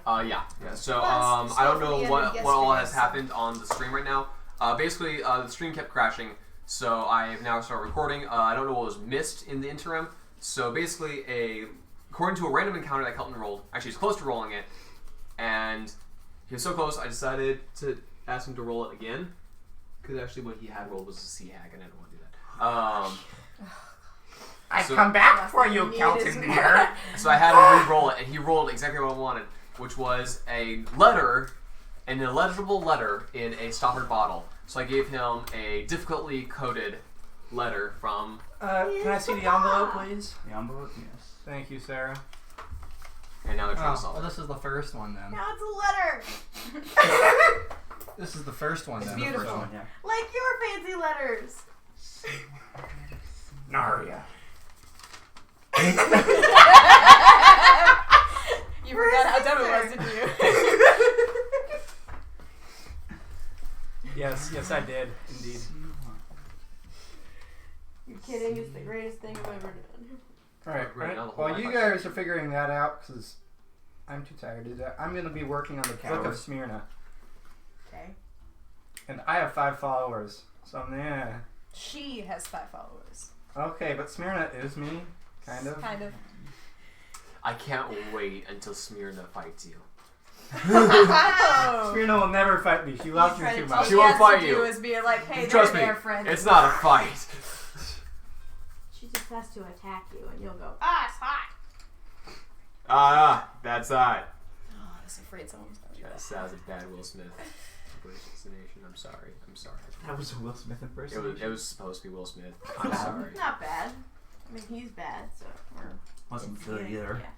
Yeah. So I don't know what all has happened on the stream right now. Basically, the stream kept crashing, so I've now started recording. I don't know what was missed in the interim. So basically, according to a random encounter that Kelton rolled, actually he's close to rolling it, and he was so close, I decided to ask him to roll it again. Because actually what he had rolled was a sea hag, and I didn't want to do that. I come back for you, Kelton dear. So I had him re-roll it, and he rolled exactly what I wanted, which was a letter, an illegible letter in a stoppered bottle. So I gave him a difficultly coded letter from... can I see the envelope, please? The envelope, yes. Thank you, Sarah. And now they're trying to solve well, this is the first one, then. Now it's a letter! This is the first one, then. Beautiful. The first one, yeah. Like your fancy letters. Narya. You forgot how dumb it was, didn't you? Yes, I did, indeed. You're kidding, it's the greatest thing I've ever done. Alright, while you guys are figuring that out, because I'm too tired to do that, I'm going to be working on the Book of Smyrna. Okay. And I have 5 followers, so yeah. She has 5 followers. Okay, but Smyrna is me, kind of. Kind of. I can't wait until Smyrna fights you. Smyrna will never fight me. She loves me too much. She won't fight you. All is be like, hey, trust me, there, friend. it's not a fight. She just has to attack you and you'll go, ah, it's hot. That's that. Oh, I was afraid someone was going to do that. Yes, that was a bad Will Smith impersonation. I'm sorry. That was a Will Smith impersonation. It was supposed to be Will Smith. I'm sorry. Not bad. I mean, he's bad, so. Wasn't good either. Yeah.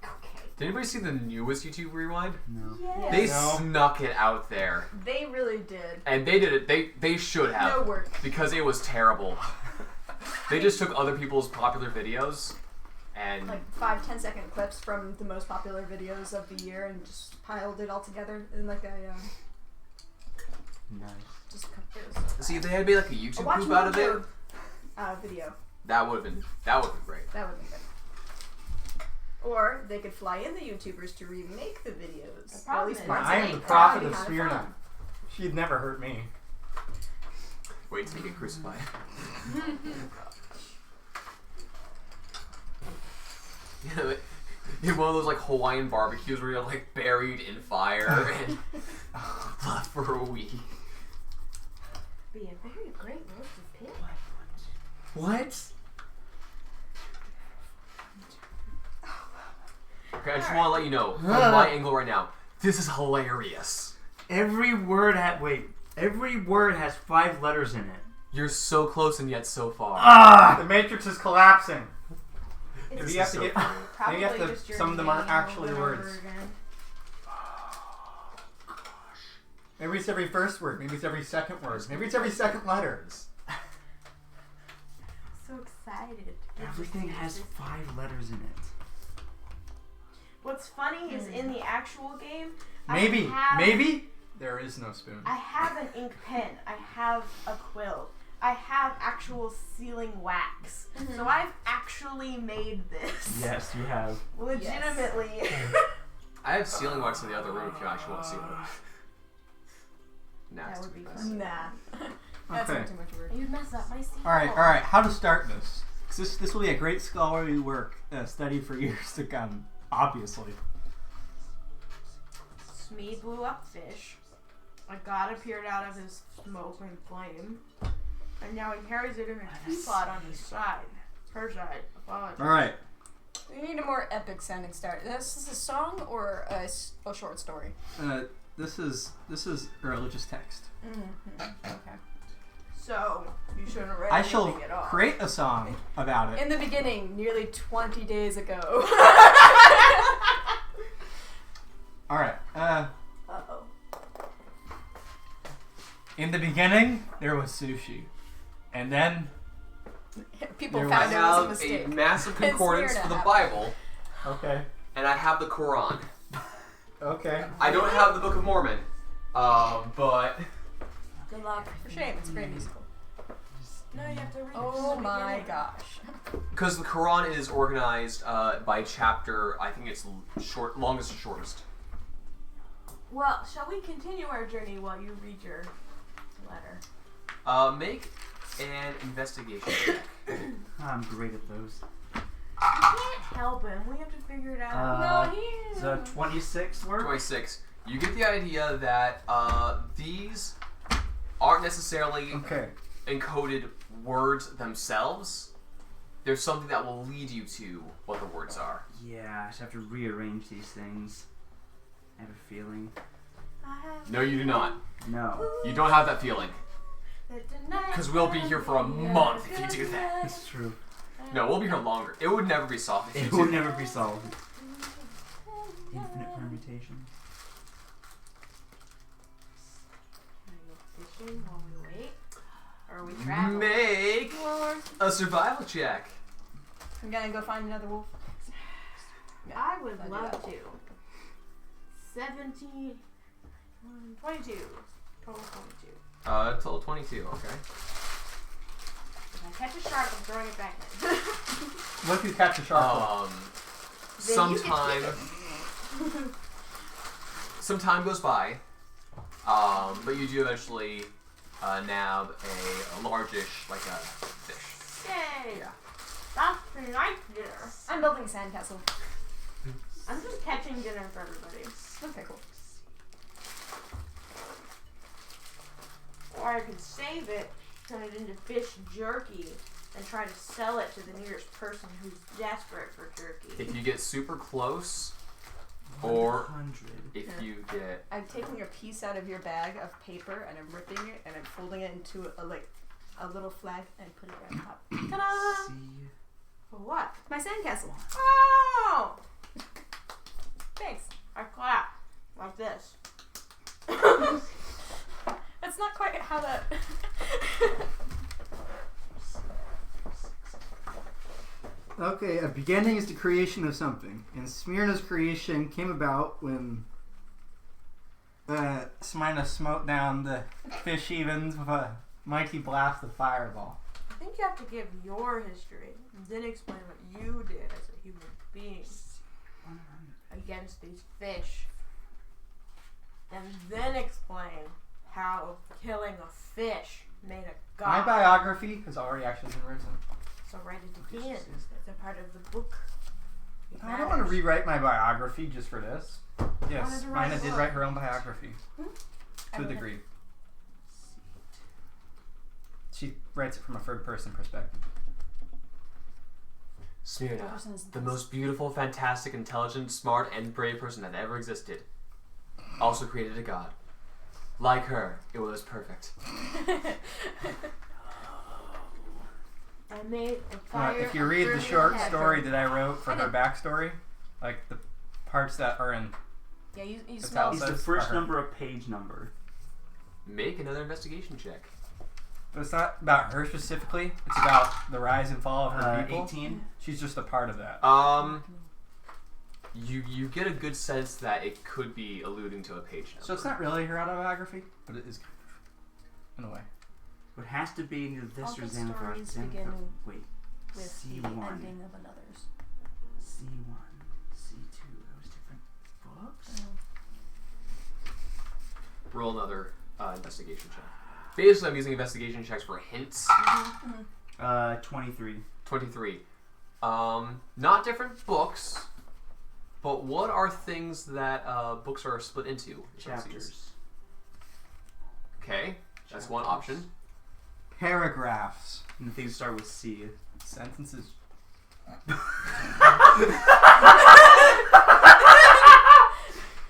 Okay. Did anybody see the newest YouTube Rewind? No. Yes. They No. snuck it out there. They really did. And they did it. They should have. No work. Because it was terrible. They just took other people's popular videos and... Like 5-10 second clips from the most popular videos of the year and just piled it all together in like a... Nice. Just it was See, if they had made like a YouTube group out of it, video. that would have been great. That would be good. Or they could fly in the YouTubers to remake the videos. The problem At least is- once I a am week. the prophet That'd of be kinda Smyrna. fun. She'd never hurt me. Wait till you get crucified. You know, in one of those like Hawaiian barbecues where you're like buried in fire and left for a week. Be a very great roasted pig. What? Okay, I just want to let you know from my angle right now. This is hilarious. Every word has 5 letters in it. You're so close and yet so far. Ah! The Matrix is collapsing. It's You have to so get. funny. probably you have to- just your some of them aren't name actually over and words. over again. Maybe it's every first word. Maybe it's every second word. Maybe it's every second letter. So excited. Everything has 5 letters in it. What's funny is in the actual game, Maybe. I have, Maybe there is no spoon. I have an ink pen. I have a quill. I have actual sealing wax. So I've actually made this. Yes, you have. Legitimately. I have sealing wax in the other room if you actually want to see it. Nah, That it's would too be fast. fun. Nah. That's Okay. not too much work. You'd mess up my seal. All right. How to start this? 'Cause this will be a great scholarly work, study for years to come. Obviously. Smee blew up fish. A god appeared out of his smoke and flame. And now he carries it in a teapot on his side. Her side. Apologies. All right. We need a more epic sounding start. This is a song or a short story? This is a religious text. Okay. So, you shouldn't have read I shall anything at all. create a song about it. In the beginning, nearly 20 days ago. All right. Uh-oh. In the beginning, there was sushi, and then People There found I out it was a have a mistake. massive concordance for the Bible, okay. and I have the Quran. Okay. I don't have the Book of Mormon, but Good luck. For shame, it's a great musical. No, you have to read. Oh my gosh. Because the Quran is organized by chapter. I think it's longest to shortest. Well, shall we continue our journey while you read your letter? Make an investigation check. I'm great at those. You can't help him. We have to figure it out. No, he is. So 26 work? 26. You get the idea that these aren't necessarily encoded words themselves. There's something that will lead you to what the words are. Yeah, I just have to rearrange these things. I have a feeling. No, you do not. No. You don't have that feeling. Because we'll be here for a month if you do that. That's true. No, we'll be here longer. It would never be solved if It you would did never that. be solved. Infinite permutations. Can I go fishing while we wait? Or are we traveling? Make a survival check. I'm gonna go find another wolf. I would I'll do love that. to. 17, 22. Total 22. Total 22, okay. If I catch a shark, I'm throwing it back in. What if you catch a shark? Then you Sometime, can some time goes by, but you do eventually nab a largish, like a fish. Yay! Yeah. That's a nice dinner. I'm building a sandcastle. I'm just catching dinner for everybody. Okay, cool. Or I could save it, turn it into fish jerky, and try to sell it to the nearest person who's desperate for jerky. If you get super close, or 100. if you get... I'm taking a piece out of your bag of paper and I'm ripping it and I'm folding it into a little flag and put it right on top. Ta-da! See. For what? My sandcastle. Oh! Thanks. I clap. Like this. That's not quite how that. Okay, a beginning is the creation of something, and Smyrna's creation came about when Smyrna smote down the fish heavens with a mighty blast of fireball. I think you have to give your history and then explain what you did as a human being against these fish. And then explain how killing a fish made a god. My biography has already actually been written. So write it again. It's a part of the book. It I don't want to matters. rewrite my biography just for this. Yes, wanted to write Smyrna a did book. write her own biography. I To a mean, degree. She writes it from a third person perspective. Smyrna, Person's the most beautiful, fantastic, intelligent, smart, and brave person that ever existed, also created a god. Like her, it was perfect. I made a fire. If you read the burning short heaven. story that I wrote for her backstory, like the parts that are in Yeah, you It's smell. how- Is the That's first her. number a page number? Make another investigation check. But it's not about her specifically. It's about the rise and fall of her people. 18. She's just a part of that. You get a good sense that it could be alluding to a page number. So it's not really her autobiography, but it is kind of, in a way. It has to be near this All or good Xanathar. stories begin Wait. with the C1. ending of another's. C1. C2. Those different books? Roll another investigation check. Basically, I'm using investigation checks for hints. 23. 23. Not different books, but what are things that books are split into? Chapters. Okay, that's one option. Paragraphs. And the things start with C. Sentences.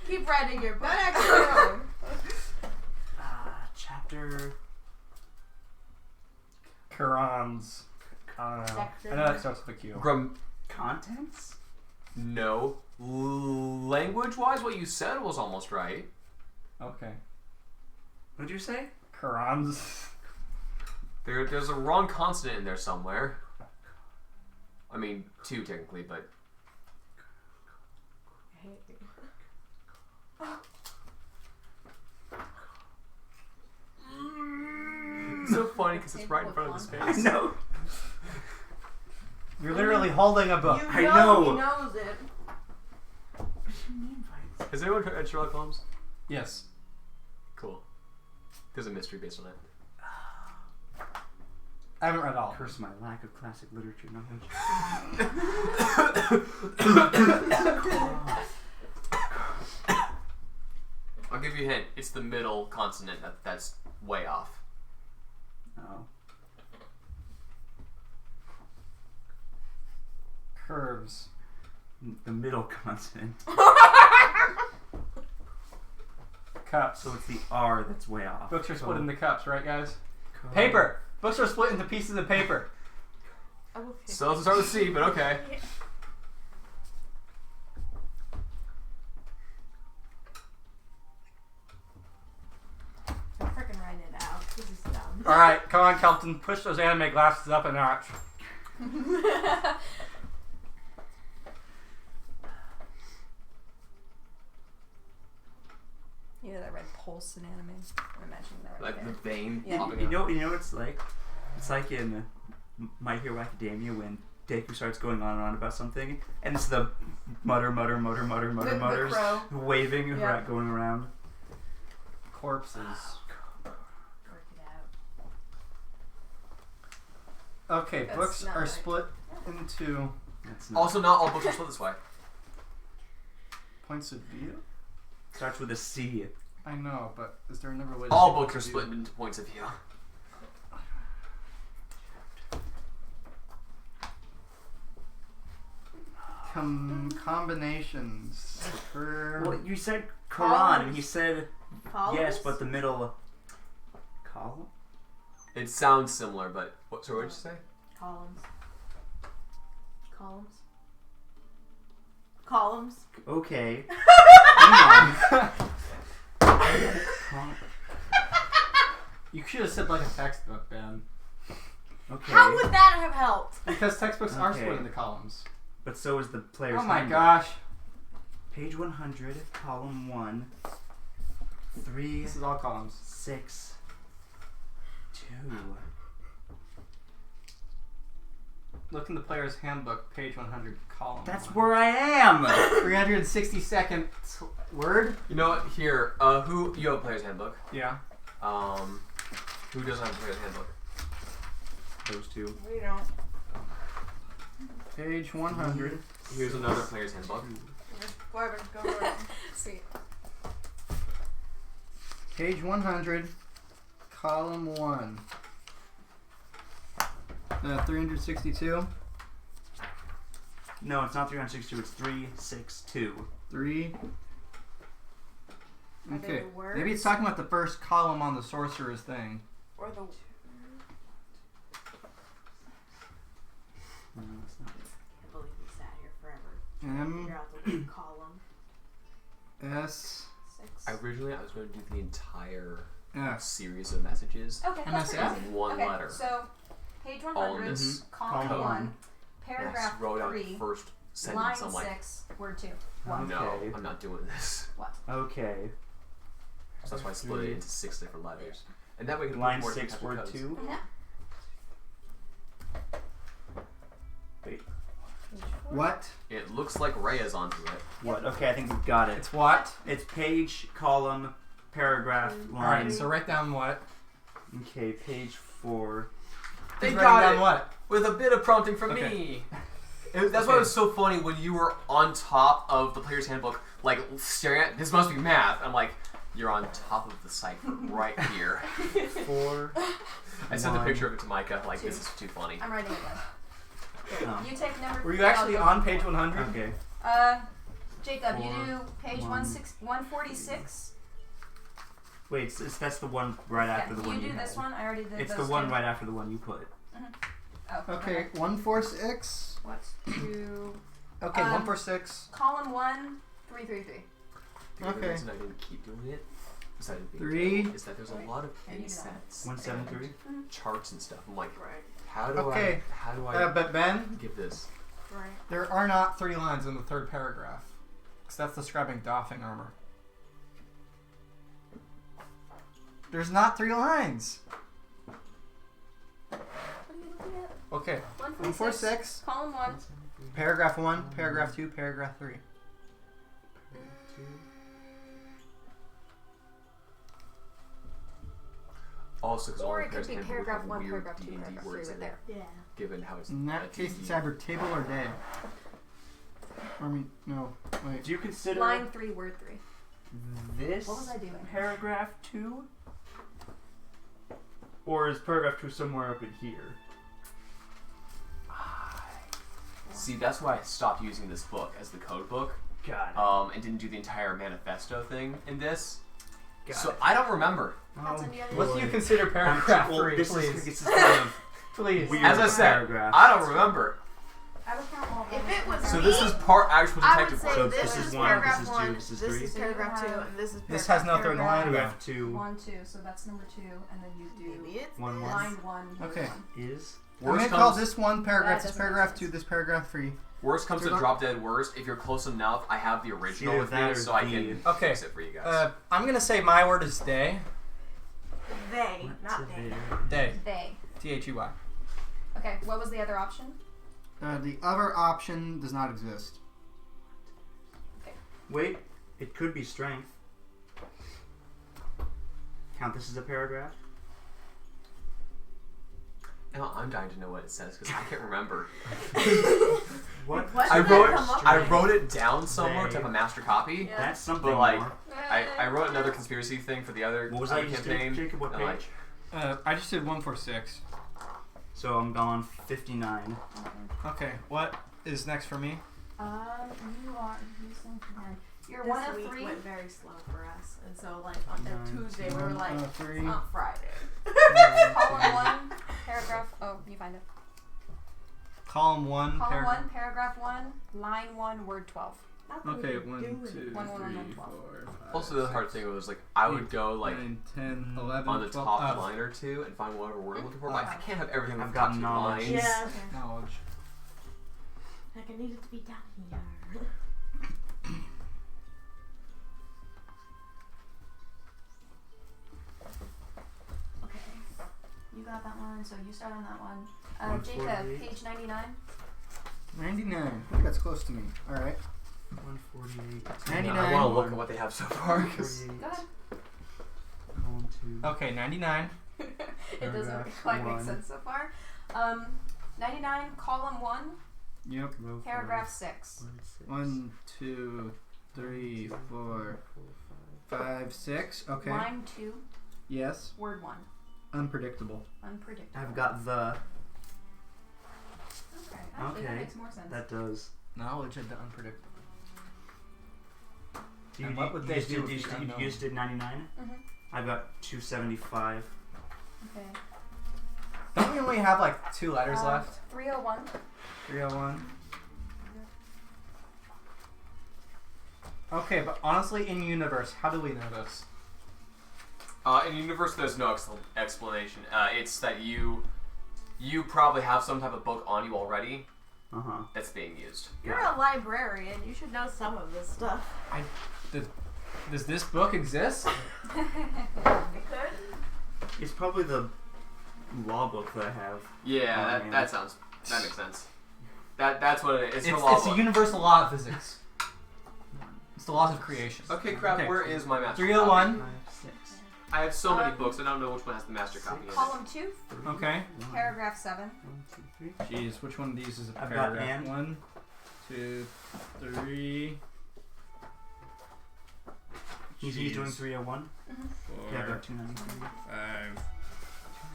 Keep writing your book. Not actually wrong. Chapter. Qurans. I don't know. I know that starts with a Q. Contents? No. Language-wise, what you said was almost right. Okay. What did you say? Qurans. There's a wrong consonant in there somewhere. I mean, two technically, but so funny because it's right in front of his I face. know. You're literally holding a book. You I know know. he knows it. What do you mean by Has anyone read Sherlock Holmes? Yes. Cool. There's a mystery based on it. I haven't read all. Curse my lack of classic literature knowledge. I'll give you a hint. It's the middle consonant that's way off. Oh. Curves. The middle consonant. Cups. So it's the R that's way off. Books are split into cups, right, guys? Co- Paper. Books are split into pieces of paper. Okay. So let's start with C, but okay. I'm freaking writing it out. This is dumb. All right, come on, Kelton. Push those anime glasses up a notch. You know that red pulse in anime? I'm imagining that right Like there. the vein Yeah. popping You out. know what it's like? It's like in My Hero Academia when Deku starts going on and on about something, and it's the mutters, The crow. waving, Yeah. going around. Corpses. Work it out. Okay, That's books not are right. split into That's not. Also, not all books are split this way. points of view. Starts with a C. I know, but is there another way? To All say books are points of view? split into points of view. Combinations. Well, you said Quran, Columns. and he said Columns? yes, but the middle column. It sounds similar, but what? So what did you say? Columns. Columns. Columns. Okay. Hang on. You should have said like a textbook, Ben. Okay. How would that have helped? Because textbooks are Okay. split into columns. But so is the player's Oh my handbook. gosh. Page 100, column 1, 3, This is all columns. 6, 2. Look in the player's handbook, page 100, column. That's 1. where I am! 362nd word? You know what? Here, who you have a player's handbook? Yeah. Who doesn't have a player's handbook? Those two. We don't. Page 100. Here's another player's handbook. Whatever, go for it. Sweet. Page 100, column 1. 362. No, it's not 362, it's 362. 3. Are they Okay. the words? Maybe it's talking about the first column on the sorcerer's thing. Or the. No, it's not. I can't believe we sat here forever. M, Figure out the word column. S, 6. Originally, I was going to do the entire S. series of messages Okay, that's MSF? pretty easy. in one Okay, letter. so page All in 100, this. column Column 1, one. Yes, paragraph wrote out 3, first line sentence. I'm like, 6, word 2. 1. no, Okay. I'm not doing this. What? Okay. So that's why I split it into 6 different letters. And that way, I can put Line more 6, word codes. 2. Yeah. Wait, Page 4. What? It looks like Rhea's onto it. what? Okay, I think we've got it. It's what? It's page, column, paragraph, line. Alright, so write down what. Okay, page 4. They Who's got writing it down what? with a bit of prompting from Okay. me. That's why it was so funny when you were on top of the player's handbook, like staring at this must be math. I'm like, you're on top of the cipher right here. 4. I sent a One. picture of it to Micah. Like, 2. this is too funny. I'm writing it down. Oh. You take number. Were you actually I'll go on page before. 100? Okay. Jacob, you 4, do page 1. 146. Wait, that's the one right after the You one you do this had. one. I already did It's those the one two. right after the one you put. Oh, Okay, 146. What's 2? Okay, 146. Column 1, 333. The other Okay. reason I didn't keep doing it is that, 3. is that there's a lot of Yeah, you do that. insets, 173. charts and stuff. I'm like, Right. how do Okay. I But Ben, give this? Right. there are not 3 lines in the third paragraph. Because that's describing doffing armor. There's not 3 lines. Okay. 146. Column 1. Paragraph 1, paragraph 2, paragraph 3. Also, Or it could be paragraph 1, paragraph 2, paragraph 3 right there. Yeah. Given how it's In that case, it's either table or day. I mean, no. Wait. Do you consider Line 3, word 3. this What was I doing? paragraph 2? Or is paragraph 2 somewhere up in here? See, that's why I stopped using this book as the code book. Got it. And didn't do the entire manifesto thing in this. Got So it. I don't remember. That's in the other What do you consider paragraph 3, this please? Is kind of Please. weird As I said, paragraph. I don't remember. I would count all If it was So me, this is part actual I would detective say work. So this this is is one, paragraph this is 1, two, this is this three. is paragraph 2, and this is paragraph This has no third line. Paragraph 2 1, 2, so that's number 2, and then you do Maybe it's 1, 1 line 1. Okay. is I'm going to call this one paragraph, That this doesn't make paragraph sense. 2, this paragraph 3. Worst comes to Third drop dead worst. If you're close enough, I have the original Either with that me, or so I the- can Okay. fix it for you guys. I'm going to say my word is day. they, not they. Day. They. T-H-E-Y. Okay, what was the other option? The other option does not exist. Wait, it could be strength. Count this as a paragraph? Now I'm dying to know what it says because I can't remember. What? What I did wrote that come up I with? wrote it down somewhere to They. have a master copy. Yeah. That's something But like, more. I wrote another conspiracy thing for the other What was that you campaign. did, Jacob? What and, page? I just did 146. So I'm gone 59. Okay, what is next for me? You are using command. You're This 1 of week 3. went very slow for us, and so like on 9, Tuesday we were like, it's 3. not Friday. Column 1, paragraph. Oh, you find it. Column 1. Column 1, paragraph 1, line 1, word 12. Not that we Okay, were 1, doing 2, 3, it. 1, 1, 1, 4, 12. 5, Also, the hard thing was like I would go like 9, 10, 11, on the 12. top line or two and find whatever word I'm looking for. But I can't have everything on I've the top got 2 knowledge. lines. Yeah. Knowledge. Like I needed to be down here. Okay. You got that one, so you start on that one. 148. Jacob, page 99. 99. I think that's close to me. Alright. 148. 99. I want to look at what they have so far. 'Cause 148. Go ahead. Column 2. Okay, 99. It doesn't Paragraph quite make 1. sense so far. 99, column 1, Yep. Row paragraph 5, 6. word 6. 1, 2, 3, 4, 5, 6. Okay. Line 2, Yes. word 1. Unpredictable. Unpredictable. I've got the. Okay, actually, that Okay, makes more sense. That does. Knowledge of the unpredictable. You, And what would they just do did, with you the just, unknown? you just did 99? Mhm. I've got 275. Okay. Don't we only have like 2 letters left? 301. 301. Okay, but honestly, in universe, how do we know this? in universe, there's no explanation. It's that you probably have some type of book on you already Uh-huh. that's being used. You're a librarian. You should know some of this stuff. Does this book exist? It could. It's probably the law book that I have. Yeah, man. that makes sense. That's what it is. It's a universal law of physics. It's the laws of creation. Okay, crap. Okay. Where is my master? 301. 5, 6. I have so many books. I don't know which one has the master copy in it. Column 2, Okay. paragraph 7. 1, 2, 3. Jeez, which one of these is a I've got paragraph? and. 1, 2, 3. He's doing 301. 4, Yeah, I've got 293. 5,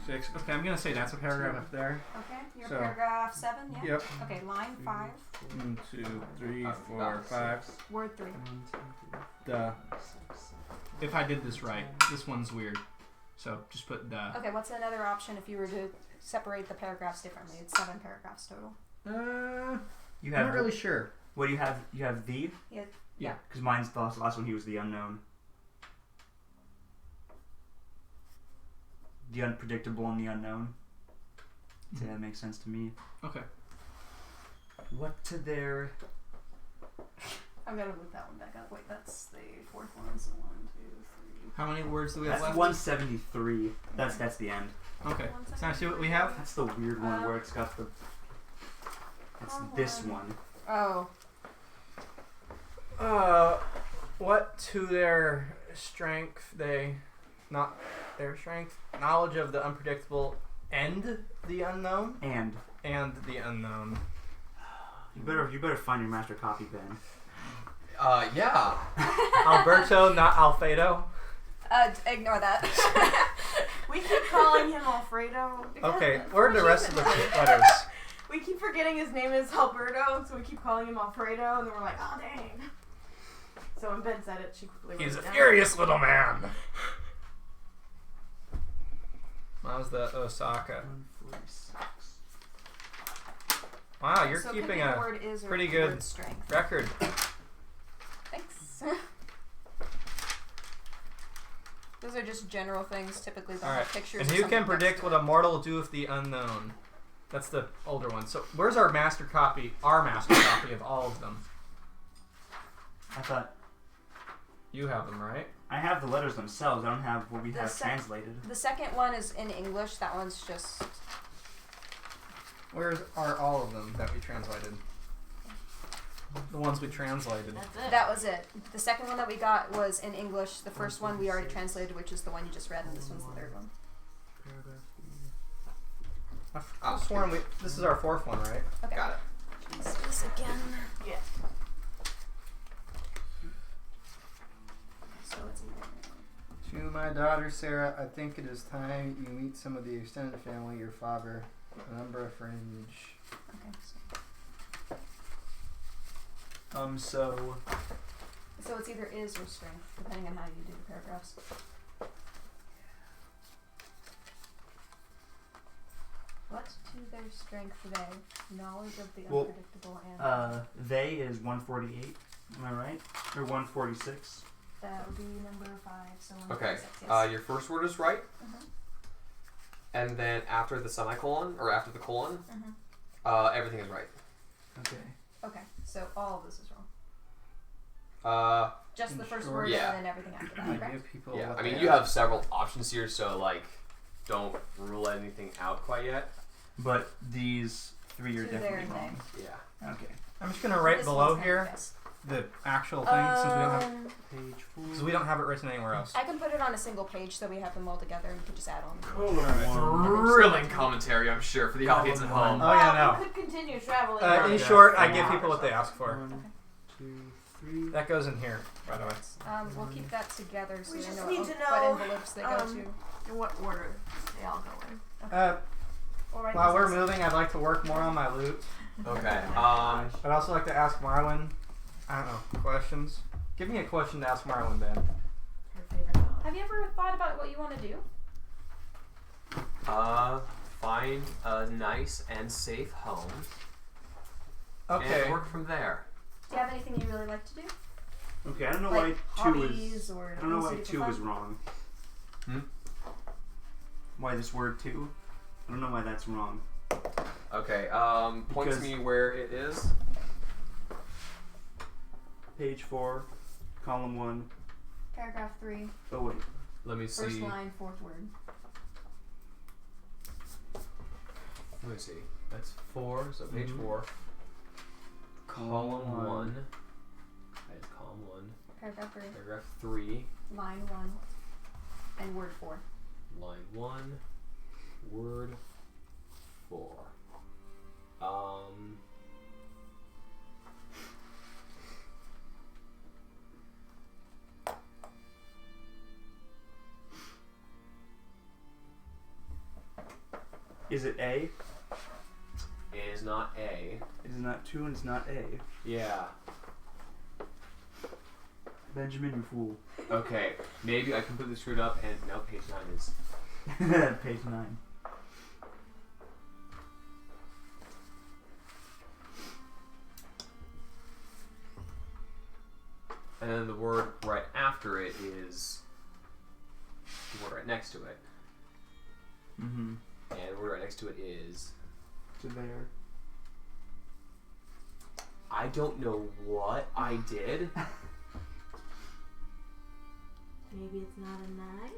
6. Okay, I'm gonna say that's a paragraph up there. Okay, your So- paragraph 7, yeah? Yep. Okay, line 5, 1, 2, 3, 4, 5. word 3. 1, 2, 3, Duh. 5, 6, 7. If I did this right, this one's weird. So just put duh. Okay, what's another option if you were to separate the paragraphs differently? It's 7 paragraphs total. You I'm have not really sure. What do you have? You have the? Yeah. Yeah. Because mine's the last one. He was the unknown. The unpredictable and the unknown. So that makes sense to me. Okay. What to their? I'm gonna move that one back up. Wait, that's the 4th one. So 1, 2, 3. How many words do we have That's left? 173. That's the end. Okay. Can I see what we have? That's the weird one where it's got the. It's this one. Oh. What to their strength not their strength, knowledge of the unpredictable and the unknown? And the unknown. You better find your master copy, Ben. Yeah. Alberto, not Alfredo. Ignore that. We keep calling him Alfredo. Okay, where are the rest of the letters? We keep forgetting his name is Alberto, so we keep calling him Alfredo, and then we're like, oh dang. So when Ben said it, she quickly He's a wrote it down. furious little man. How's the Osaka? 146. Wow, you're so keeping a a word is or pretty word good strength. record. Thanks. Those are just general things. Typically, they'll Alright, have pictures. and or who something can predict next what to a mortal will do with the unknown? That's the older one. So where's our master copy of all of them? I thought You have them, right? I have the letters themselves. I don't have what we have translated. The second one is in English. That one's just. Where are all of them that we translated? The ones we translated. That's it. That was it. The second one that we got was in English. The first one we already translated, which is the one you just read, and this one's the third one. I've sworn this is our fourth one, right? Okay. Got it. This again. Yeah. So it's To my daughter Sarah, I think it is time you meet some of the extended family, your father, a number of friends. okay. So it's either is or strength, depending on how you do the paragraphs. What to their strength they? Knowledge of the unpredictable and They is 148. Am I right? Or 146? that would be number 5. So Okay. 146, yes. Your first word is right, Mhm. and then after the semicolon or after the colon, Mhm. everything is right. Okay. Okay, so all of this is wrong. Just the first Sure. word Yeah. and then everything after that, I correct? give people. Yeah. what I mean, they you have several options here, so like, don't rule anything out quite yet. But these 3 are To their definitely and wrong. Yeah. Okay. I'm just gonna write This below one's here yes. the actual thing Page 4. since we don't have it written anywhere else. I can put it on a single page so we have them all together and we can just add on. Thrilling commentary, I'm sure, for the audience at home. Oh yeah, Well, no. we could continue traveling. In short, I give people what they ask for. 1, 2, 3. That goes in here, by the way. We'll keep that together so We they just know need to what know, envelopes they go to. In what order they all go in. We'll write While this we're down. moving, I'd like to work more on my loot. Okay. I'd also like to ask Marlon, I don't know, questions. Give me a question to ask Marlon, Ben. Her favorite color. Have you ever thought about what you want to do? Find a nice and safe home Okay. and work from there. Do you have anything you really like to do? Okay, I don't know Like why 2 hobbies is. or I don't know things why you do 2 for is fun? wrong. Hmm? Why this word 2? I don't know why that's wrong. Okay. Point to Because- me where it is. Page 4, column 1. Paragraph 3, Oh wait. Let me first see. line, fourth word. Let me see. That's 4. So page Mhm. 4. Column 1. One. That is column 1. Paragraph 3, Paragraph 3. line 1, and word 4. Line 1. Word 4. Is it A? It is not A. It is not 2 and it's not A. Yeah. Benjamin, you fool. Okay. Maybe I completely screwed up and now page 9 is. Page 9. And then the word right after it is the word right next to it. Mm-hmm. And the word right next to it is. To there. I don't know what I did. Maybe it's not a 9?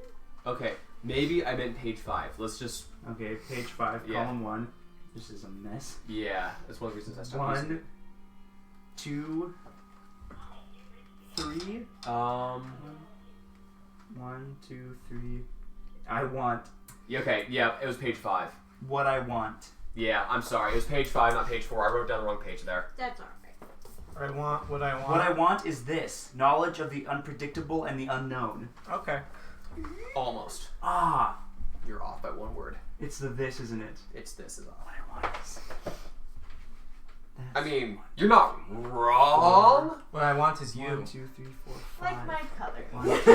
Okay. Maybe I meant page 5. Let's just... Okay, page 5, Yeah. column 1. This is a mess. Yeah, that's one of the reasons I stopped using 1, 2, 3. it. 1, 2, 3. I want Okay, yeah, it was page 5. what I want. Yeah, I'm sorry. It was page 5, not page 4. I wrote down the wrong page there. That's alright. I want what I want. What I want is this: knowledge of the unpredictable and the unknown. Okay. Almost. Ah, You're off by one word. it's the this, isn't it? It's this is off. What I want is. I mean, you're not wrong. What I want is you. 1, 2, 3, 4, 5. Like my color. 1, 2, 3,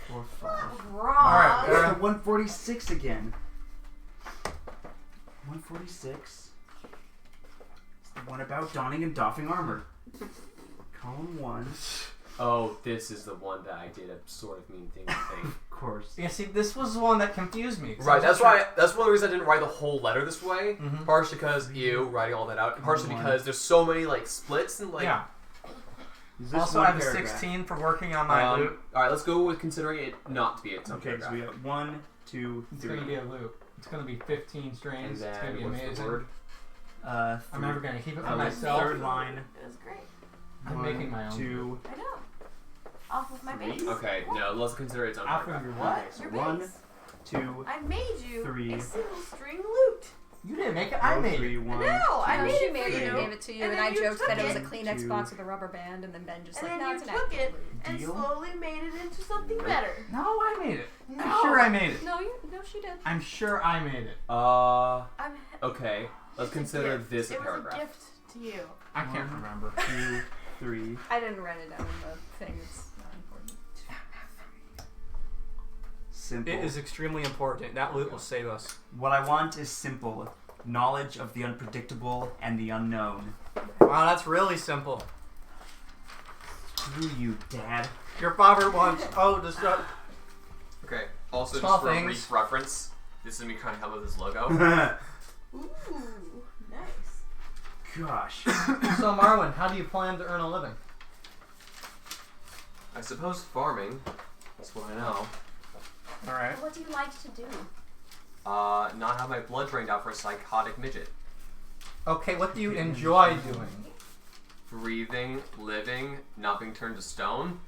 4, 5. Wrong. Alright, There's the 146 again. 146. It's the one about donning and doffing armor. Column 1. Oh, this is the one that I did a sort of mean thing thing. Of course. Yeah, see, this was the one that confused me. 'Cause I Right, was that's like, why. That's one of the reasons I didn't write the whole letter this way. Mhm. Partially because you writing all that out, and partially One. because there's so many like splits and like. Yeah. Is this Also, one I have a paragraph? 16 for working on my loop. All right, let's go with considering it not to be its own Okay, so we paragraph. got 1, 2, It's 3. gonna be a loop. It's gonna be 15 And strings. It's gonna then be what's the amazing. word? I'm never gonna keep it for Oh, myself. third line. It was great. I'm 1, making my own. 2, I know. Off of my 3. base. Okay, no, let's consider its own Off of paragraph. your what? Okay, so Your 1, base. 2, I made you 3. a single string lute. You didn't make it. I made 3, it. 1. No, I made She it made for it and you. gave it to you, And and, then I you joked took that it was a it. Kleenex 2. box with a rubber band, and then Ben just And like, then no, you it's an took it absolute and Deal? slowly made it into something better. No, I made it. No. I'm sure I made it. No, no, she did. I'm sure I made it. I'm, Okay, let's it's a consider gift. this a It was paragraph. a gift to you. I can't One. remember. 2, 3. I didn't write it down in the thing. It's not important. Simple. It is extremely important. That loop will save us. What I want is simple. Knowledge of the unpredictable and the unknown. Wow, that's really simple. Screw you, Dad. Your father wants. Oh, just Okay. Also, Small just for a things. brief reference, this is me trying to help with his logo. Ooh, nice. Gosh. So, Marwin, how do you plan to earn a living? I suppose farming. That's what I know. All right. What do you like to do? Not have my blood drained out for a psychotic midget. Okay, what do you enjoy doing? Breathing, living, not being turned to stone.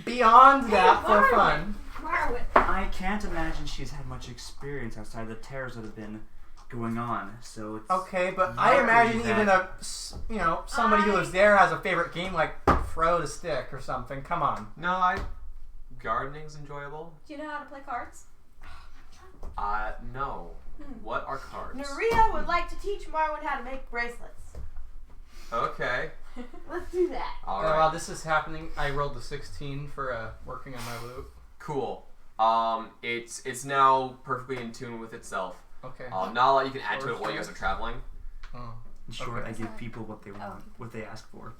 Beyond that, Hey, for Marwin. fun. Marwin. I can't imagine she's had much experience outside the terrors that have been going on, so it's... Okay, but I Likely imagine that- even somebody who was there has a favorite game like throw the stick or something. Come on. No, gardening's enjoyable. Do you know how to play cards? No. What are cards? Naria would like to teach Marwin how to make bracelets. Okay. Let's do that. All While right. this is happening, I rolled the 16 for working on my loop. Cool. It's now perfectly in tune with itself. Okay. Not a lot you can add to it while you guys are traveling. Oh. In short, Okay. I give people what they want, what they ask for.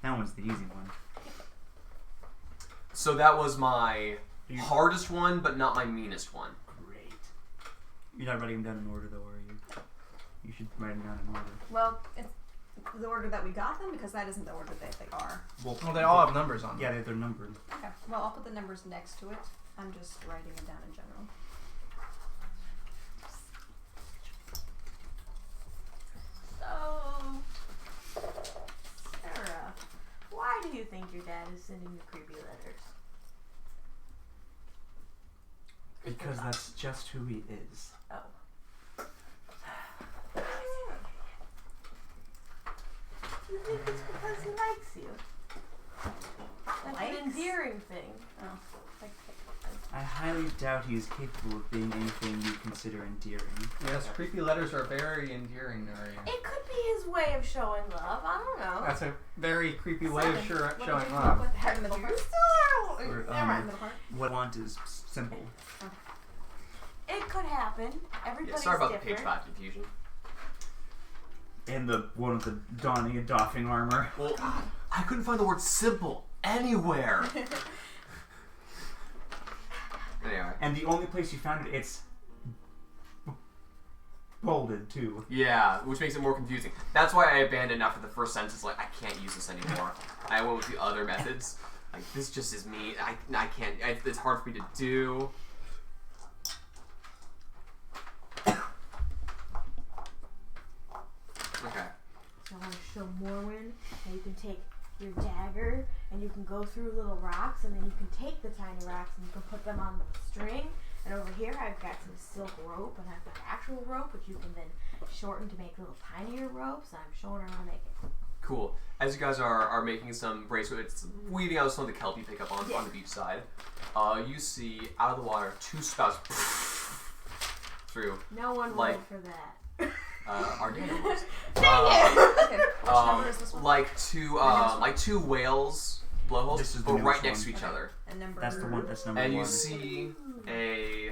That one's the easy one. So that was my You- hardest one, but not my meanest one. Great. You're not writing them down in order, though, are you? You should write them down in order. Well, it's the order that we got them, because that isn't the order that they are. Well, they all have numbers on them. Yeah, they're numbered. Okay. Well, I'll put the numbers next to it. I'm just writing them down in general. So, Sarah, why do you think your dad is sending you creepy letters? Because that's just who he is. Oh. You think it's because he likes you? That's Likes? an endearing thing. Oh, like, I highly doubt he is capable of being anything you consider endearing. Yes, creepy letters are very endearing, Naria. It could be his way of showing love. I don't know. That's a very creepy way of Seven. What did showing you come love. up with? Heart in the middle You part. still are. Or, Never Heart in mind. the middle part. What I want is simple. It could happen. Everybody's Yeah, sorry about the different. page 5 confusion. And the one with the donning and doffing armor. Well, I couldn't find the word simple anywhere. Anyway. And the only place you found it, it's bolded too. Yeah, which makes it more confusing. That's why I abandoned after the first sentence. Like, I can't use this anymore. I went with the other methods. Like, this just is me. I can't. It's hard for me to do. so Morwen, and you can take your dagger and you can go through little rocks, and then you can take the tiny rocks and you can put them on the string. And over here I've got some silk rope, and I've got actual rope which you can then shorten to make little tinier ropes. I'm showing her how to make it. Cool. As you guys are making some bracelets, weaving out some of the kelp you pick up on the beach side, you see out of the water 2 spouts through. No one rolled for that. Our dad was. Okay. Which number is this one? Like two whales blowholes, This is the but right newest next one. to each other. And number. That's the one. That's number And 1. you see a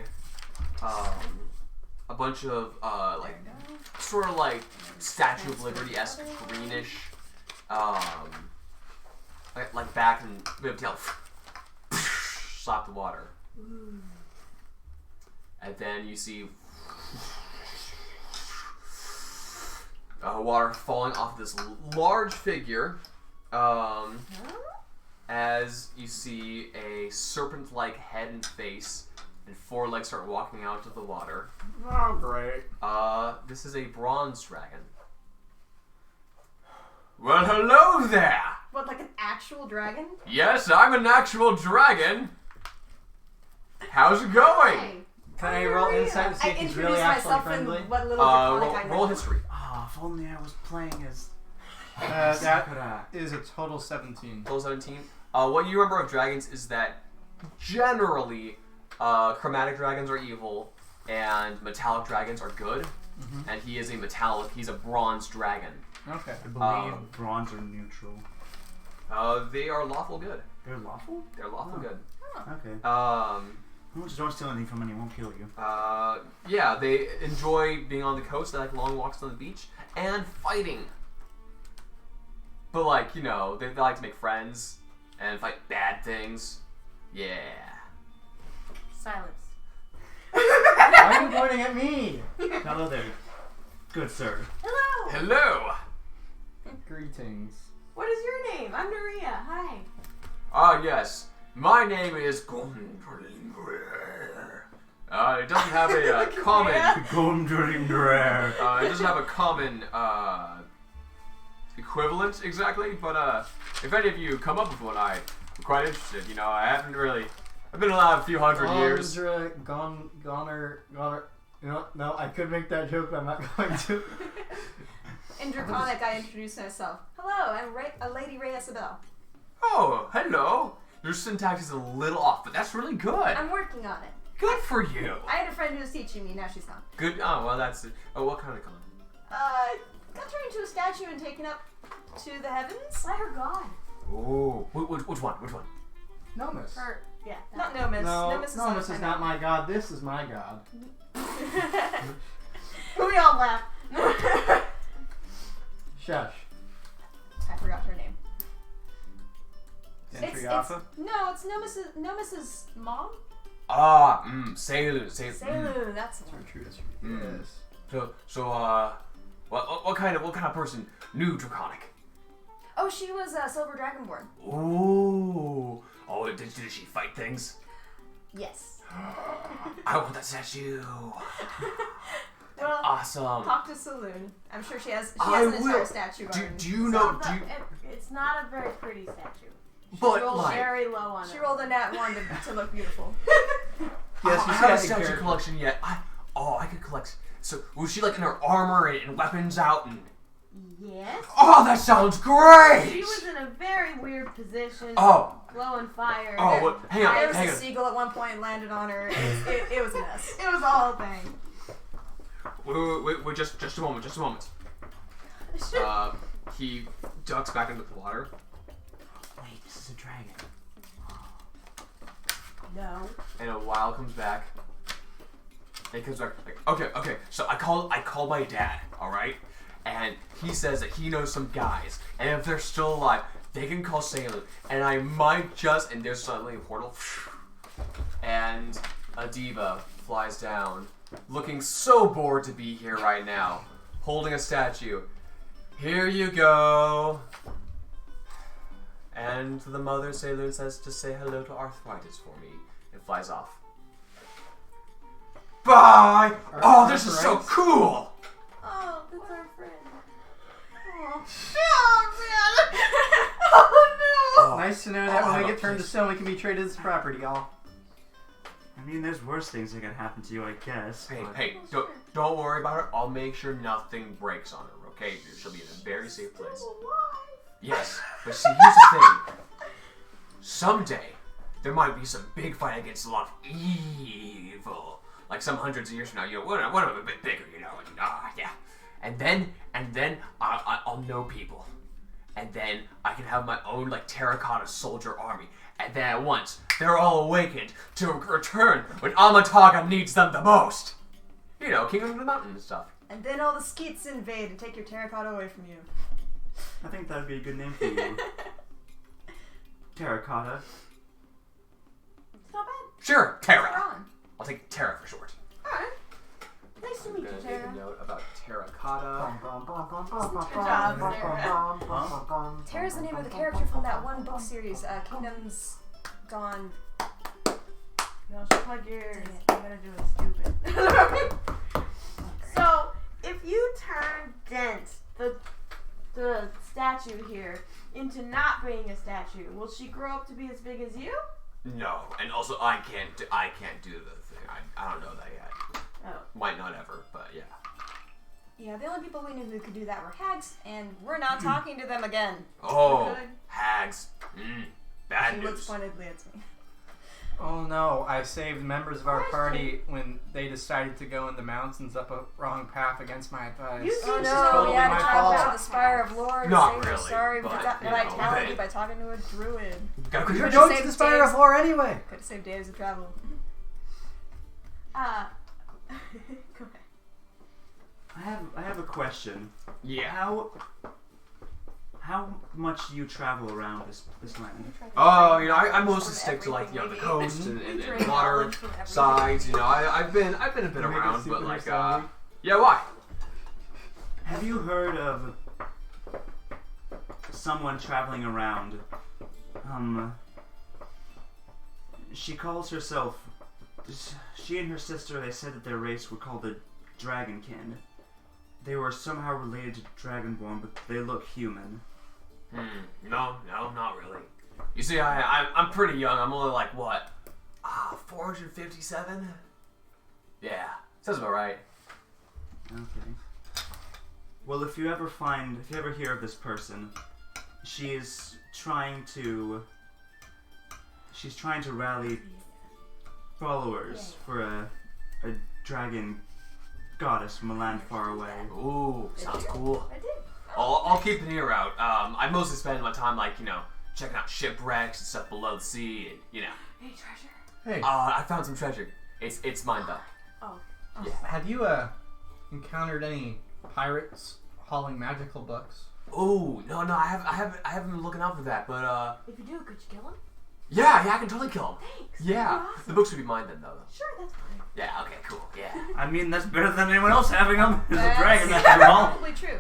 bunch of sort of like Statue of Liberty-esque greenish like back and we have tail slap the water. And then you see water falling off this large figure as you see a serpent-like head and face and 4 legs start walking out of the water. Oh, great. This is a bronze dragon. Well, hello there! What, like an actual dragon? Yes, I'm an actual dragon. How's it going? Hey. Can I roll insight to see I if he's introduced really actually myself friendly? in what little draconic I know. Roll history. Oh, if only I was playing as. That Sakura. is a total 17. Total 17. What you remember of dragons is that generally chromatic dragons are evil and metallic dragons are good. Mm-hmm. And he is he's a bronze dragon. Okay. I believe bronze are neutral. They are lawful good. They're lawful? They're lawful good. Okay. Just don't steal anything from anyone, won't kill you. Yeah, they enjoy being on the coast. They like long walks on the beach and fighting. But like, you know, they like to make friends and fight bad things. Yeah. Silence. Why are you pointing at me? Hello there, good sir. Hello! Hello! Greetings. What is your name? I'm Naria. Hi. Ah, yes. My name is it doesn't have a common... it doesn't have a common equivalent exactly, but if any of you come up with one, I'm quite interested. You know, I've been alive a few hundred years. Goner. You know, no, I could make that joke, but I'm not going to. In Draconic, I introduced myself. Hello, I'm Lady Ray Isabel. Oh, hello. Your syntax is a little off, but that's really good. I'm working on it. Good for you. I had a friend who was teaching me, now she's gone. Good. Oh, well, that's it. Oh, what kind of con? Got turned into a statue and taken up to the heavens. Let her God. Oh, which one? Which one? Nomus. Her. Yeah. Not Nomus. No, Nomus is not my god. This is my god. We all laugh. Shush. I forgot her name. Dentriafa? No, it's Nomus's mom. Ah, Seilu. Seilu, that's the one. True. Yes. So, what kind of person knew Draconic? Oh, she was Silver Dragonborn. Ooh. Oh, did she fight things? Yes. I want that statue. Well, Awesome. talk to Saloon. I'm sure she has I an entire will. statue garden. Do you know? It's not a very pretty statue. But Rolled like, very low on it. She rolled a nat 1 to look beautiful. Yes, I you haven't a said statue character. collection yet. I could collect. So was she like in her armor and weapons out and? Yes. Oh, that sounds great. She was in a very weird position. Oh. Glowing fire. Oh, what? Hang There was on. a seagull at one point and landed on her. It was a mess. It was the whole thing. Wait, just a moment. He ducks back into the water. Wait, this is a dragon. No. And a while comes back. And he comes back like, okay. So I called my dad, alright? And he says that he knows some guys. And if they're still alive, they can call Salem. And I might just, and there's suddenly a portal. And a diva flies down, looking so bored to be here right now, holding a statue. Here you go. And the mother, Saloon, says to say hello to arthritis for me, and flies off. Bye! Oh, this is so cool! Oh, that's our friend. Oh. Nice to know that when we get turned to stone, we can be traded as property, y'all. I mean, there's worse things that could happen to you, I guess. Hey, don't worry about her. I'll make sure nothing breaks on her, okay? She'll be in a very safe place. Yes, but see, here's the thing. Someday, there might be some big fight against a lot of evil. Like some hundreds of years from now, you know, one of them a bit bigger, you know, yeah. And then I'll know people. And then I can have my own, like, terracotta soldier army. And then at once, they're all awakened to return when Amataga needs them the most. You know, Kingdom of the Mountain and stuff. And then all the skeets invade and take your terracotta away from you. I think that would be a good name for you. Terracotta. It's not bad. Sure, Terra. Ron. I'll take Terra for short. Alright. Nice to meet you, Make Tara. a note about terracotta. Tara's the name of the character from that one book series, Kingdoms Gone. No, she's like yours. I'm gonna do it stupid. So, if you turn Dent, the statue here, into not being a statue, will she grow up to be as big as you? No, and also I can't do the thing. I don't know that yet. Oh. Might not ever, but yeah. Yeah, the only people we knew who could do that were hags, and we're not talking to them again. Oh, Good. hags. Bad She news. looks pointedly at me. Oh no, I saved members of our party when they decided to go in the mountains up a wrong path against my advice. You Oh seem This is no, totally we had my to travel fault. to the Spire of Lore Not to save really, her sorry but, you know, vitality but- by talking to a druid. Gotta You're contribute. going to saved the Spire days. of Lore anyway. Could have saved days of travel. Go ahead. I have a question. Yeah. How much do you travel around this land? Oh, you know, I mostly stick to, like, you know, the coast and water sides. You know, I've been a bit around, but like yeah, why? Have you heard of someone traveling around? She calls herself. She and her sister. They said that their race were called the Dragonkin. They were somehow related to Dragonborn, but they look human. No, not really. You see, I'm pretty young. I'm only like, what? 457? Yeah, sounds about right. Okay. Well, if you ever hear of this person, she's trying to rally followers for a dragon goddess from a land far away. Ooh, sounds cool. I did. I'll keep an ear out. I mostly spend my time, like, you know, checking out shipwrecks and stuff below the sea, and, you know. Hey, treasure. Hey, I found some treasure. It's mine, though. Oh. Yeah. have you encountered any pirates hauling magical books? Oh, no, I haven't been looking out for that, but, If you do, could you kill him? yeah, I can totally kill him. Thanks. Yeah, That'd be awesome. the books would be mine then, though. Sure, that's fine. Yeah, okay, cool, yeah. I mean, that's better than anyone else having them. There's a That's dragon after all. probably true.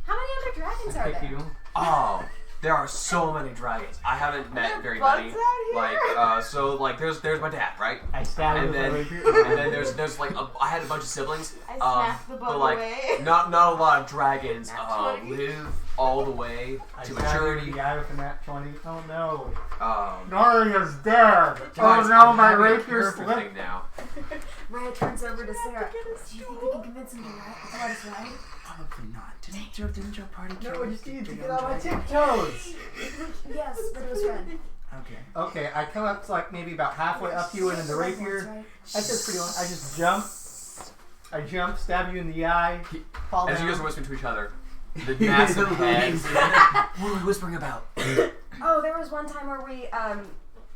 How many other dragons are Pick there? you. Oh, there are so many dragons. I haven't met very bugs many. out here? So, like, there's my dad, right? I stabbed And with then, my rapier. and then there's like I had a bunch of siblings. I snapped the bug but like away. not a lot of dragons Nat 20. live all the way I to stabbed maturity. the guy with the nat 20. Oh no. Um, Naria's dead. guys, oh no, I'm my having a rapier character slipped. thing now. Raya turns over to Sarah. get a Do you think we can convince him to let us ride? Probably not. Didn't your party No, carry I just needed to big get old on my dragon? tiptoes. Yes, but it was red. Okay. Okay, I come up to like maybe about halfway up you and in the rapier. That's just pretty long. I just jump. I jump, stab you in the eye, fall As down. you guys are whispering to each other, the massive heads. What are we whispering about? Oh, there was one time where we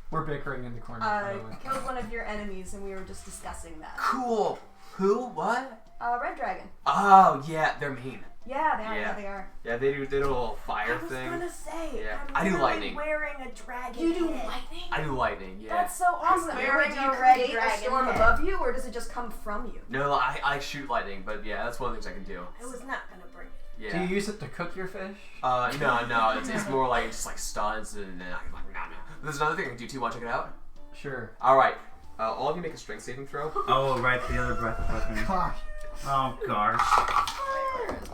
We're bickering in the corner. by the way. killed one of your enemies, and we were just discussing that. Cool. Who? What? Red dragon. Oh yeah, they're mean. Yeah, they are. Yeah. Yeah, they are. Yeah, they do a little fire I was thing. gonna say, Yeah. I'm I do literally lightning. wearing a dragon You do head. lightning? I do lightning. Yeah. That's so awesome. wearing Do you a red create a dragon storm head. above you, or does it just come from you? No, I shoot lightning, but yeah, that's one of the things I can do. I was not gonna bring it. Yeah. Do you use it to cook your fish? No, it's more like just like stuns and then I can like no. There's another thing I can do too. Want to check it out? Sure. All right, all of you make a strength saving throw. Oh, right, the other breath weapon. Gosh. Oh, gosh. Where is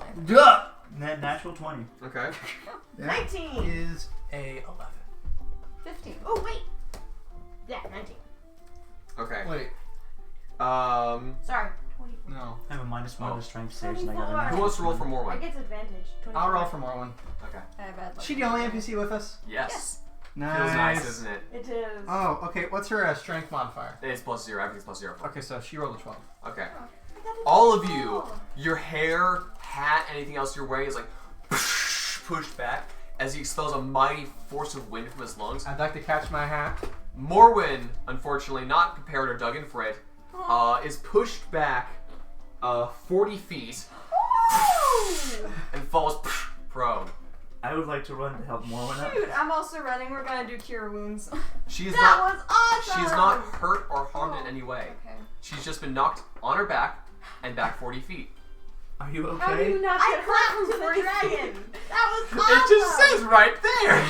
my... Natural 20. Okay. That 19. is a 11. 15. Oh, wait. Yeah, 19. Okay. Wait. Sorry. 24. No. I have a -1 Oh. to strength saves, and I got a 24. Who wants to roll for I Morwen? get advantage. 24. I'll roll for Morwen. Okay. I have bad luck. She the only NPC with us? Yes. Nice. Feels nice, isn't it? It is. Oh, okay. What's her strength modifier? It's +0. Everything's +0. Okay, so she rolled a 12. Okay. I got a All of 24. you, your hair, hat, anything else you're wearing is like pushed back as he expels a mighty force of wind from his lungs. I'd like to catch my hat. Morwen, unfortunately, not prepared or dug in for it, is pushed back 40 feet and falls prone. I would like to run to help Morwen up. Shoot, I'm also running. We're gonna do cure wounds. She is That not. was awesome. She's not hurt or harmed in any way. Okay. She's just been knocked on her back and back 40 feet. Are you okay? How do you not I get hurt clapped from to the 40 dragon. That was awesome. It just says right there.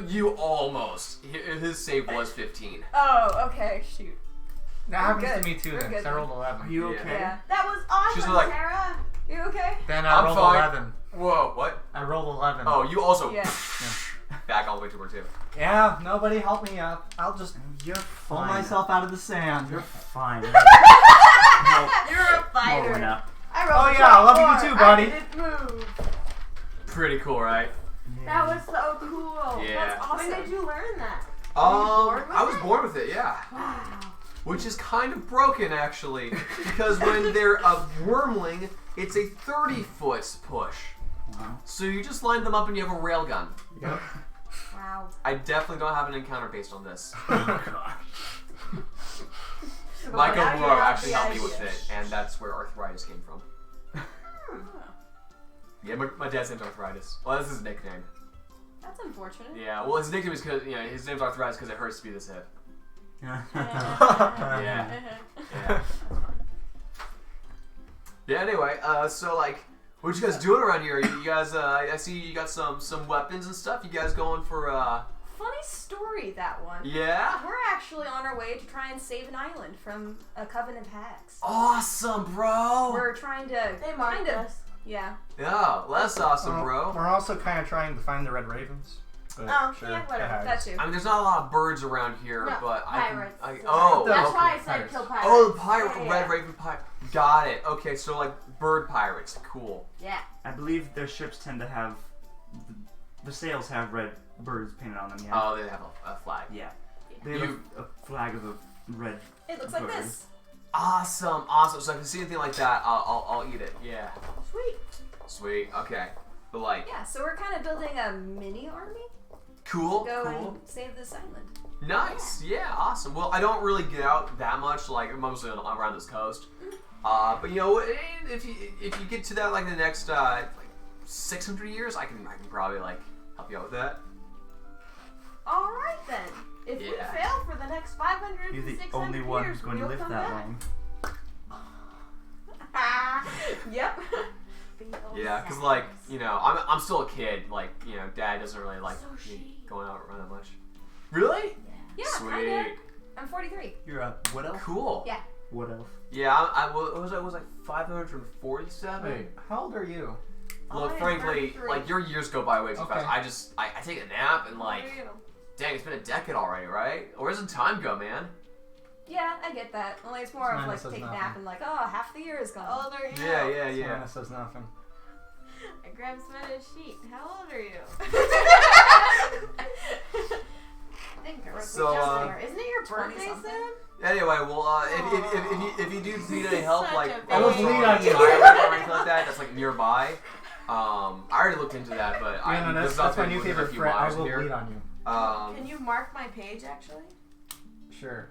You almost. His save was 15. Oh, okay. Shoot. That We're happens good. to me too We're then, good 'cause I rolled Are 11. you Yeah. okay? Yeah. That was awesome, She's like- Sarah. You okay? Then I'm I rolled fine. 11. Whoa, what? I rolled 11. Oh, you also Yeah. back all the way to her too. Yeah, nobody help me up. I'll just You're pull fine. myself out of the sand. You're fine. You're a Morwen fighter. up. I rolled Oh, a yeah, I love you 24. too, buddy. I didn't move. Pretty cool, right? That was so cool. Yeah. That's awesome. When did you learn that? I was born with it, yeah. Wow. Which is kind of broken, actually, because when they're a wormling, it's a 30-foot push. Wow. So you just line them up and you have a railgun. Yep. Wow. I definitely don't have an encounter based on this. Oh gosh. Michael now you Moreau have actually the helped me idea. with it, and that's where arthritis came from. Yeah, my dad's name's Arthritis. Well, that's his nickname. That's unfortunate. Yeah, well, his nickname is because, his name's Arthritis because it hurts to be this hip. Yeah. Yeah. Yeah, anyway, so, like, what you guys doing around here? You guys, I see you got some weapons and stuff. You guys going for, Funny story, that one. yeah? We're actually on our way to try and save an island from a coven of hags. Awesome, bro! We're trying to They marked kind of, us. yeah. Yeah, that's awesome, bro. We're also kind of trying to find the Red Ravens. But Oh, sure, yeah, whatever. the hags. That too. I mean, there's not a lot of birds around here, No, but pirates. oh, That's okay, why I said pirates. kill pirates. oh, the pirate, Yeah, Red yeah. Raven pirate. Got it. Okay, so like bird pirates. Cool. Yeah. I believe their ships tend to have the sails have red birds painted on them. Yeah. Oh, they have a flag. Yeah. They have a flag of a red. It looks like bird. this. Awesome. So if I see anything like that, I'll eat it. Yeah. Sweet. Sweet. Okay. But like, Yeah, so we're kind of building a mini army cool. to go Cool. and save this island. Nice. Yeah. Awesome. Well, I don't really get out that much. Like, I'm mostly around this coast. But if you get to that like the next like 600 years, I can probably like help you out with that. All right then. If we Yeah. fail for the next 500 You're to the 600 only one years, who's going to we'll live come that back. long. Yep. Yeah, because like I'm still a kid. Like Dad doesn't really like So me she- going out around that much. Really? Yeah, Sweet. kinda. I'm 43. You're a what elf? Cool. Yeah. What elf? Yeah, I was like 547. Wait, how old are you? Look, I'm frankly, 33. like your years go by way too Okay. fast. I take a nap and like, How are you? dang, it's been a decade already, right? Where does the time go, man? Yeah, I get that. Only it's more of Mine like says take a nothing. nap and like, oh, half the year is gone. How old are you? Yeah. Savannah says nothing. I grabbed Savannah's sheet. How old are you? I think I wrote So, just there. Isn't it your 20 birthday something? soon? Anyway, well, if you do need any help, Such like a I will baby. bleed on you. Thailand or anything like that, that's like nearby. I already looked into that, but Yeah, no, there's that's my nothing new within a favorite few friend. I miles will here. bleed on you. Can you mark my page actually? Sure.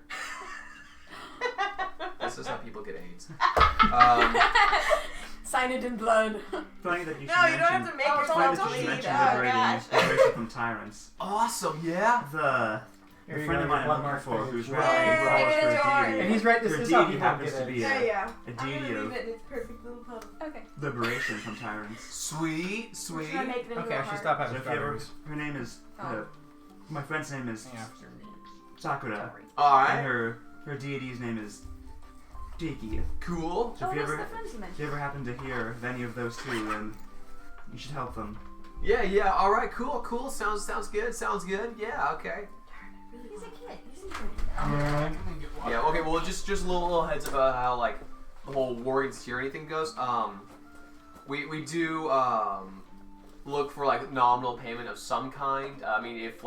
That's just how people get AIDS. Sign it in blood. Funny that you should No, you don't mention. have to make Oh, yourself Funny that you bleed. should Oh mention liberating gosh. liberation from tyrants. Awesome, yeah. The Here you friend go, of mine your I'm blood looking mark for, who's page. rallying Yay, for I get a a joy. deity. And he's right. This Her is how deity people happens get to it. be Yeah, yeah. a I'm gonna deity leave of it in its perfect little puddle. Okay. liberation from tyrants. Sweet. Should I make it into Okay, a I should heart? stop So having if you ever, strawberries. her name is, Oh. my friend's name is Yeah. Sakura, Sorry. and Alright. her deity's name is Diki. Cool. So Oh, if you that's ever the friends you if mentioned. you ever happen to hear of any of those two, then you should help them. Yeah. All right, cool. Sounds good. Yeah, okay. He's a kid. Yeah, okay. Well, just a little heads about how like the whole warring tyranny thing goes. We do look for like nominal payment of some kind. I mean, if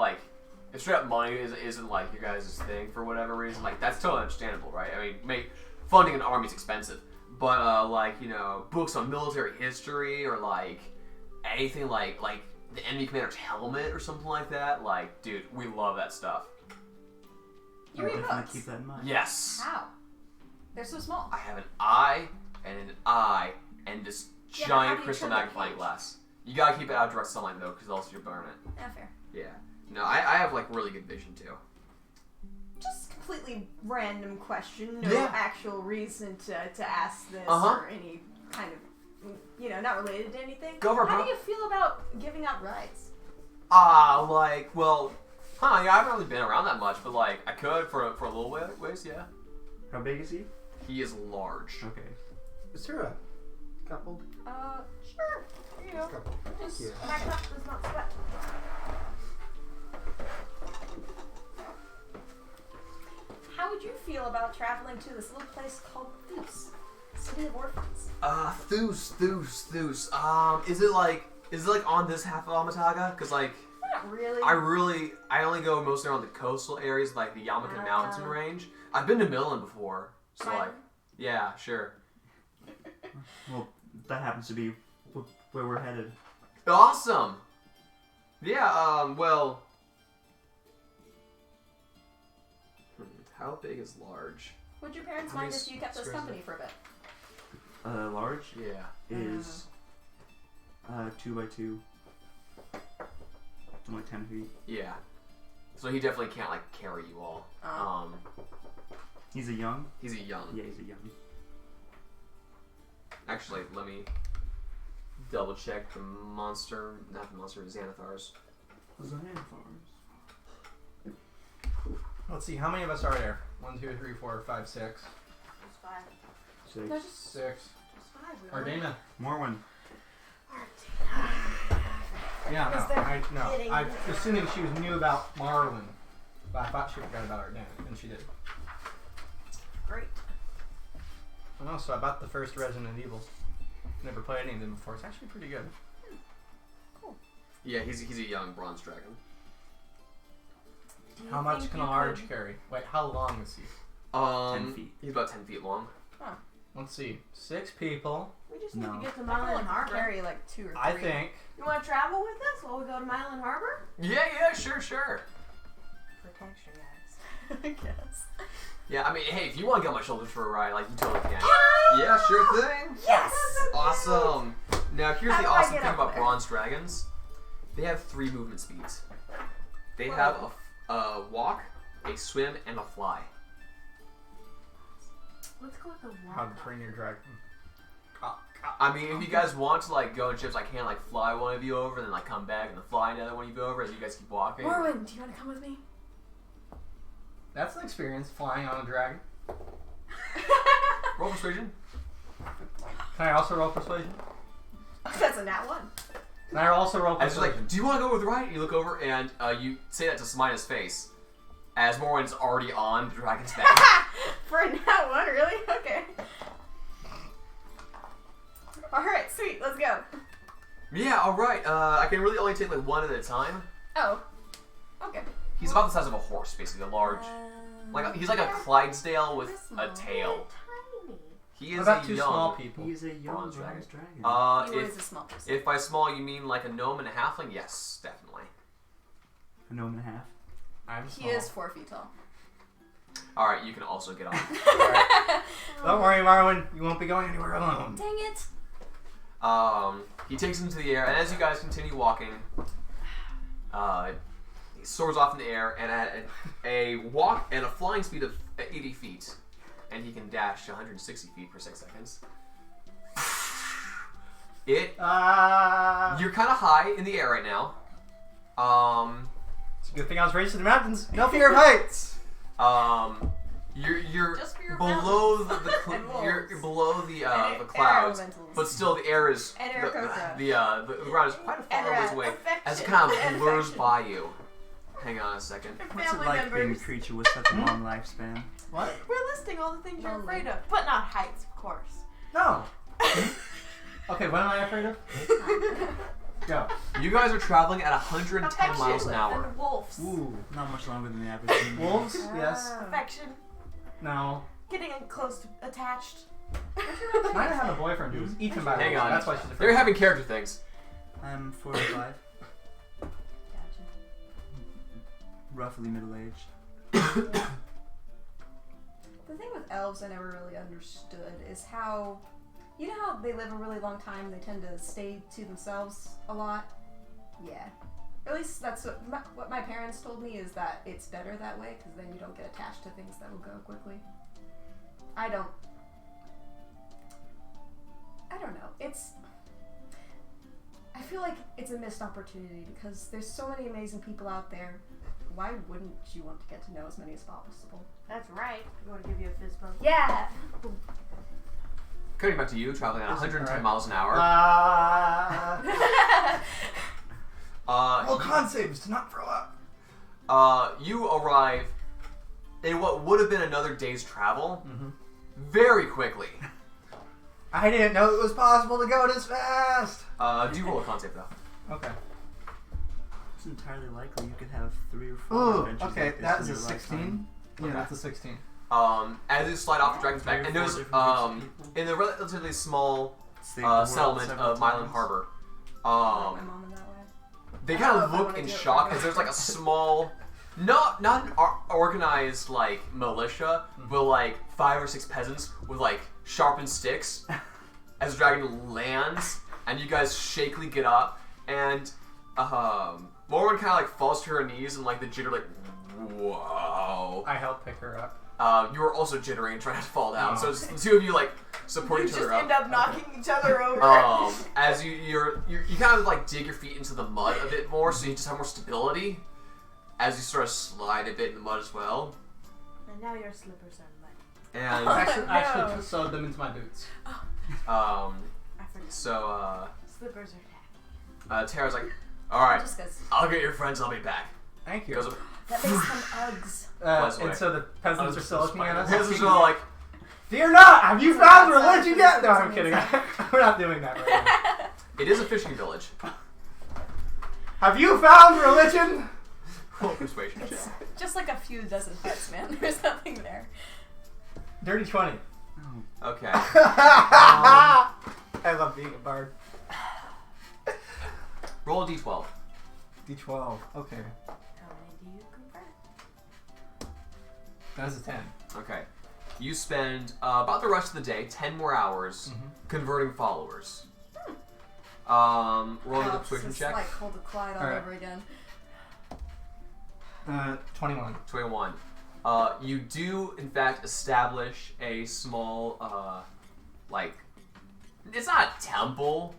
straight up money isn't like your guys' thing for whatever reason, like that's totally understandable, right? I mean, funding an army is expensive, but like books on military history or like anything like the enemy commander's helmet or something like that, like dude, we love that stuff. You read definitely books? keep that in mind. Yes. How? They're so small. I have an eye and an eye and this Yeah, but how giant do you crystal turn the magnifying page? glass. You gotta keep it out of direct sunlight though, because else you'll burn it. Yeah, fair. Yeah. No, I have like really good vision too. Just completely random question. No Yeah. actual reason to ask this Uh-huh. or any kind of, not related to anything. Go for it, How bro. do you feel about giving out rides? Yeah, I haven't really been around that much, but like I could for a little ways, yeah. How big is he? He is large. Okay. Is there a couple? Sure. Here you go. Couple. Just Yeah. my cup does not sweat. How would you feel about traveling to this little place called Thousse, City of Orphans? Thousse. Is it like on this half of Amataga? Cause like Not really. I only go mostly around the coastal areas like the Yamakan mountain range. I've been to Milan before, so Milan? like yeah, sure. Well, that happens to be where we're headed. Awesome. Yeah. Well. How big is large? Would your parents How many mind if you kept us squares company for a bit? Large Yeah. is 2 by 2. It's only 10 feet. Yeah. So he definitely can't like carry you all. He's a young? He's a young. Yeah, he's a young. Actually, let me double check the monster. Not the monster, Xanathars. Let's see, how many of us are there? 1, 2, 3, 4, 5, 6. It's 5. 6. No, just 6. Just 5. Really. Ardena. More one. Yeah, Is no. there I getting- was assuming she was new about Marlin, but I thought she forgot about Ardena, and she did. great. I know, so I bought the first Resident Evil. Never played any of them before. It's actually pretty good. Yeah, he's a young bronze dragon. Do you How much think can you a large could- carry? Wait, how long is he? 10 feet. He's about 10 feet long. Let's see. 6 people. We just need No. to get to I Mile feel and like Harbor. carry like 2 or 3. I think. You want to travel with us while we go to Mile and Harbor? Yeah, sure. Protection, guys. I guess. Yeah, I mean, hey, if you want to get on my shoulders for a ride, like you totally can. Yeah, sure thing. Yes! Awesome. Now here's How the do I awesome get thing up about there? bronze dragons. They have 3 movement speeds. They have a walk, a swim, and a fly. Let's go with the How walk. to train your dragon. I mean, if you guys want to like go in ships, I can like fly one of you over, and then like come back and then fly another one of you over as you guys keep walking. Morwen, do you want to come with me? That's an experience, flying on a dragon. Roll persuasion. Can I also roll persuasion? That's a nat 1. Can I also roll And it's persuasion? like, do you want to go with the right? You look over and you say that to Smina's face, as Morwen's already on the dragon's back. For a nat 1, really? Okay. Alright, sweet, let's go. Yeah, all right. I can really only take like one at a time. Oh. Okay. He's about the size of a horse, basically, a large. Like he's like a Clydesdale with a tail. Tiny. He What is about a 2 young. small people? He's a young Bronze bronze dragon. dragon. He was a small person. If by small you mean like a gnome and a halfling, yes, definitely. A gnome and a half. I'm He small. is 4 feet tall. All right, you can also get on. Don't worry, Marwin. You won't be going anywhere alone. Dang it. He takes him to the air, and as you guys continue walking, he soars off in the air, and at a walk and a flying speed of 80 feet, and he can dash 160 feet per 6 seconds. You're kind of high in the air right now. It's a good thing I was raised in the mountains. No fear of heights. You're Just for your below And wolves. you're below the Air clouds, elementals. but still the air is And the ground is quite a far ways away as it kind of blurs by you. Hang on a second. What's it Family like being a members. creature with such a long lifespan? What? We're listing all the things you're Lonely. afraid of, but not heights, of course. No. Okay, what am I afraid of? Go. You guys are traveling at 110 miles an hour. And wolves. Ooh. Not much longer than the average human. Wolves? Yes. Affection. No. Getting close to attached. Mine had a boyfriend who was eaten by Hang wolves. on. That's why she's afraid. They're having character things. I'm 45, Gotcha. roughly middle-aged. The thing with elves I never really understood is how, you know how they live a really long time and they tend to stay to themselves a lot? Yeah. At least that's what my parents told me, is that it's better that way because then you don't get attached to things that will go quickly. I don't know. I feel like it's a missed opportunity because there's so many amazing people out there. Why wouldn't you want to get to know as many as possible? That's right. You want to give you a fist bump? Yeah! Cutting back to you, traveling at 110 Alright. miles an hour. Well, con saves to not throw up. You arrive in what would have been another day's travel very quickly. I didn't know it was possible to go this fast. Do you roll a con save though? Okay. It's entirely likely you could have 3 or 4 Ooh, adventures okay, like this that in is a your 16. lifetime. Yeah, Okay. that's a 16. As you slide off the dragon's back, 3 or and 4 there's different groups of people. in the relatively small Save the world settlement several of Myland times. Harbor, my mom in that way. they I kind don't know of if I look wanna in do it shock forever. because there's like a small, not an organized like militia, but like 5 or 6 peasants with like sharpened sticks as the dragon lands, and you guys shakily get up, and Lauren kind of like falls to her knees and like the jitter like, whoa. I helped pick her up. You were also jittering and trying not to fall down, Oh. so it's the two of you like support You each just other end up. up knocking each other over. As you kind of like dig your feet into the mud a bit more, so you just have more stability. As you sort of slide a bit in the mud as well, And now your slippers are muddy. and I no. actually sewed them into my boots. I forgot. so Slippers are tacky. Tara's like, all right, Just because I'll get your friends. I'll be back. Thank you. Goes up. that makes them Uggs. Flies away. And so the peasants are still looking at us. This is all like, Fear not! Have you found religion yet? No, I'm kidding. We're not doing that right now. it is a fishing village. Have you found religion? Roll persuasion check. It's just like a few dozen huts, man. There's nothing there. Dirty 20. Okay. I love being a bard. Roll a d12. D12. Okay. How many do you convert? That's a 10. Okay. You spend about the rest of the day, 10 more hours, converting followers. Roll the persuasion It's check. like Hold the Clyde all Alright. over again. 21. 21. You do, in fact, establish a small, like, it's not a temple,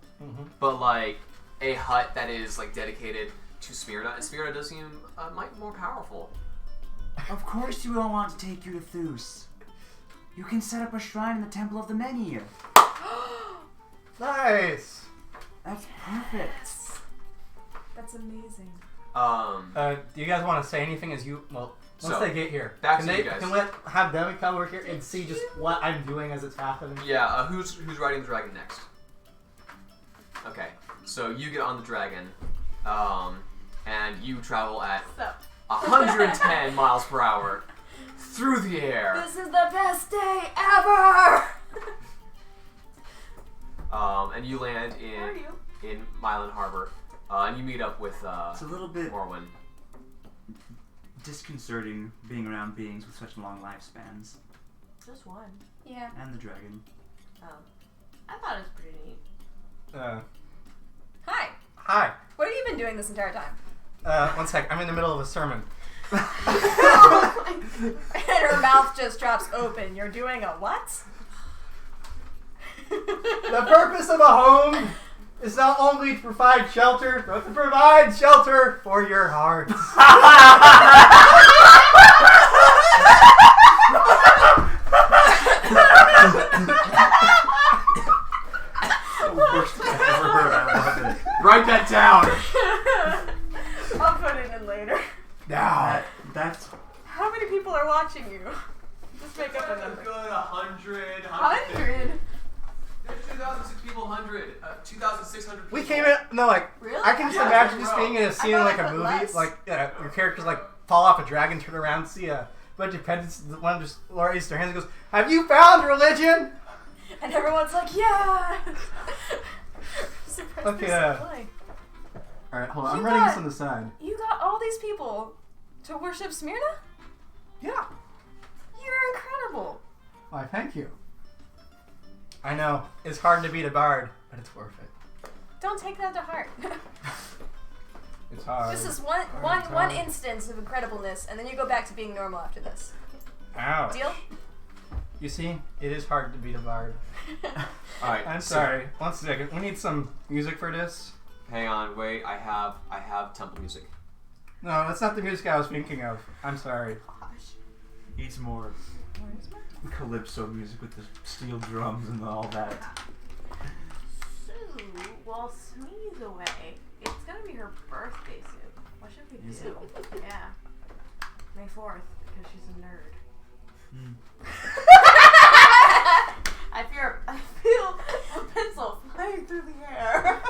but like a hut that is like dedicated to Smyrna, and Smyrna does seem might be more powerful. Of course you don't want to take you to Thousse. You can set up a shrine in the Temple of the Many. Nice! That's perfect. That's amazing. Do you guys want to say anything as you, once So, they get here? back can to they, you guys. Can have them come over here and see just what I'm doing as it's happening? Yeah, who's riding the dragon next? Okay, so you get on the dragon, and you travel at So, 110 miles per hour through the air. This is the best day ever! And you land how are you? in Myland Harbor, and you meet up with It's a little bit Morwen. disconcerting being around beings with such long lifespans. Just one. Yeah. And the dragon. I thought it was pretty neat. Hi. Hi. What have you been doing this entire time? 1 sec. I'm in the middle of a sermon. And her mouth just drops open. You're doing a what? The purpose of a home is not only to provide shelter, but to provide shelter for your hearts. many people are watching you? Just make up a number. Good, 100. 100? There's 2,006 people, 2,600 people. We came in. No, like Really? I can just Yeah, imagine bro. just being in a scene I like thought a I put movie, less. like your characters like fall off a dragon, turn around, see a bunch of pendants. One just raises their hands and goes, "Have you found religion?" And everyone's like, yeah! Surprised Okay, they're still playing. All right, hold on. You I'm writing got- this on the side. You got all these people to worship Smyrna? Yeah. You're incredible. Why, thank you. I know it's hard to beat a bard, but it's worth it. Don't take that to heart. It's hard. This is one hard. instance of incredibleness, and then you go back to being normal after this. Ouch. Deal? You see, it is hard to beat a bard. Alright, I'm sorry. 1 second. We need some music for this. Hang on, wait. I have temple music. No, that's not the music I was thinking of. I'm sorry. Needs more calypso music with the steel drums and all that. So, while Smee's away, it's gonna be her birthday soon. What should we do? Yeah. May 4th, because she's a nerd. I feel a pencil flying through the air.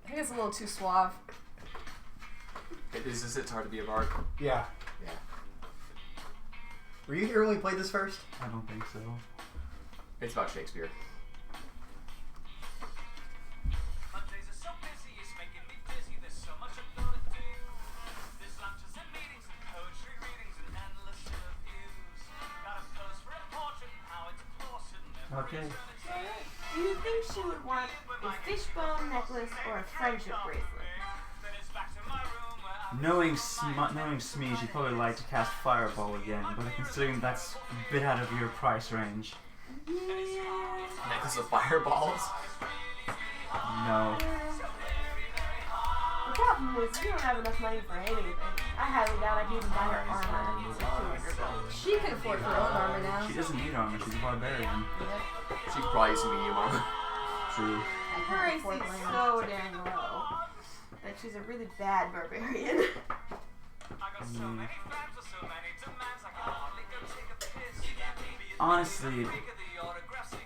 I think it's a little too suave. It's hard to be a bard? Yeah. Yeah. Were you here when we played this first? I don't think so. It's about Shakespeare. Mondays are so busy, it's making me dizzy. There's so much I'm gonna do. There's lunches and meetings and poetry readings and endless reviews. Gotta pose for a portrait and how it's proportioned. Okay. Do you think she would want a fishbone necklace or a friendship bracelet? Then it's back to my room where I Knowing Smee, she'd probably like to cast Fireball again, but considering that's a bit out of your price range, Necklace of fireballs. no. The problem is you don't have enough money for anything. I highly doubt I can even buy her armor. It's like 200 gold. She can afford her own armor now. She doesn't need armor, she's a barbarian. She could probably use medium armor. True. Her AC is so dang low that she's a really bad barbarian. got so many fans or so many demands I can hardly go take a piss. Honestly,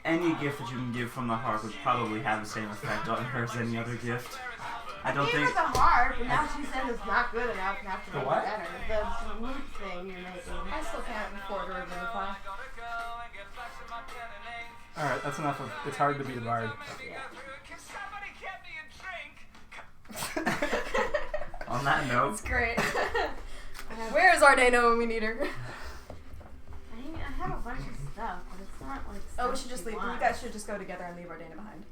any gift that you can give from the heart would probably have the same effect on her as any other gift. I don't Gave think. her the heart, but now she says it's not good enough and have to The make what? it better. The loot thing you're making. I still can't afford her Vivify. Alright, that's enough of it's hard to beat a bard. Can somebody get me a drink? On that note, That's great. Where is Ardeno when we need her? I have a bunch of stuff, but it's not like stuff Oh, we should just she leave. wants. You guys should just go together and leave Ardena behind.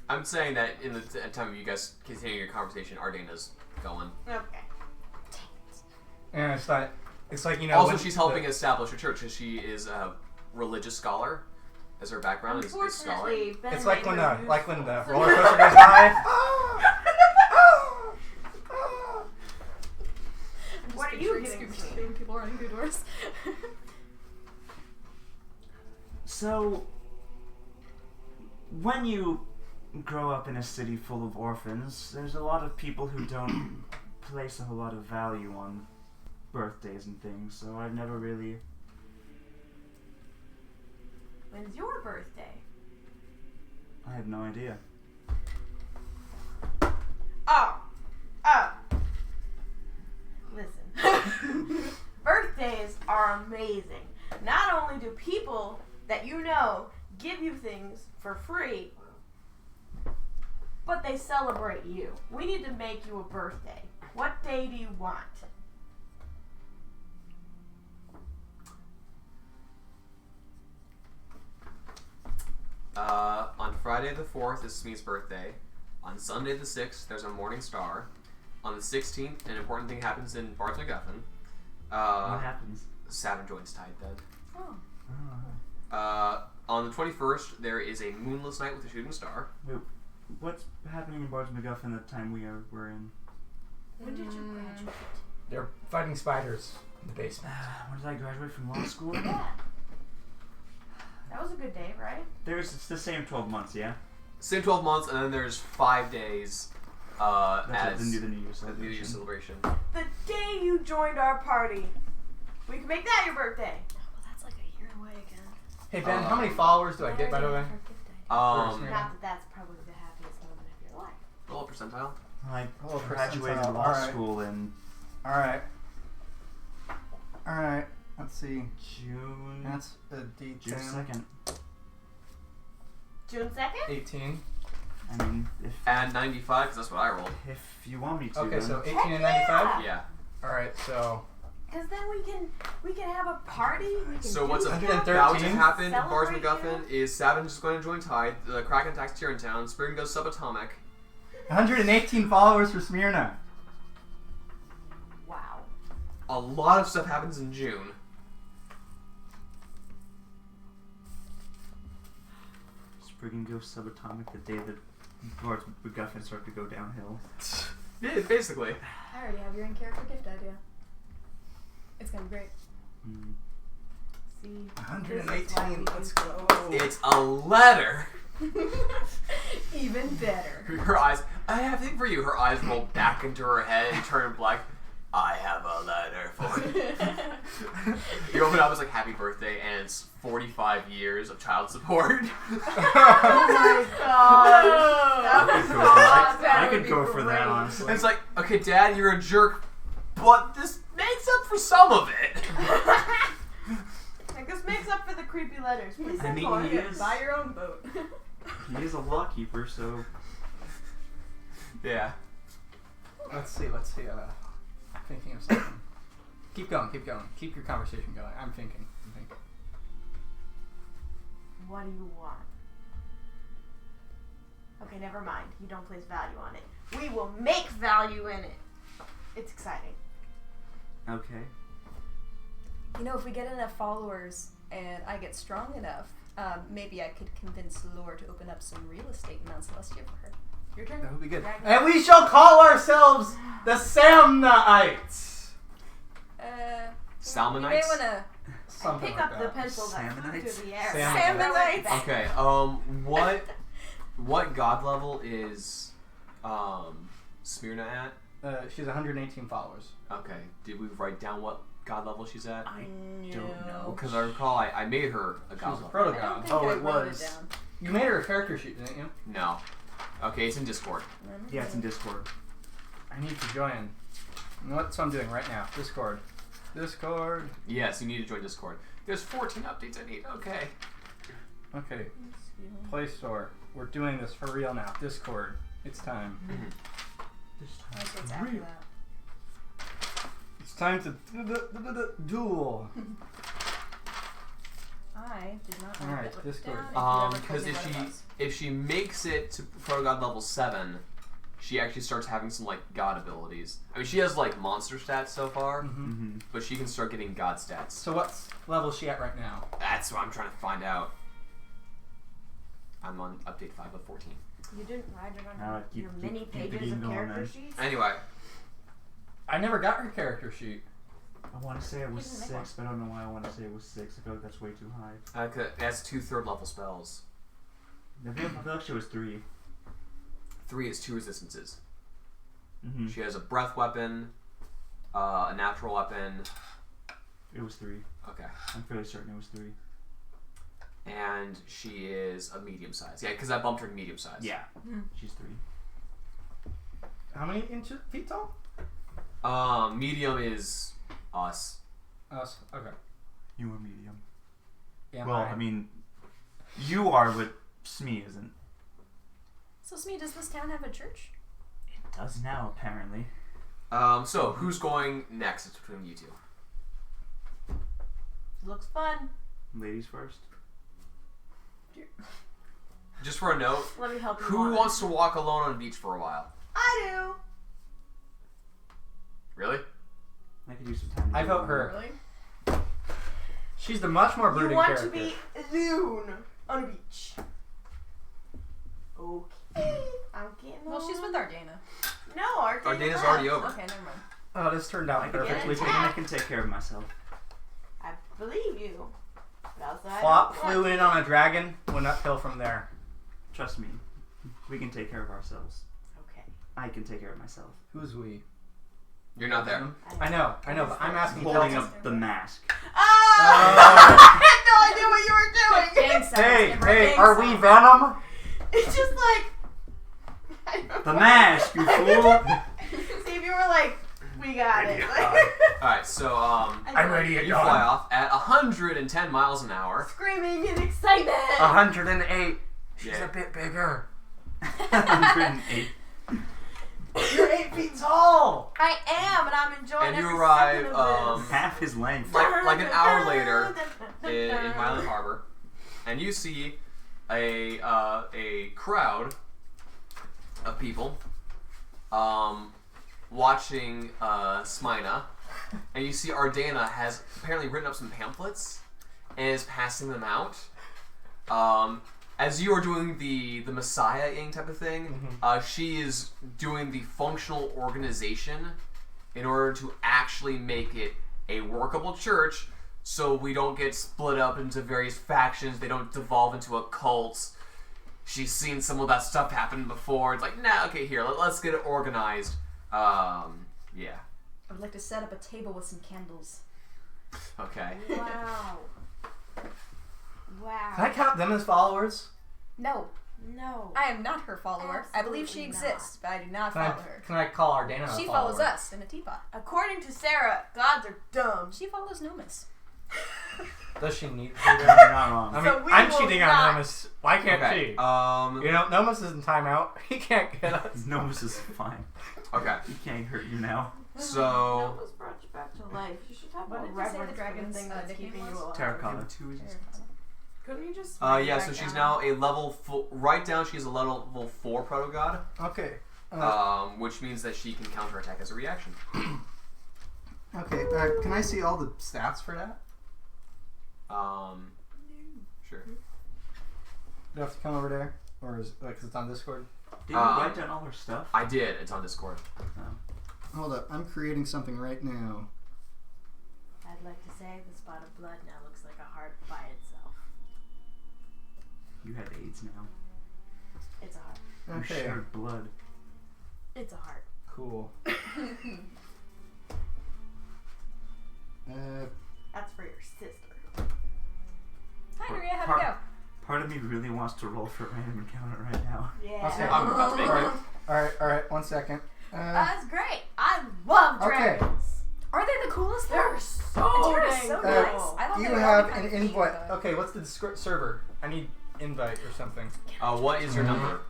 I'm saying that in the time of you guys continuing your conversation, Ardena's going. Okay. And it's like, you know. Also, when she's helping establish a church because she is a religious scholar, as her background is scholar. Unfortunately, Ben It's like when made her the roller coaster goes by. What are you getting to me? People running through doors. so when you grow up in a city full of orphans, there's a lot of people who don't place a whole lot of value on birthdays and things, so I've never really. When's your birthday? I have no idea. Oh. Listen. Birthdays are amazing. Not only do people that you know give you things for free, but they celebrate you. We need to make you a birthday. What day do you want? On Friday the 4th is Smee's birthday. On Sunday the 6th, there's a morning star. On the 16th, an important thing happens in Bart's MacGuffin. What happens? Saturn joins Tide then. Oh. On the 21st, there is a moonless night with a shooting star. Wait, what's happening in Bart's MacGuffin at the time we're in? When did you graduate? They're fighting spiders in the basement. When did I graduate from law school? Yeah. That was a good day, right? It's the same 12 months, yeah? Same 12 months, and then there's 5 days That's as the New Year's the New Year's celebration. celebration. The day you joined our party. We can make that your birthday. Well, that's like a year away again. Hey Ben, how many followers do I get by the way? Not that that's probably the happiest moment of your life. Roll a percentile. I Oh, graduated percentile. law Alright. school in Alright. Alright. Let's see. June. That's a D10. June 2nd. June 2nd? 18. I mean, Add 95 because that's what I rolled. if you want me to. Okay, then. so 18 Heck and 95? Yeah. Alright, so Because then we can have a party. We can So do what's stuff. 113? about to happen in Bars Celebrate MacGuffin is Savage is going to join Tide, the Kraken attacks Town, Spring goes subatomic. 118 followers for Smyrna. Wow. A lot of stuff happens in June. Spring goes subatomic the day that Lord MacGuffin start to go downhill. Yeah, basically. I already have your in-character gift idea. It's gonna be great. Mm. See. 118. Let's go. It's a letter. Even better. Her eyes. I have a thing for you. Her eyes roll back into her head and turn black. I have a letter for you. You open it up, it's like happy birthday, and it's 45 years of child support. Oh my god. That was awesome. I could go for that, honestly. And it's like, okay, Dad, you're a jerk, but this makes up for some of it. I guess makes up for the creepy letters. Please I send mean, more. he is. Buy your own boat. He is a law keeper, so Yeah. Let's see. Thinking of something. Keep going. Keep your conversation going. I'm thinking. What do you want? Okay, never mind. You don't place value on it. We will make value in it. It's exciting. okay. You know, if we get enough followers and I get strong enough, maybe I could convince Lore to open up some real estate in Mount Celestia for her. Your turn. That would be good. Dragon. And we shall call ourselves the Samnites. You Salmonites? may wanna Something Pick like up that. the pencil that flew Salmonites? through the air. Salmonites. Okay, what god level is Smyrna at? She's 118 followers. Okay, did we write down what god level she's at? I don't know. Because I recall I made her a She god was a level. proto I don't god. think Oh, I it wrote was. it down. You made her a character sheet, didn't you? No. Okay, it's in Discord. Yeah, it's in Discord. I need to join. You know what? So I'm doing right now. Discord. Yes, you need to join Discord. There's 14 updates I need. Okay. Okay. Play Store. We're doing this for real now. Discord. It's time. Okay, it's after that. It's time to duel. I did not All write right, it Discord. down. Because if she makes it to proto god level 7, she actually starts having some like god abilities. I mean, she has like monster stats so far, Mm-hmm. but she can start getting god stats. So what level is she at right now? That's what I'm trying to find out. I'm on update 5 of 14. You didn't write it on Keep- your keep- many keep the pages game of going, character man. sheets? Anyway, I never got her character sheet. I want to say it was You didn't make 6, but I don't know why I want to say it was 6. I feel like that's way too high. that's 2 third level spells. I feel like it was 3. 3 is 2 resistances. Mm-hmm. She has a breath weapon, a natural weapon. It was 3. Okay. I'm fairly certain it was 3. And she is a medium size. Yeah, because I bumped her to medium size. Yeah. Hmm. She's 3. How many feet tall? Medium is us. Us. Okay. You are medium. Yeah. Well, I mean, you are, but Smee isn't. So, Smee, does this town have a church? It does now, apparently. So who's going next? It's between you two. Looks fun. Ladies first. Just for a note, Let me help you. who on. wants to walk alone on a beach for a while? I do. Really? I could use some time. To I do vote it. her. Really? She's the much more You brooding want character. to be alone on a beach. Okay. I'm getting Well, she's with Ardana. No, Ardana's Dana's left. already over. Okay, never mind. Oh, this turned out I can, perfectly. Get I can take care of myself. I believe you. But also I Flop don't flew want in you. on a dragon, went uphill from there. Trust me. We can take care of ourselves. Okay. I can take care of myself. Who's we? You're not there. I know, but I'm asking. Holding up the mask. Oh! I had no idea what you were doing. Gang signs, Hey, different gang are we signs. Venom? It's just like. I don't The know. mask, you fool! See if you were like, we got it. Alright, so I'm ready at you fly off at 110 miles an hour. Screaming in excitement. 108. She's Yeah. a bit bigger. 108. You're 8 feet tall. I am, and I'm enjoying And you every arrive, second of this. Half his length. like an hour later in Mikaela Harbor, and you see a crowd of people watching Smina, and you see Ardana has apparently written up some pamphlets and is passing them out. As you are doing the Messiah-ing type of thing, she is doing the functional organization in order to actually make it a workable church, so we don't get split up into various factions, they don't devolve into a cult. She's seen some of that stuff happen before. It's like, nah, okay, here, let's get it organized. Yeah. I would like to set up a table with some candles. Okay. Wow. Wow. Can I count them as followers? No, No. I am not her follower. I believe she Absolutely exists, but I do not Can I, follow her. can I call Ardana a She follower? follows us in a teapot. According to Sarah, gods are dumb. She follows Numis. Does she need to do You're that? not wrong. I mean, So we I'm will cheating not- on Nomus. Why can't Okay. she? You know, Nomus is in timeout. He can't get us. Nomus is fine. Okay. He can't hurt you now. So That was brought you back to life. You should have What more did you say the reverence for the dragon's, thing that's nickname keeping you was? alive. Terracotta. Couldn't you just? yeah, so she's now a level right down. She's a level 4 proto god, Okay. which means that she can counterattack as a reaction. Okay. Can I see all the stats for that? Sure. Do I have to come over there, or is because it's on Discord? Did you write down all her stuff? I did. It's on Discord. Hold up. I'm creating something right now. I'd like to say the spot of blood now looks like a heart by itself. You have AIDS now. It's a heart. You Okay. shared blood. It's a heart. Cool. That's for your sister. Hi, Maria. How'd it go? Part of me really wants to roll for a random encounter right now. Yeah. Okay. I'm about to make it. All right. 1 second. That's great. I love Okay. dragons. Are they the coolest? They're so They're dang so cool. nice. I thought You they were have all an kind of invite. cute, but- Okay, what's the Discord server? I need invite or something. What is your number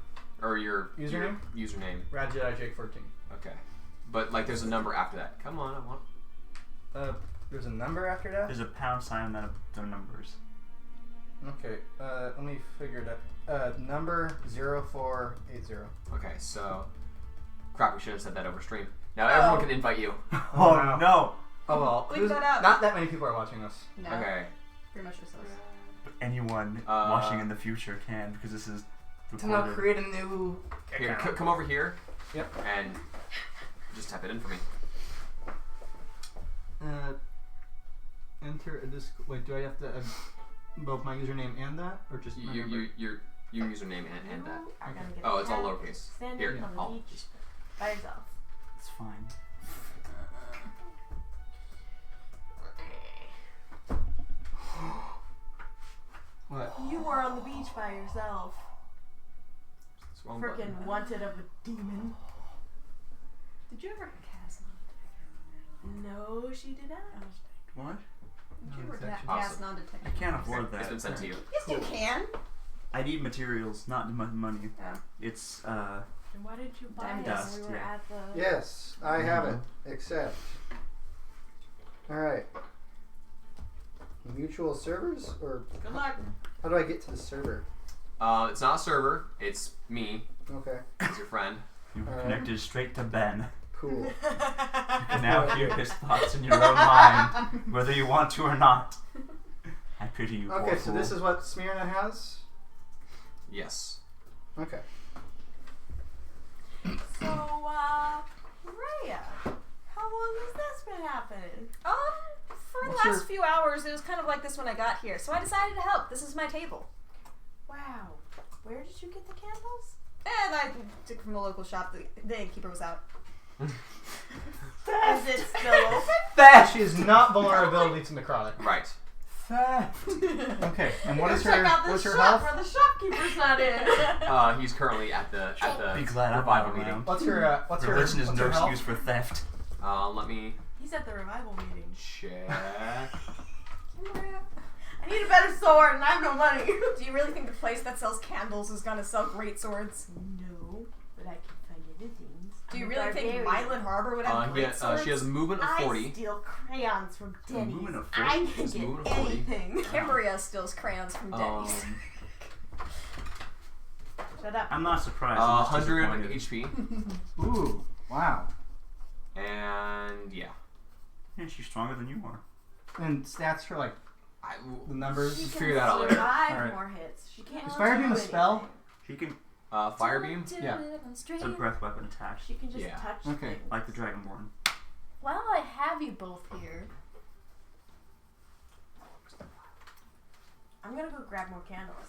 or your Username? Your username. RadJediJake14. Okay. But like, there's a number after that. Come on, I want. There's a number after that. There's a pound sign and then their numbers. Okay. Let me figure it out. Number 0480. Okay, so crap. We should have said that over stream. Now everyone can invite you. Oh no! Oh well. Bleep that out. Not that many people are watching us. No, Okay. pretty much just us. But anyone watching in the future can, because this is To now recorded. create a new. Here, account. come over here. Yep. And just type it in for me. Enter a Discord. Wait, do I have to both my username and that, or just my number? Your username and that. You are gonna get Oh, it's all attacked lowercase. Standing Here, on I'll the beach just. by yourself. It's fine. What? You were on the beach by yourself. It's the wrong button. Freaking wanted of a demon. Did you ever cast No, she did not. What? Did you ever Non-detection. cast Awesome. non-detection? I can't afford It's been that. sent to you. Yes, you can. I need materials, not money. Oh. It's And why did you buy Diamond it dust, when we were yeah. at the... Yes, I have it. Accept. Alright. Mutual servers? Or Good luck. how do I get to the server? It's not a server. It's me. Okay, It's your friend. you were Alright. connected straight to Ben. cool. You can now hear his thoughts in your own mind, whether you want to or not. I pity you, poor Okay, so fool. this is what Smyrna has? Yes. Okay. So, Rhea, how long has this been happening? For the What's last your- few hours, it was kind of like this when I got here, so I decided to help. This is my table. Wow. Where did you get the candles? I took from the local shop. The innkeeper was out. Is it still open? Theft. She is not vulnerability to necrotic. Right. Theft. Okay. And what is Check her? out this What's her shop health? where the shopkeeper's not in. He's currently at the Be glad I'm revival not meeting. around. What's her? What's her? Religion is what's no her health? excuse for theft. Let me He's at the revival meeting. check. I need a better sword and I have no money. Do you really think the place that sells candles is gonna sell great swords? No, but I can find other things. Do you I'm a really think barbarian. Mylan Harbor would have great swords? She has a movement of 40. I steal crayons from Denny's. movement of I 40? can Just get movement of 40. anything. Cambria steals crayons from Denny's. Shut up. I'm not surprised. I'm just 100 disappointed. HP. Ooh. Wow. And yeah. Yeah, she's stronger than you are. And stats for like I, the numbers. She figure can that out later. survive Alright. more hits. She can't. Is Fire Beam a do spell? anything. She can. Fire beam. Yeah. It's a breath weapon attack, She can just Yeah. touch Okay. things. like the Dragonborn. While I have you both here, I'm gonna go grab more candles.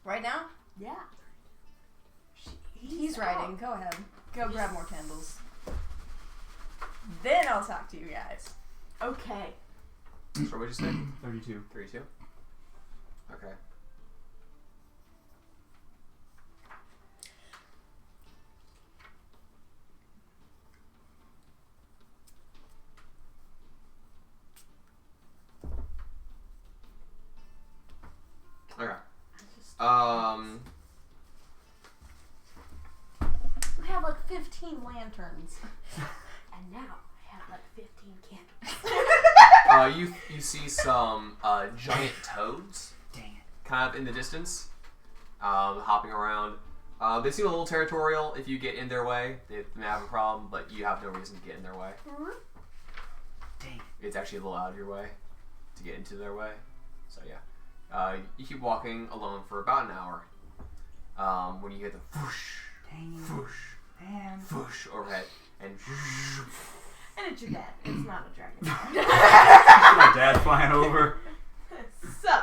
Right now? Yeah. He's riding. Go ahead. Go grab more candles. Then I'll talk to you guys. Okay. So what'd you say? 32. 32? Okay. Okay. I have like 15 lanterns. And now I have like 15 candles. You see some giant toads Dang it. kind of in the distance, hopping around. They seem a little territorial. If you get in their way, they may have a problem, but you have no reason to get in their way. Dang. It's actually a little out of your way to get into their way. So yeah. You keep walking alone for about an hour. When you hear the whoosh, Dang. whoosh, Man. whoosh overhead, and And it's your dad. It's not a dragon. My dad flying over. So,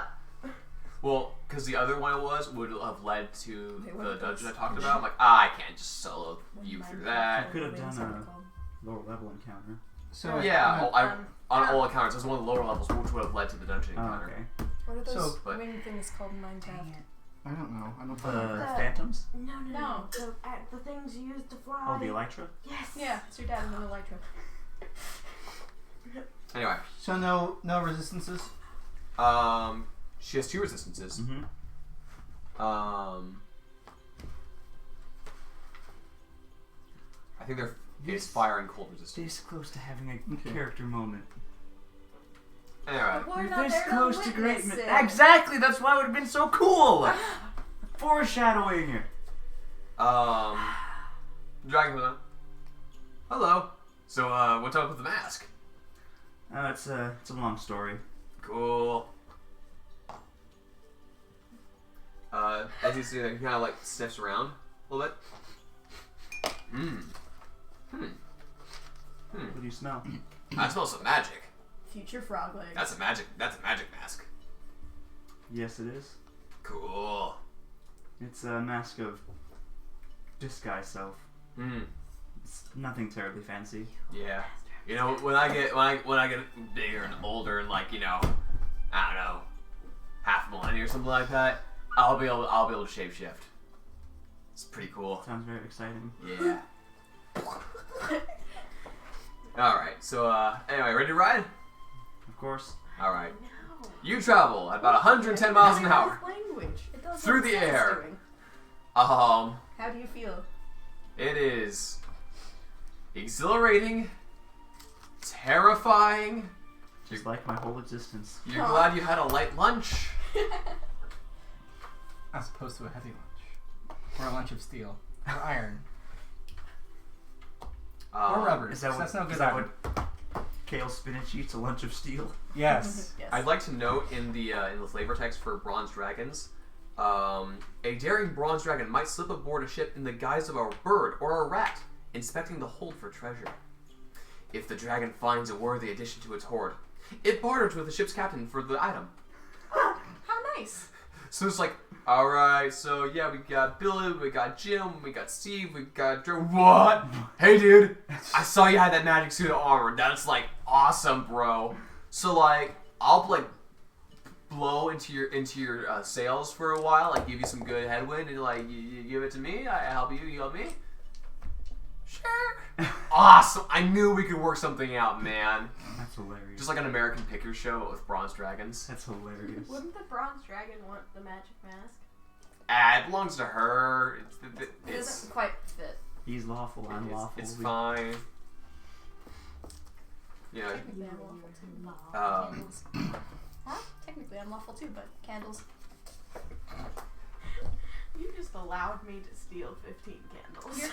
well, because the other one would have led to They the would've dungeon I been- talked about. I'm like, I can't just solo you through that. Could have done What's that a called? lower level encounter. So Yeah, on um, all accounts, it was one of the lower levels, which would have led to the dungeon Oh, encounter. okay. What are those So- but- wing things called in Dang Minecraft? it. I don't know. I don't The know. phantoms? no. The things you use to fly. Oh, the Elytra? Yes. Yeah, it's your dad and then Elytra. Anyway, So no resistances. she has 2 resistances. Mm-hmm. I think it's fire and cold resistance. This close to having a Okay. character moment. Anyway, We're You're not this there close to to great. witness it. Exactly. That's why it would have been so cool. Foreshadowing. Dragon Queen. Hello. So, what's up with the mask? It's a long story. Cool. As you see, he kind of like sniffs around a little bit. What do you smell? I smell some magic. Future frog legs. That's a magic mask. Yes, it is. Cool. It's a mask of disguise self. It's nothing terribly fancy. Yeah. You know, when I get bigger and older and like, you know, I don't know, half a millennia or something like that, I'll be able to shapeshift. It's pretty cool. Sounds very exciting. Yeah. Alright, so anyway, ready to ride? Of course. Alright. No. You travel at about 110 miles an hour. Language. It does Through what the it says air. doing. How do you feel? It is exhilarating, terrifying. Just like my whole existence. You're glad you had a light lunch. As opposed to a heavy lunch. Or a lunch of steel. Or iron. Or rubber. Is that what, That's no good is that iron. what kale spinach eats? A lunch of steel? Yes. Yes. I'd like to note in the flavor text for bronze dragons, a daring bronze dragon might slip aboard a ship in the guise of a bird or a rat, inspecting the hold for treasure. If the dragon finds a worthy addition to its hoard, it barters with the ship's captain for the item. How nice. So it's like, all right, so yeah, we got Billy, we got Jim, we got Steve, we got Drew. What? Hey, dude, I saw you had that magic suit of armor. That's like awesome, bro. So like, I'll like blow into your sails for a while, like give you some good headwind, and like you give it to me. I help you. You help me. Sure. Awesome. I knew we could work something out, man. That's hilarious. Just like an American Picker show but with bronze dragons. That's hilarious. Wouldn't the bronze dragon want the magic mask? It belongs to her. It It's doesn't quite fit. He's lawful, I'm lawful. it's fine. Yeah. Technically unlawful too. Um, Candles. Huh? Technically unlawful too, but candles. You just allowed me to steal 15 candles. You're Uh,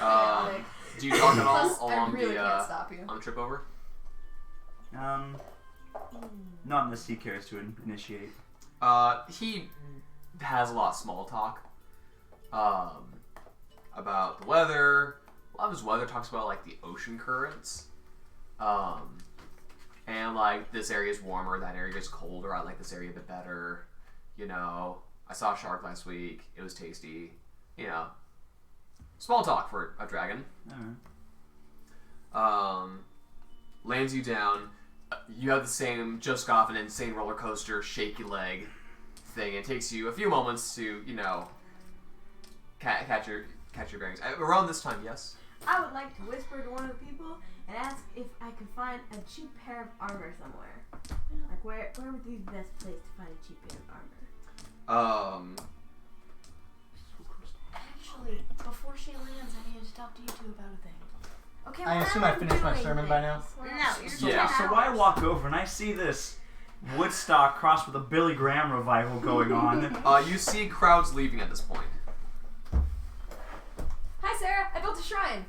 chaotic. do you talk at all Plus, I along really the can't stop you. on the trip over? Not unless he cares to initiate. He has a lot of small talk. About the weather. A lot of his weather talks about like the ocean currents. And like this area is warmer, that area is colder. I like this area a bit better. You know, I saw a shark last week. It was tasty. You know, small talk for a dragon. Alright. Lands you down. You have the same just got off an insane roller coaster, shaky leg thing. It takes you a few moments to, you know, catch your bearings. Around this time, yes. I would like to whisper to one of the people and ask if I could find a cheap pair of armor somewhere. Like where would be the best place to find a cheap pair of armor? Actually, before she lands, I need to talk to you two about a thing. Okay, I well, assume I I'm finished my doing sermon by now? things. No, you're So, Yeah. so I walk over and I see this Woodstock crossed with a Billy Graham revival going on. You see crowds leaving at this point. Hi, Sarah. I built a shrine.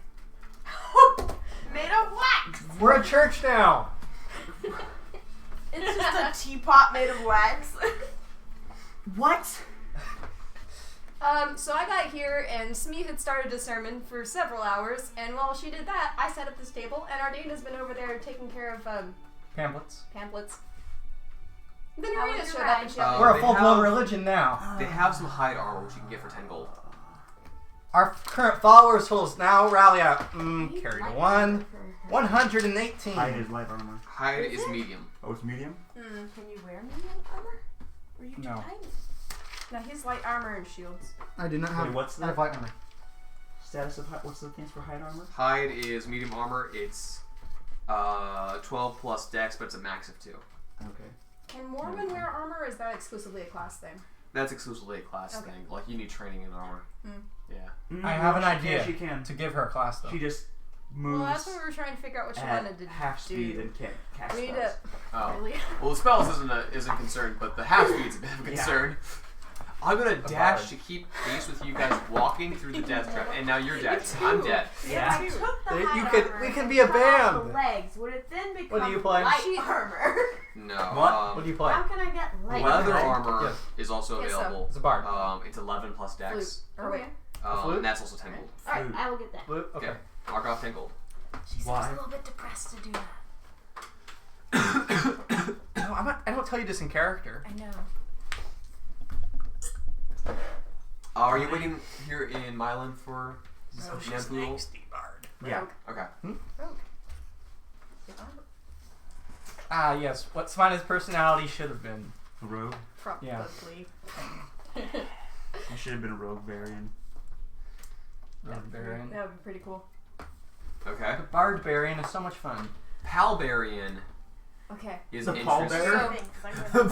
Made of wax. We're a church now. It's just a teapot made of wax. What? So I got here and Smee had started a sermon for several hours, and while she did that, I set up this table, and Ardana's been over there taking care of Pamphlets. pamphlets. Then How Marina was showed your up ride? and she helped me. We're a they full-blown have- religion now. They have some hide armor which you can get for 10 gold. Our current followers totals now rally at carry Light to 1, armor for her. 118. Hide is light armor. Hide Is is it? medium. Oh, it's medium? Can you wear medium armor? Or are you too No. tiny? No, he's light armor and shields. I do not Wait, have. what's I have the light armor. status of what's the things for hide armor? Hide is medium armor. It's 12 plus dex, but it's a max of 2. Okay. Can Mormon wear armor, or is that exclusively a class thing? That's exclusively a class Okay. thing. Like you need training in armor. Yeah. I have an She idea can, she can. to give her a class though. She just moves Well, that's what we were trying to figure out what she wanted to at half speed do. and can't cast We need spells. to Oh. really. Well, the spells isn't concerned, but the half speed's a bit of a Yeah. concern. I'm gonna dash bard. to keep pace with you guys walking through the death trap, and now you're dead. I'm dead. Yeah. If I took the You hide could- armor we can and be a cut off band. The legs, would it then become What do you play? light armor? No. What? What do you play? How can I get light Leather armor? armor Yes. is also Yes, so. available. It's a bard. It's 11 plus Flute. dex. Or wait. flute? And that's also 10 gold. Alright, I will get that. Blue? Okay. Okay. Mark off 10 gold. She seems Why? a little bit depressed to do that. No, I don't tell you this in character. I know. Are you waiting here in Milan for Oh, she's Nampoodle? an angsty bard. Yeah. Okay. Rogue. Good armor. Ah, yes. What Smina's personality should have been. A rogue. Probably. I should have been a rogue variant. Rogue Barian. That would be pretty cool. Okay. The Bard Barian is so much fun. Palbarian Okay. is The interesting. pallbearer? The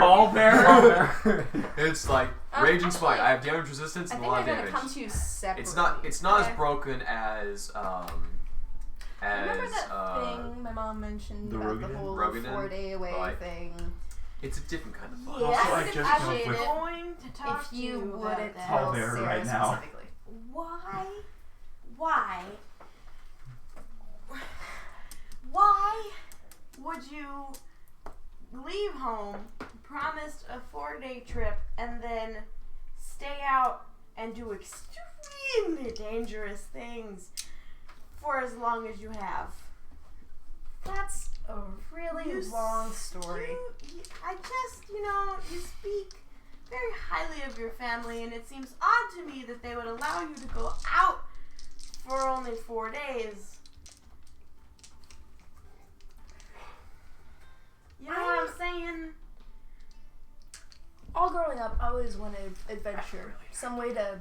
pallbearer? It's like Raging Spite. I have damage resistance I and a think lot I'm of gonna damage. come to you separately. It's not okay? as broken as Remember that thing my mom mentioned the about the Rogadin? whole Rogadin? 4-day away Like- thing? it's a different kind of fun. Yeah, Also, I I just was came up with going to talk If to you about wouldn't that. tell Pallbearer Sarah right now. specifically. Why would you leave home, promised a 4-day trip, and then stay out and do extremely dangerous things for as long as you have? That's A really You long story. you speak very highly of your family, and it seems odd to me that they would allow you to go out for only 4 days. You know what I'm saying? All growing up, I always wanted adventure. Some way to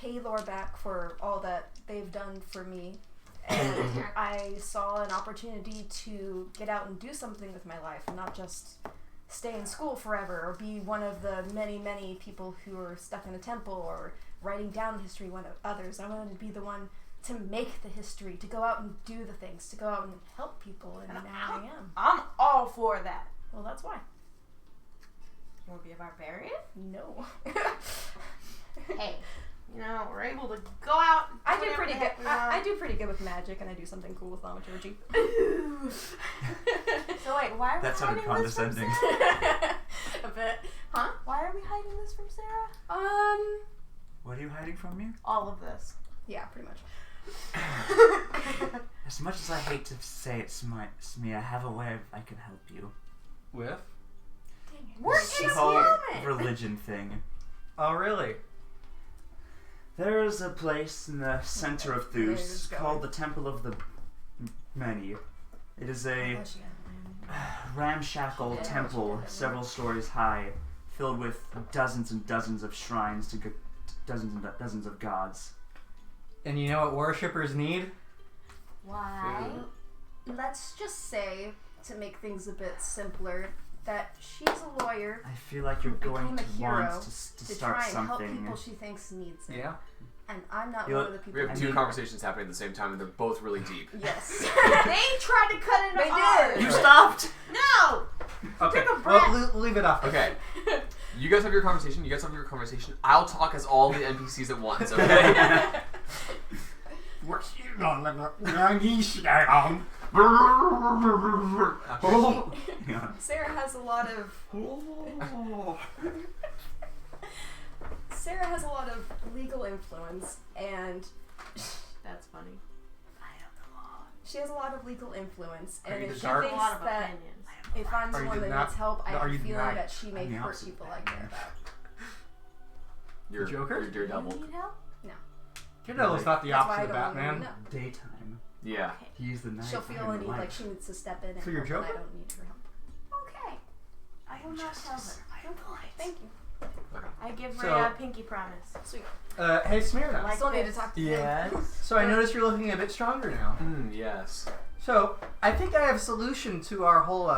pay Laura back for all that they've done for me. And I saw an opportunity to get out and do something with my life and not just stay in school forever or be one of the many, many people who are stuck in a temple or writing down history one of others. I wanted to be the one to make the history, to go out and do the things, to go out and help people, and now I am. I'm all for that. Well, that's why. You want to be a barbarian? No. Hey, you know, we're able to go out. I do pretty good. I do pretty good with magic, and I do something cool with thaumaturgy. So wait, why are we That sounded hiding this from condescending. Sarah? A bit. Huh? Why are we hiding this from Sarah? What are you hiding from me? All of this. Yeah, pretty much. As much as I hate to say it's me, I have a way I can help you. With? We're This in a whole moment. religion thing. Oh, really? There's a place in the center of There's Thousse going. called the Temple of the Many. It is a ramshackle Yeah, temple, she- several stories high, filled with dozens and dozens of shrines to dozens and dozens of gods. And you know what worshippers need? Why? Let's just say, to make things a bit simpler, that she's a lawyer I feel like you're Who going to became a hero want to to start try and help something. people she thinks needs it. Yeah. And I'm not You one know, of the We people. have I two mean- conversations happening at the same time, and they're both really deep. Yes. They tried to cut into They ours. did. You stopped! No! Okay. Take a Well, breath. leave it off. Okay. You guys have your conversation. I'll talk as all the NPCs at once, okay? Yeah. Sarah has a lot of legal influence, and That's funny. she has a lot of legal influence, Are and you if the she dark? A thinks lot of that opinions. if I'm the Are you one the that not- needs help, I are have a you the feeling knight? that she may I'm the hurt opposite people of I Batman. care about. You're Joker? You're Daredevil. You need help? Daredevil's not the That's why I opposite of don't really Batman. know. Daytime. Yeah. He's the night. She'll feel a behind the need light. like she needs to step in and So you're help, and I Joker? don't need her help. Okay. I will not tell her. Thank you. I give So- Ray a pinky promise. Sweet. Hey, Smyrna. Like Still need to this. talk to him. So I noticed you're looking a bit stronger now. Yes. So I think I have a solution to our whole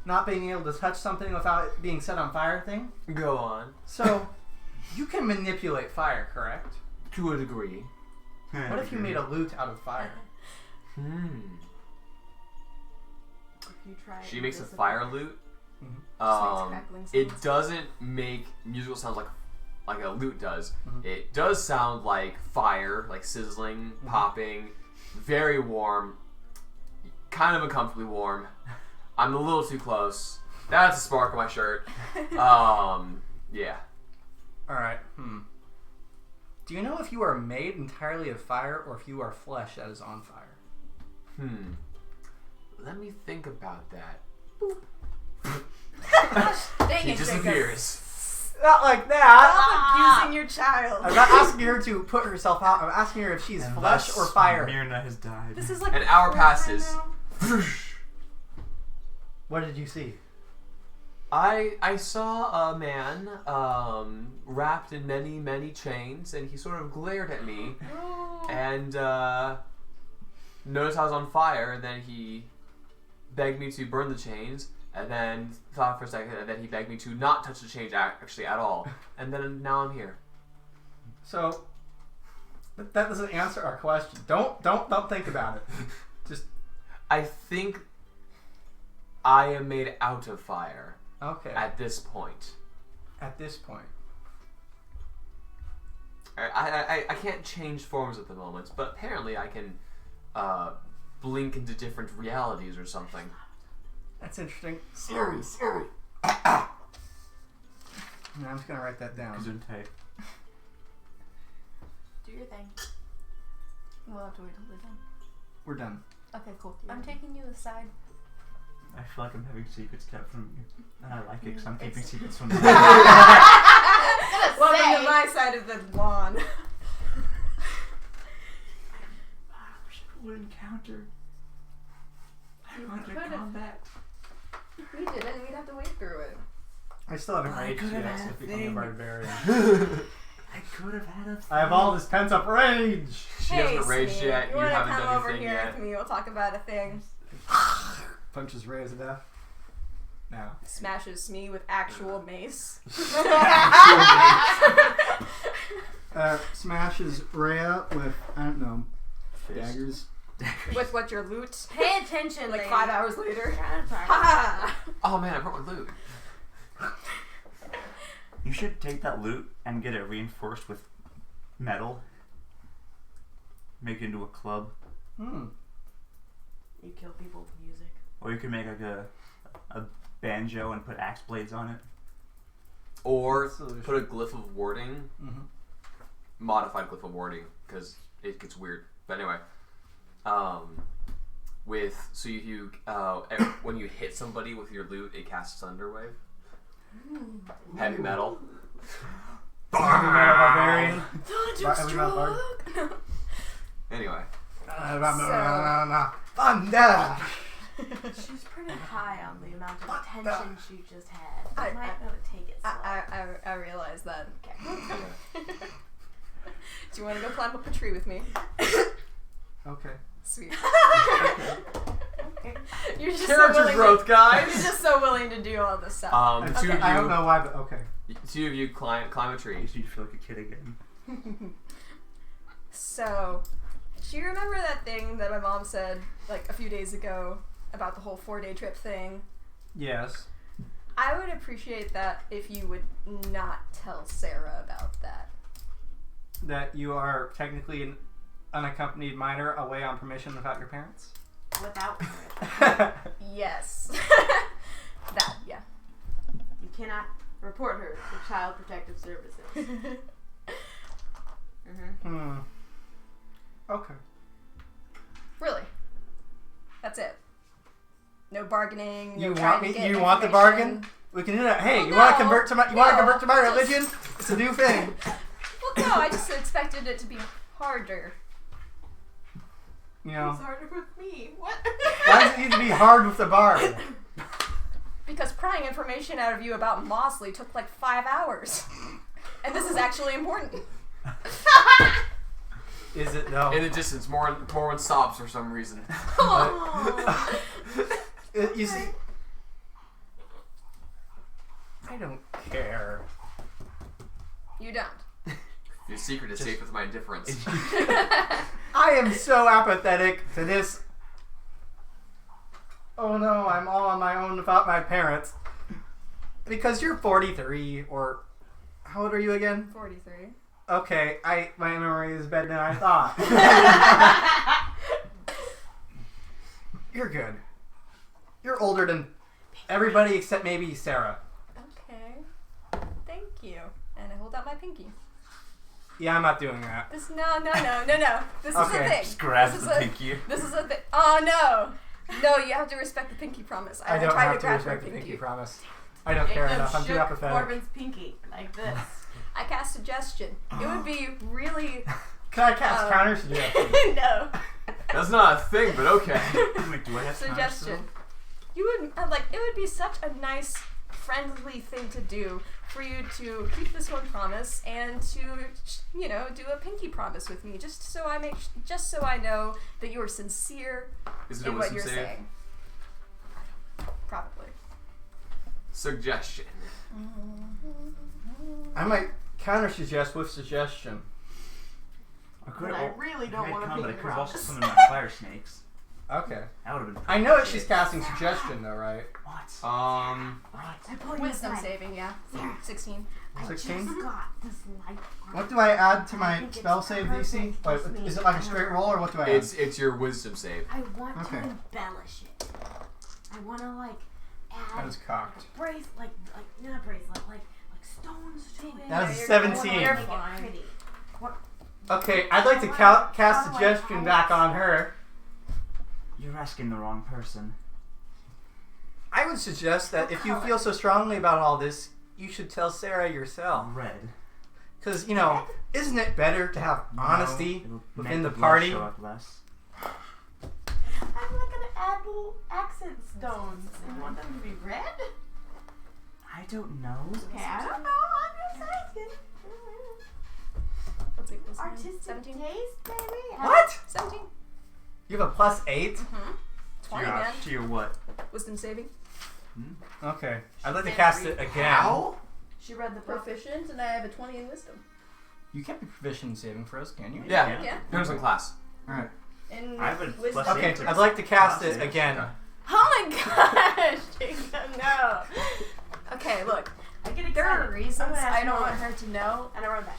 not being able to touch something without it being set on fire thing. Go on. So you can manipulate fire, correct? To a degree. What if you made a lute out of fire? If you try She makes a invisible- fire lute. Just makes crackling It sounds. doesn't make musical sounds like a lute does. Mhm. It does sound like fire, like sizzling, popping, very warm, kind of uncomfortably warm. I'm a little too close. That's a spark on my shirt. Yeah. All right. Do you know if you are made entirely of fire or if you are flesh that is on fire? Let me think about that. Dang He it, disappears. Not like that. Stop abusing your child. I'm not asking her to put herself out. I'm asking her if she's And flesh thus, or fire. Myrna has died. This is like An the hour fourth time passes. now. What did you see? I saw a man wrapped in many, many chains, and he sort of glared at me and noticed I was on fire, and then he begged me to burn the chains, and then thought for a second, and then he begged me to not touch the chains actually at all, and then now I'm here. So that doesn't answer our question. Don't think about it. Just I think I am made out of fire okay. at this point. At this point. I can't change forms at the moment, but apparently I can blink into different realities or something. That's interesting. Sorry. I'm just gonna write that down. Gesundheit. Do your thing. We'll have to wait till they're done. We're done. Okay, cool. I'm taking you aside. I feel like I'm having secrets kept from you. And I like it because I'm keeping It's- secrets from you. Welcome to my side of the lawn. We'll encounter. I wanted combat. We didn't. We'd have to wait through it. I still haven't I raged could've yet, had so a becoming a thing. barbarian. I could have had a. I have all this pent up rage. She hasn't raged yet. You wanna haven't come done over your thing here yet. with me? We'll talk about a thing. Punches Ray to death. No. Smashes me with actual mace. Smashes Rhea with, I don't know, daggers. With what your loot? Pay attention, Like lady. 5 hours later. Sorry. Ha! Oh man, I brought my loot. You should take that loot and get it reinforced with metal. Make it into a club. Hmm. You kill people with music. Or you could make like a banjo and put axe blades on it. Or Solution. put a glyph of warding. Mm-hmm. Modified glyph of warding, because it gets weird. But anyway. When you hit somebody with your loot, it casts Thunderwave. Heavy metal. Barbarian. Thunderstruck! Anyway. Thunder. She's pretty high on the amount of attention she just had. I- I might be able to take it slow. I realize that. Okay. Do you want to go climb up a tree with me? Okay. Sweet. Okay. You're just Character so willing growth, to, guys! You're just so willing to do all this stuff. Two Okay, of I don't you, know why, but okay. two of you climb a tree. You feel like a kid again. So, do you remember that thing that my mom said like a few days ago about the whole 4-day trip thing? Yes. I would appreciate that if you would not tell Sarah about that. That you are technically an unaccompanied minor away on permission without your parents? Without Yes. That, yeah. you cannot report her to Child Protective Services. Hmm. Okay. Really? That's it. No bargaining. You no want trying me? to get You want the information. bargain? We can do that. Hey, Well, you want to no, convert to my? You want to no, convert to my just- religion? It's a new thing. Well, no, I just expected it to be harder. You It's know, harder with me. What? why does it need to be hard with the bard? Because prying information out of you about Mosley took like 5 hours. And this is actually important. Is it though? In the distance, Morwen sobs for some reason. You see, I don't care. You don't. Your secret is safe with my indifference. I am so apathetic to this. Oh no, I'm all on my own without my parents. Because you're 43, or how old are you again? 43. Okay, my memory is better than I thought. You're good. You're older than everybody except maybe Sarah. Okay. Thank you. And I hold out my pinky. Yeah, I'm not doing that. No. This is Okay, a thing. Just grab This is the a- pinky. This is a thing. Oh no. No, you have to respect the pinky promise. I don't tried have to to grab respect her the pinky promise. I don't care enough. I'm too apathetic. Corbin's pinky like this. I cast suggestion. It would be really Can I cast counter suggestion? no That's not a thing, but okay. Wait, do I have time suggestion. You would it would be such a nice, friendly thing to do for you to keep this one promise and to do a pinky promise with me, just so I know that you are sincere Is it a in what wisdom you're save? saying. Probably. Suggestion. I might counter suggest with suggestion. I could But I really don't want to but I pinky could have also promise. summoned my fire snakes. Okay. That would have been. I know that she's casting suggestion though, right? What? I pull you Wisdom aside. saving, yeah. 16. I 16? just got this light on. What do I add to I my think it's spell save perfect. DC? Wait, Just is me. it like a straight roll or what do I add? It's your wisdom save. I want Okay. to embellish it. I want to That add is cocked. like not bracelet, like stones to it. That is you're 17. Make it Fine. pretty. Okay, I'd like to cast suggestion back on her. You're asking the wrong person. I would suggest that if you feel so strongly about all this, you should tell Sarah yourself. Red. Because, isn't it better to have honesty It'll within make the blood party? show up less. I'm not gonna add little accent stones and want them to be red. I don't know. Okay, I don't know. I'm just asking. What's it? Artistic 17? taste, baby. What? 17. You have a +8? Mm-hmm. 20, man. To your what? Wisdom saving. Okay. I'd like to cast it again. How? She read the book. Proficient, and I have a 20 in wisdom. You can't be proficient in saving throws, can you? Yeah. Yeah. Depends on class. Alright. And I have a wisdom. plus Okay, 8 to I'd like to cast it Okay. again. Oh my gosh, Jacob, no. Okay, look. I get excited. There are reasons I'm gonna ask I don't more. want her to know. And I run back.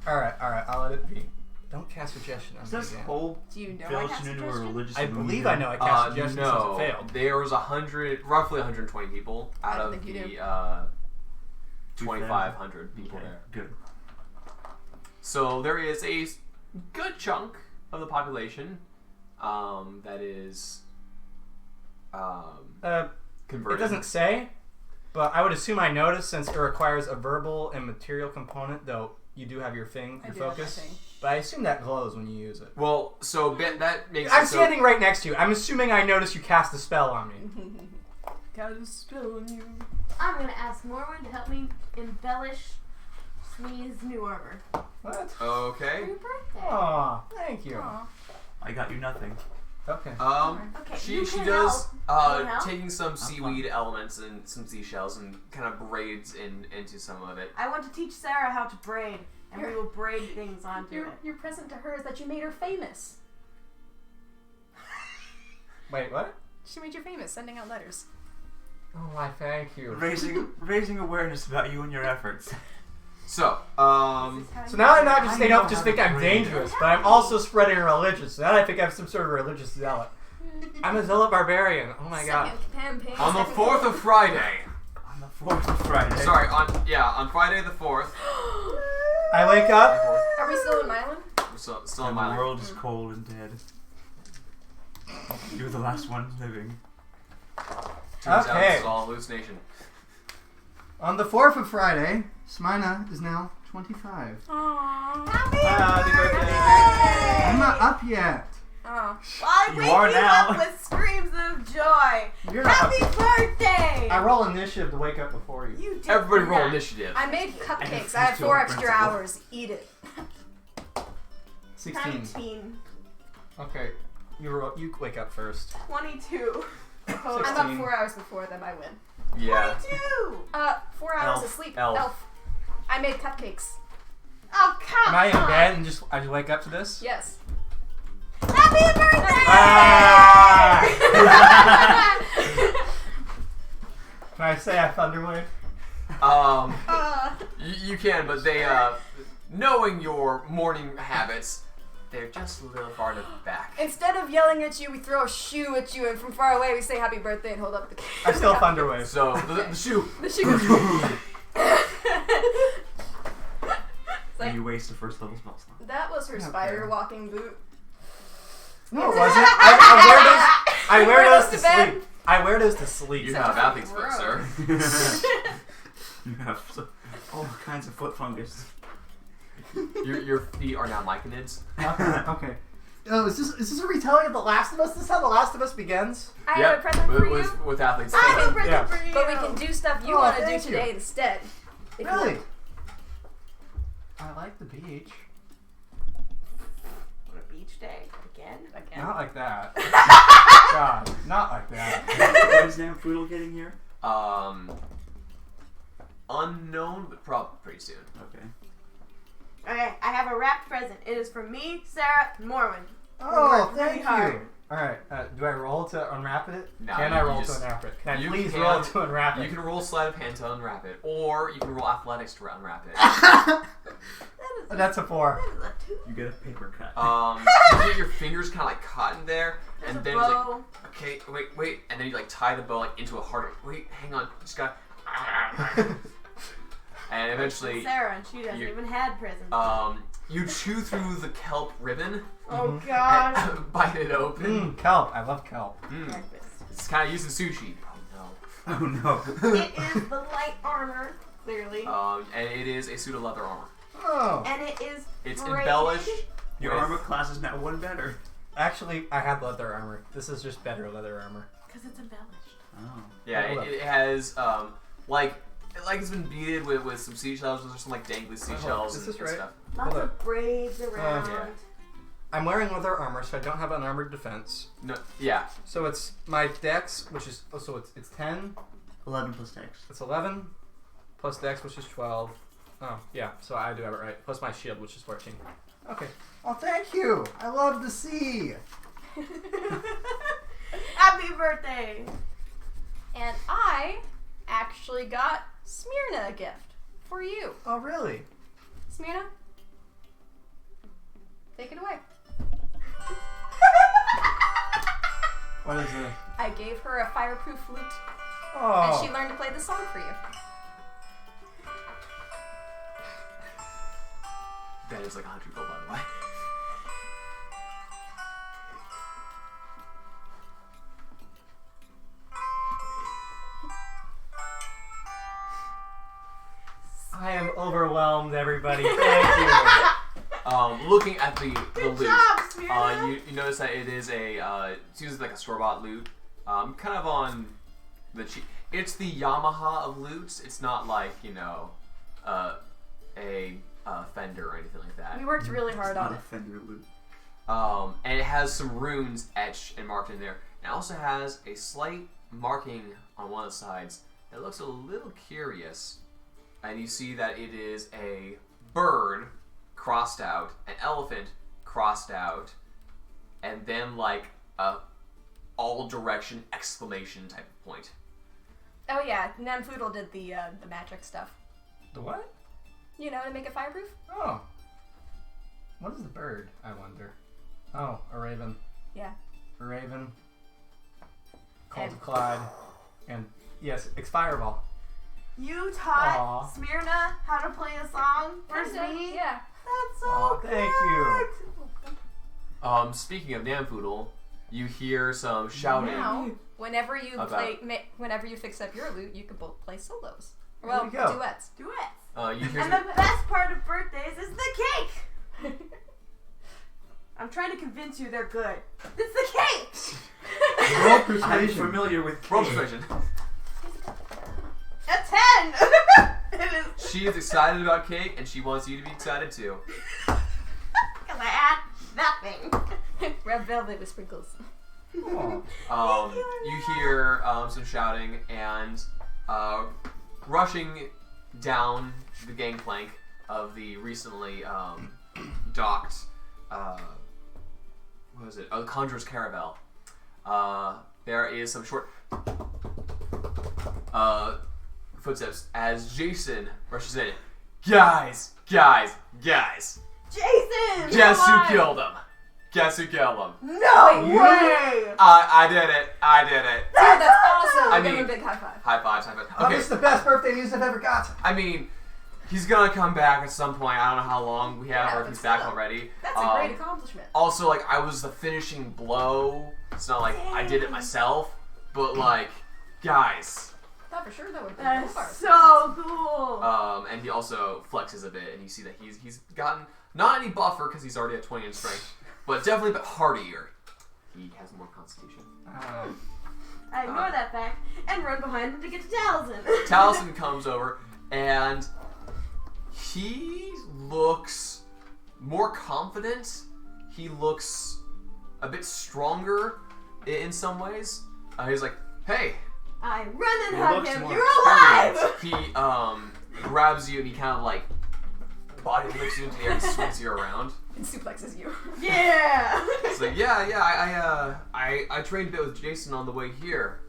Alright, I'll let it be. Don't cast suggestion on Is me this again. whole Do you know I village cast into a suggestion? religious I movement? believe I know I cast suggestion since No. it failed. There was roughly 120 people I out don't of think you the do. 2,500 people Okay, there. good. So there is a good chunk of the population that is It converted. doesn't say, but I would assume I noticed since it requires a verbal and material component, though you do have your thing, I your do have my focus. thing. But I assume that glows when you use it. Well, so that makes I'm it so standing right next to you. I'm assuming I noticed you cast a spell on me. Got a spell on you. I'm gonna ask Morwen to help me embellish Snee's new armor What? for Okay. your birthday. Aw, thank you. Aw. I got you nothing. Okay. Okay, She you she can does help. You can help? taking some seaweed elements and some seashells and kind of braids into some of it. I want to teach Sarah how to braid, and we will braid things onto it. Your present to her is that you made her famous. Wait, what? She made you famous, sending out letters. Oh, I thank you. Raising awareness about you and your efforts. So, So now I'm not just, I they know don't just how think to I'm braid. dangerous, but I'm also spreading religion. So now I think I'm some sort of religious zealot. I'm a zealot barbarian. Oh my god. Second campaign. on the second 4th of Friday. On the 4th of Friday. Sorry, on Friday the 4th. I wake up. Are we still in Mylan? We're still in And my the world is cold and dead. You're the last one living. Turns out Okay. this is all hallucination. On the 4th of Friday, Smina is now 25. Aww. Happy birthday! I'm not up yet. Oh. I You wake are you now. up with screams of joy. You're not Happy up. birthday! I roll initiative to wake up before you. You did Everybody roll not. initiative. I made cupcakes. refuse I have to 4 on extra principle. hours. Eat it. 16. 19. Okay, you wake up first. 22. I'm 16. up 4 hours before them. I win. Yeah. 22! 4 hours Elf. of sleep. Elf. I made cupcakes. Oh, come Am I in on. bed and I just wake up to this? Yes. Happy birthday! Ah! Can I say I thunderwave? You can, but they, knowing your morning habits, they're just a little farther back. Instead of yelling at you, we throw a shoe at you, and from far away we say happy birthday and hold up the cake. I still thunderwave. So, the shoe. The shoe goes. It's And like, you waste a first level spell slot. that was her Okay. spider walking boot. No, it wasn't. I wear those to to bed. sleep. I wear those to sleep. You have athlete's foot, sir. You have all kinds of foot fungus. Your feet are now myconids. Okay. Oh, is this a retelling of The Last of Us? This is how The Last of Us begins? I have a present for you. with athlete's I have a foot. present Yeah. for you. But we can do stuff you Oh, want to do thank you. today instead. If you Really? want. I like the beach. On a beach day again. Not like that. God, not like that. What is Namfoodle getting here? Unknown, but probably pretty soon. Okay. Okay, I have a wrapped present. It is from me, Sarah, and Morwen. Oh, worked really thank hard. you. Alright, do I roll to unwrap it? No, Can you I roll just- to unwrap it? Can I you please can- roll to unwrap it? You can roll sleight of hand to unwrap it, or you can roll athletics to unwrap it. That's a 4. That is a 2. You get a paper cut. You get your fingers kind of like caught in there, There's and a then it's like, bow. okay, wait, and then you like tie the bow like into a harder. Wait, hang on, just got. And eventually, Sarah, and she doesn't you- even had presents. you chew through the kelp ribbon, Oh gosh. and bite it open. Kelp. I love kelp. Breakfast. It's kind of used in sushi. Oh Oh no. It is the light armor, clearly. no. And it is a suit of leather armor. Oh. And it is It's braided. embellished. Your with- armor class is now one better. Actually, I had leather armor. This is just better leather armor. Because it's embellished. Oh. Yeah, Hold up. it has like it's been beaded with some seashells. There's some like dangly seashells Is and, this and right? stuff. Lots Hold of braids around. Yeah. I'm wearing leather armor, so I don't have an armored defense. No, yeah. So it's my dex, which is it's 10. 11 plus dex. It's 11 plus dex, which is 12. Oh yeah, so I do have it right. Plus my shield, which is 14. Okay. Oh, thank you. I love the sea. Happy birthday! And I actually got Smyrna a gift for you. Oh really? Smyrna, take it away. What is it? I gave her a fireproof flute, Oh. and she learned to play the song for you. That is like 100 gold, by the way. I am overwhelmed, everybody. Thank you. Looking at the Good loot, job, Smyrna! you notice that it is it seems like a store-bought loot. Kind of on the cheap. It's the Yamaha of loots. It's not like a Fender or anything like that. We worked really hard Not on a it. Fender loot. And it has some runes etched and marked in there. It also has a slight marking on one of the sides that looks a little curious. And you see that it is a bird crossed out, an elephant crossed out, and then like a all direction exclamation type of point. Oh yeah, Namfoodle did the magic stuff. The what? You know, to make it fireproof. Oh. What is the bird, I wonder? Oh, a raven. Yeah. A raven. Called And- Clyde. And yes, it's Fireball. You taught Aw. Smyrna how to play a song for Kinda, me? Yeah. That's so Aw, good! thank you. Speaking of Namfoodle, you hear some shouting. Now, whenever you About- whenever you fix up your loot, you can both play solos. There Well, we go. duets. Do it! You hear And some, the best part of birthdays is the cake! I'm trying to convince you they're good. It's the cake! Roll I'm persuasion. familiar with roll cake. persuasion. A 10! It is. She is excited about cake, and she wants you to be excited too. Because I had nothing. Red velvet with sprinkles. Aw. You hear some shouting and rushing down the gangplank of the recently docked, what was it? Oh, the Conjurer's Caravel. There is some short footsteps as Jason rushes in. Guys! Jason! Guess come who on. killed him? Guess who killed him? No You? way! I did it. Dude, that's awesome! I Give him mean- a big high five. High fives, high fives. That Okay, was the best birthday news I've ever got. I mean, he's gonna come back at some point. I don't know how long we have, Yeah, or if but he's back still. already. That's a great accomplishment. Also, like, I was the finishing blow. It's not like I did it myself, but like, guys. I thought for sure that would have been That is far. so cool! And he also flexes a bit, and you see that he's gotten not any buffer because he's already at 20 in strength, but definitely a bit hardier. He has more constitution. I ignore that fact and run behind him to get to Taliesin. Taliesin comes over, and he looks more confident. He looks a bit stronger in some ways. He's like, "Hey." I run and He hug looks him. more You're alive! He grabs you and he kind of like body lifts you into the air and swings you around. And suplexes you. Yeah! It's like, yeah, I trained a bit with Jason on the way here,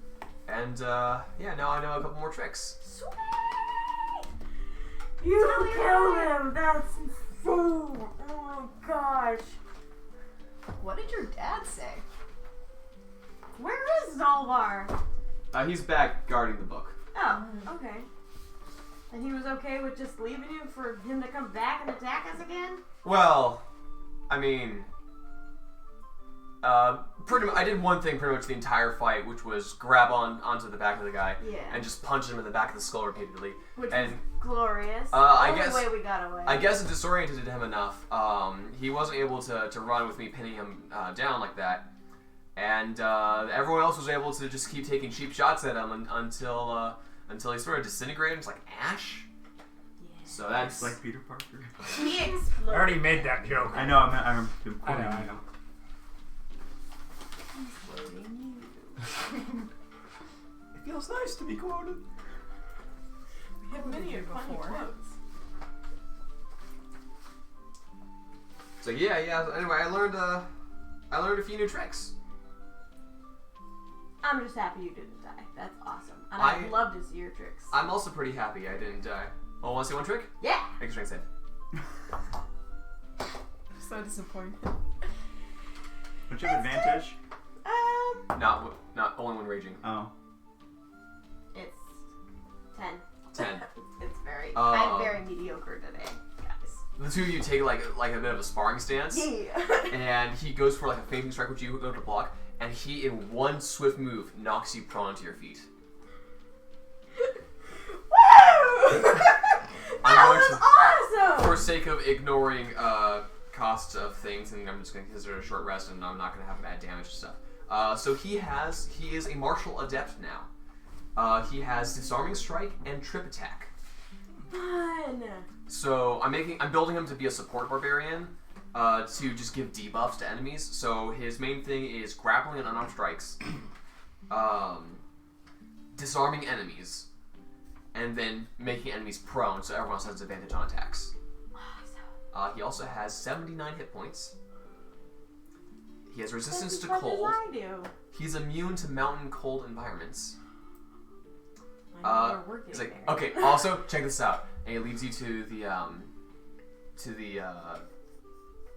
and yeah, now I know a couple more tricks. Sweet! You killed him! That's insane! Oh my gosh! What did your dad say? Where is Zolvar? He's back guarding the book. Oh, okay. And he was okay with just leaving you for him to come back and attack us again? Well, I mean, pretty much, I did one thing pretty much the entire fight, which was grab onto the back of the guy and just punch him in the back of the skull repeatedly. Which and was glorious. I Only guess way we got away. I guess it disoriented him enough. He wasn't able to run with me pinning him down like that, and everyone else was able to just keep taking cheap shots at him until he sort of disintegrated. It's like ash. So that's like Peter Parker. He I exploded. already made that joke. I know. I'm quoting I know. It feels nice to be quoted. We have many funny quotes. So yeah. Anyway, I learned a few new tricks. I'm just happy you didn't die. That's awesome. And I- I'd love to see your tricks. I'm also pretty happy I didn't die. Oh, want to see one trick? Yeah. Make a strength save. So disappointed. Don't you have advantage? Not only when raging. Oh. It's 10. 10. It's very. Oh. I'm very mediocre today, guys. The two of you take like a bit of a sparring stance, Yeah. and he goes for like a fainting strike, which you go to block, and he in one swift move knocks you prone onto your feet. Woo! I'm That going was to, awesome. for sake of ignoring costs of things, and I'm just going to consider it a short rest, and I'm not going to have bad damage and stuff. So he is a martial adept now. He has disarming strike and trip attack. Fun. So I'm building him to be a support barbarian, to just give debuffs to enemies. So his main thing is grappling and unarmed strikes, disarming enemies, and then making enemies prone so everyone else has advantage on attacks. He also has 79 hit points. He has resistance to Just as much as cold. I do. He's immune to mountain cold environments. I know we're He's getting like, there. okay, also check this out, and he leads you to the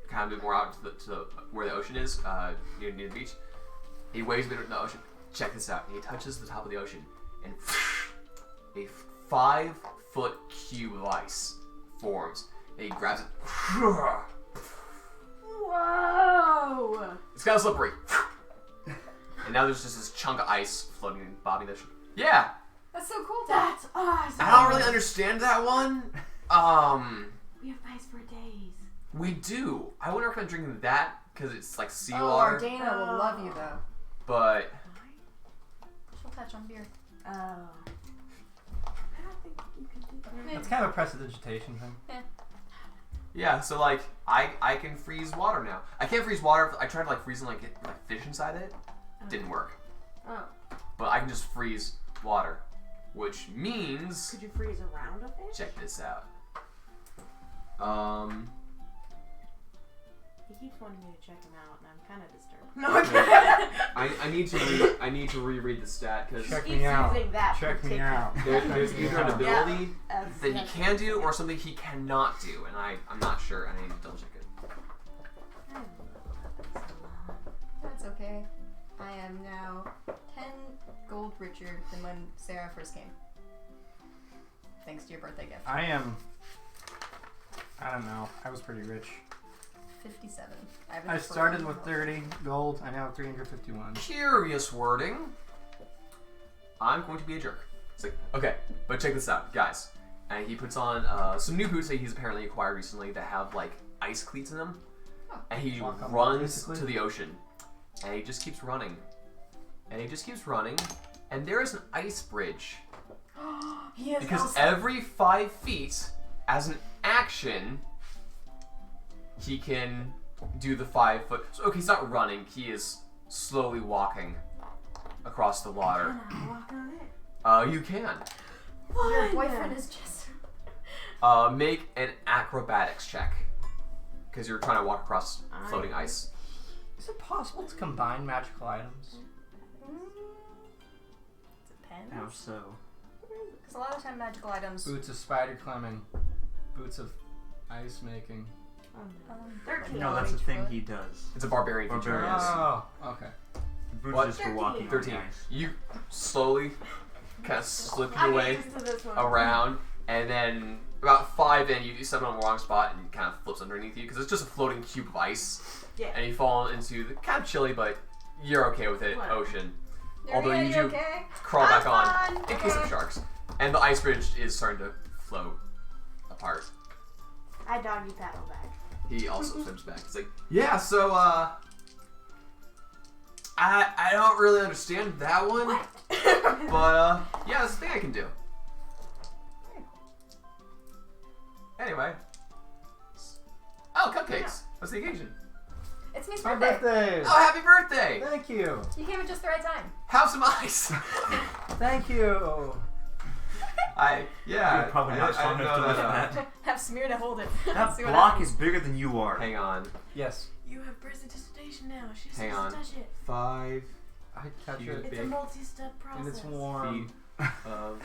kind of a bit more out to the where the ocean is, near the beach. He waves a bit in the ocean. Check this out. He touches the top of the ocean, and a 5-foot cube of ice forms. And he grabs it. Whoa! It's kind of slippery. And now there's just this chunk of ice floating and bobbing the ocean. Yeah. That's so cool. That's awesome. I don't really understand that one. We have ice for days. We do. I wouldn't recommend drinking that because it's like Oh, seawater. Dana will love you though. But She'll touch on beer. Oh. I don't think you can do that. It's kind of a prestidigitation thing. yeah, so like I can freeze water now. I can't freeze water. I tried to like freezing like fish inside it. Didn't work. Oh. But I can just freeze water, which means Could you freeze around a fish? check this out. He keeps wanting me to check him out, and I'm kind of disturbed. No, I need to reread the stat because Check He's me out. using that Check me particular- out. there's either an ability That's- that he that's can do okay. or something he cannot do, and I'm not sure, and I need to double check it. I love that so That's okay. I am now 10 gold richer than when Sarah first came. Thanks to your birthday gift. I don't know. I was pretty rich. 57. I started with 30 gold. I now have 351. Curious wording. I'm going to be a jerk. It's like, okay, but check this out, guys. And he puts on some new boots that he's apparently acquired recently that have like ice cleats in them. Oh. And he Walk on runs basically? to the ocean. And he just keeps running. And he just keeps running. And there is an ice bridge. He is Because awesome. every 5 feet, as an action, he can do the 5 foot. So, okay, he's not running. He is slowly walking across the water. Can I walk on it? You can. Your Fun. boyfriend is just. Make an acrobatics check. Because you're trying to walk across floating ice. Is it possible to combine magical items? Depends. How so? Because a lot of time magical items. Boots of spider climbing. Boots of ice making. Oh, no. 13. No, that's the thing he does. It's a barbarian feature. Barbarian. Yes. Oh, okay. Boots What? just for walking on 13. the ice. You slowly kind of slip I'm your way used to this one. around, and then about 5 in, you step on the wrong spot and it kind of flips underneath you because it's just a floating cube of ice. Yeah. And you fall into the kind of chilly, but You're okay with it, What? Ocean. You're Although you do okay? crawl back on I'm in fine. case of Okay. sharks. And the ice bridge is starting to float apart. I doggy paddle back. He also swims back. He's like, yeah, so, I don't really understand that one. What? But, yeah, that's the thing I can do. Anyway. Oh, cupcakes. What's the occasion? It's Me's My birthday. birthday. Oh, happy birthday! Thank you. You came at just the right time. Have some ice! Thank you. Yeah. You're probably not strong enough to lift that. Have Smear to hold it. That See what block happens. is bigger than you are. Hang on. Yes. You have precipitation now. She's Hang supposed on. to touch it. 5 Touch it. It's a cubic multi-step process. And it's warm. feet of...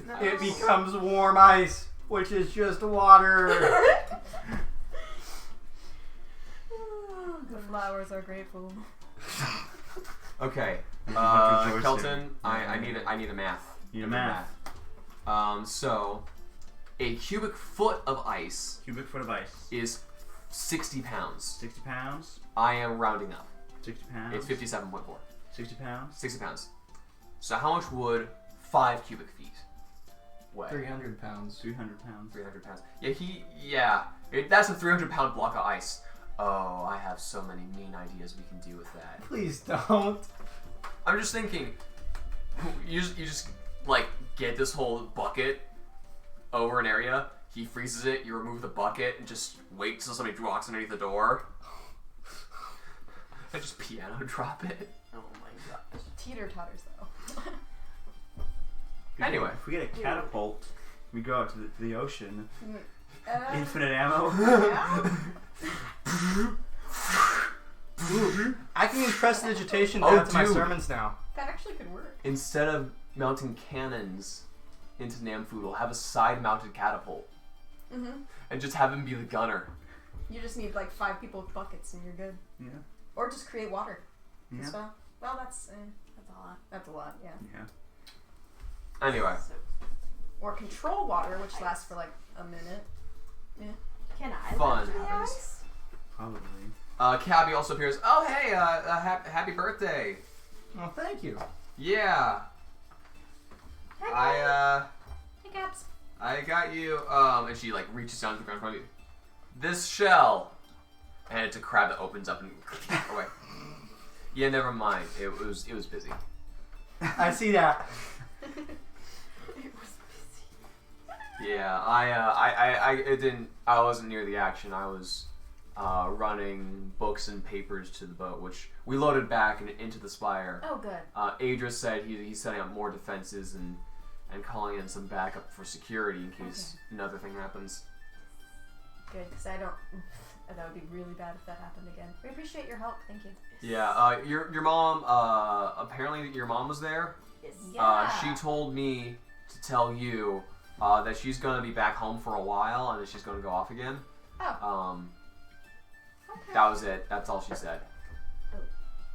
No. It becomes warm ice, which is just water. The flowers are grateful. Okay. Rejoicing. Kelton, I need a math. Need a math. So, a cubic foot of ice Cubic foot of ice. is 60 pounds. 60 pounds. I am rounding up. 60 pounds. It's 57.4. 60 pounds. 60 pounds. So how much would 5 cubic feet weigh? 300 pounds. 300 pounds. 300 pounds. Yeah, that's a 300-pound block of ice. Oh, I have so many mean ideas we can do with that. Please don't. I'm just thinking, you just like get this whole bucket over an area. He freezes it. You remove the bucket and just wait till somebody walks underneath the door. And just piano drop it. Oh my gosh. Teeter totters though. Anyway. If we get a catapult, we go out to the ocean. Uh, Infinite ammo. yeah. I can use prestidigitation to Oh, add to my dude. sermons now. That actually could work. Instead of mounting cannons into Namfood, we'll have a side-mounted catapult Mm-hmm. and just have him be the gunner. You just need like 5 people with buckets and you're good. Yeah. Or just create water. Yeah. So, well, that's That's a lot. a lot, yeah. Yeah. Anyway. So, Or control water, which lasts for like a minute. can I Fun lift the happens. ice? Probably. Cabby also appears. Oh, hey, happy birthday. Well, thank you. Yeah. Hey, hey Caps. I got you. And she like reaches down to the ground in front of you. This shell, and it's a crab that opens up and away. Yeah, never mind. It was busy. I see that. It was busy. Yeah, I wasn't near the action. I was running books and papers to the boat, which we loaded back and into the spire. Oh, good. Adris said he's setting up more defenses and calling in some backup for security in case another thing happens. Good, because I don't. That would be really bad if that happened again. We appreciate your help. Thank you. Yeah, your mom, apparently your mom was there. Yes. Yeah. She told me to tell you that she's going to be back home for a while and then she's going to go off again. Oh. Okay. That was it. That's all she said. Oh.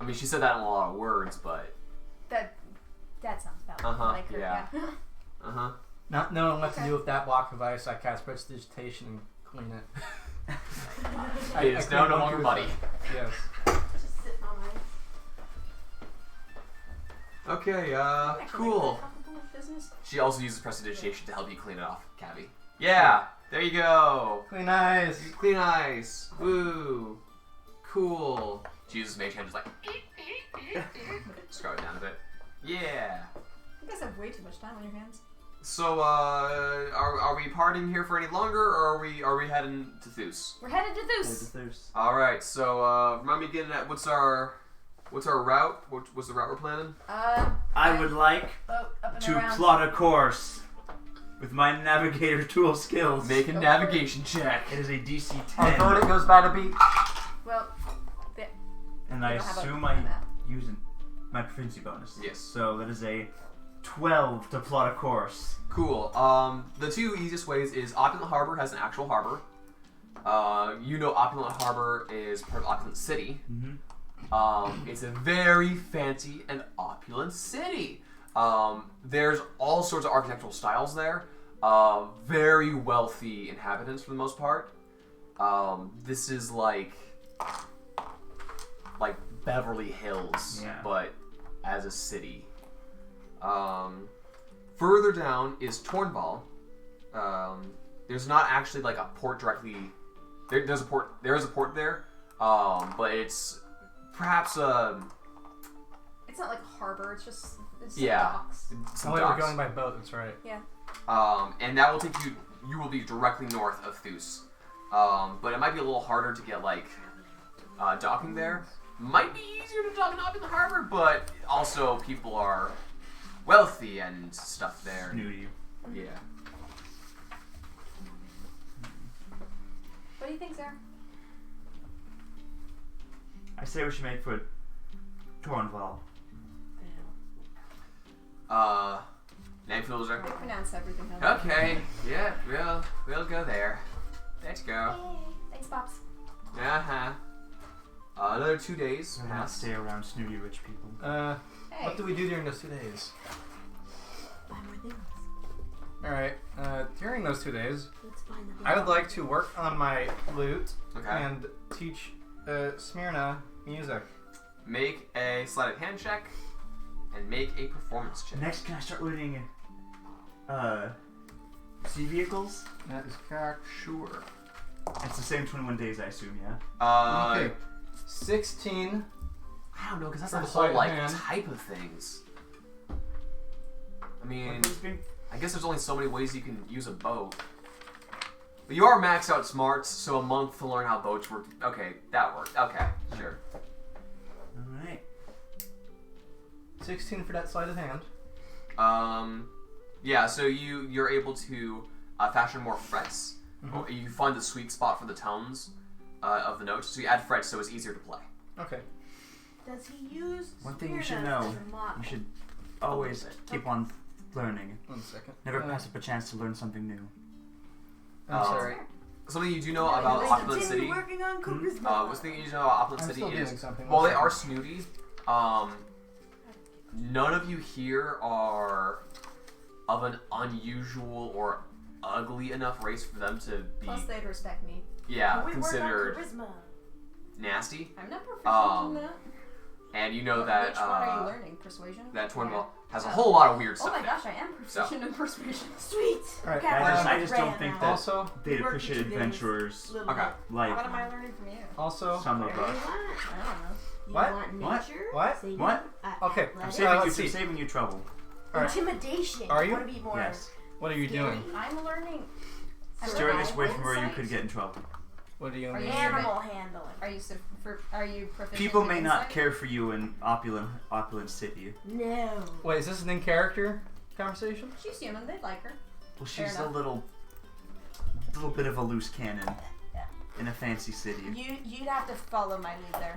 I mean, she said that in a lot of words, but... That sounds valid. Uh-huh, Like her, yeah. yeah. Uh-huh. Not knowing what to Okay. do with that block of ice, I cast prestidigitation and clean it. It is now clean no it longer with muddy. it. Yes. Just sitting on ice. Okay, Actually, cool. comfortable with business. She also uses prestidigitation to help you clean it off, Cabby. Yeah, there you go. Clean ice. Clean ice. Woo. Cool. She uses mage hand just like... Scrub it down a bit. Yeah. You guys have way too much time on your hands. So, are we partying here for any longer, or are we heading to Thousse? We're headed to Thousse. There's All right. So, remind me again. What's our route? What's the route we're planning? I would like Boat up and to around. plot a course with my navigator tool skills. Make a Go navigation check. It is a DC Our 10, boat goes by the beach. Well, and we I don't have assume a I map. use my proficiency bonus. Yes. So that is a 12 to plot a course. Cool. The two easiest ways is Opulent Harbor has an actual harbor. Opulent Harbor is part of Opulent City. Mm-hmm. It's a very fancy and opulent city. There's all sorts of architectural styles there. Very wealthy inhabitants for the most part. This is like Beverly Hills, Yeah. but as a city. Further down is Tornval. There's not actually like a port directly. There's a port. There is a port there, but it's perhaps It's not like a harbor. It's just Yeah. docks. some Oh, wait, we're docks. going by boat. That's right. Yeah. And that will take you. You will be directly north of Thousse. But it might be a little harder to get like docking there. Might be easier to dock up in the harbor, but also people are wealthy and stuff there. Snooty. Yeah. What do you think, Sarah? I say we should make for Tornval. Namefields I are pronounce everything. How okay. Yeah, we'll go there. Let's go. Thanks, Pops. Uh-huh. Another 2 days Do not pass. stay around snooty rich people. Hey. What do we do during those 2 days? Buy more things. Alright, during those 2 days, Let's find the I would like to work on my lute Okay. and teach Smyrna music. Make a sleight of hand check and make a performance check. Next, can I start learning sea vehicles? That is correct. Sure. It's the same 21 days, I assume, yeah? Okay. 16. I don't know, because that's For a the whole sleight of like hand. type of things. I mean, What was being- I guess there's only so many ways you can use a boat. But you are max out smarts, so a month to learn how boats work. Okay, that worked. Okay, sure. Alright. 16 for that sleight of hand. Yeah. So you're able to fashion more frets. Mhm. Or you find the sweet spot for the tones of the notes. So you add frets, so it's easier to play. Okay. Does he use One thing you Smyrna should know, as a model? you should always keep on learning. 1 second. Never pass up a chance to learn something new. I'm sorry. Something you do know Yeah, about they Opulent Continue City. working on charisma. What's the thing you know about Opulent I'm City still doing is, something. while One they are second. snooty, none of you here are of an unusual or ugly enough race for them to be, Plus, they'd respect me. yeah, we considered work on charisma. nasty. I'm not proficient Um, in that. And you know that Which one are you learning? Persuasion? that Tornval has a Oh. whole lot of weird Oh stuff. my in it. gosh, I am proficient in persuasion. Sweet. Alright, Okay, I we're just Ray don't think now. that- Also, They'd Work appreciate 2 days. adventurers Little Okay. bit. like What am I learning from you? also. some What of do you us. want? I don't know. You What? want What? nature? What? So you What? want, Okay, I'm athletics? saving, let's you, see. saving you trouble. Alright. Intimidation. Are you? Want to be more Yes. What are you doing? I'm learning. Steering us away Survival from where you insight? could get in trouble. What do you Are mean? you animal handling. Are you proficient? People in may not insight? care for you in opulent city. No. Wait, is this an in-character conversation? She's human. They'd like her. Well, Fair she's a enough. little bit of a loose cannon in a fancy city. You'd have to follow my lead there.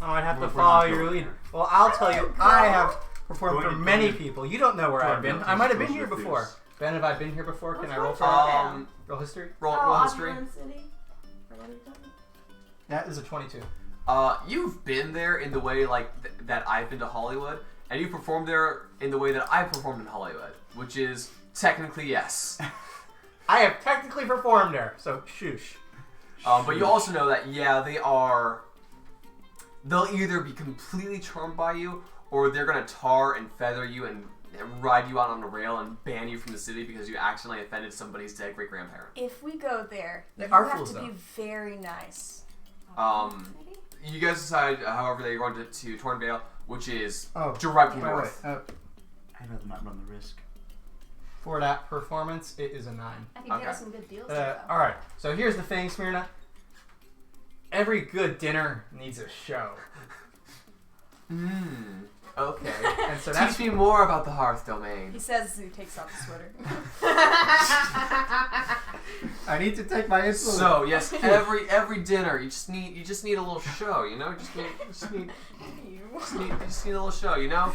Oh, I'd have We're to not follow going your lead. there. Well, I'll tell you, I have performed Going for to- many going to- people. You don't know where I've been. going I might have to been here Thousse. before. Ben, have I been here before? Can I roll for Um, roll history? roll history. Opulent City. Or what are you talking? That is a 22. You've been there in the way like that I've been to Hollywood, and you performed there in the way that I performed in Hollywood, which is technically yes. I have technically performed there, so shoosh. But you also know that they'll either be completely charmed by you, or they're gonna tar and feather you and ride you out on a rail and ban you from the city because you accidentally offended somebody's dead great grandparent. If we go there, They you are have fools, to be though. very nice. You guys decide, however, that you're going to Tornvale, which is Oh, directly wait, north. wait. I'd rather not run the risk. For that performance, it is a 9. I can Okay. get us some good deals. though. Alright, so here's the thing, Smyrna. Every good dinner needs a show. Okay. And so that's Teach me more about the Hearth He Domain. says as he takes off the sweater. I need to take my insulin. So yes, every dinner you just need a little show, you know. You just need a little show, you know.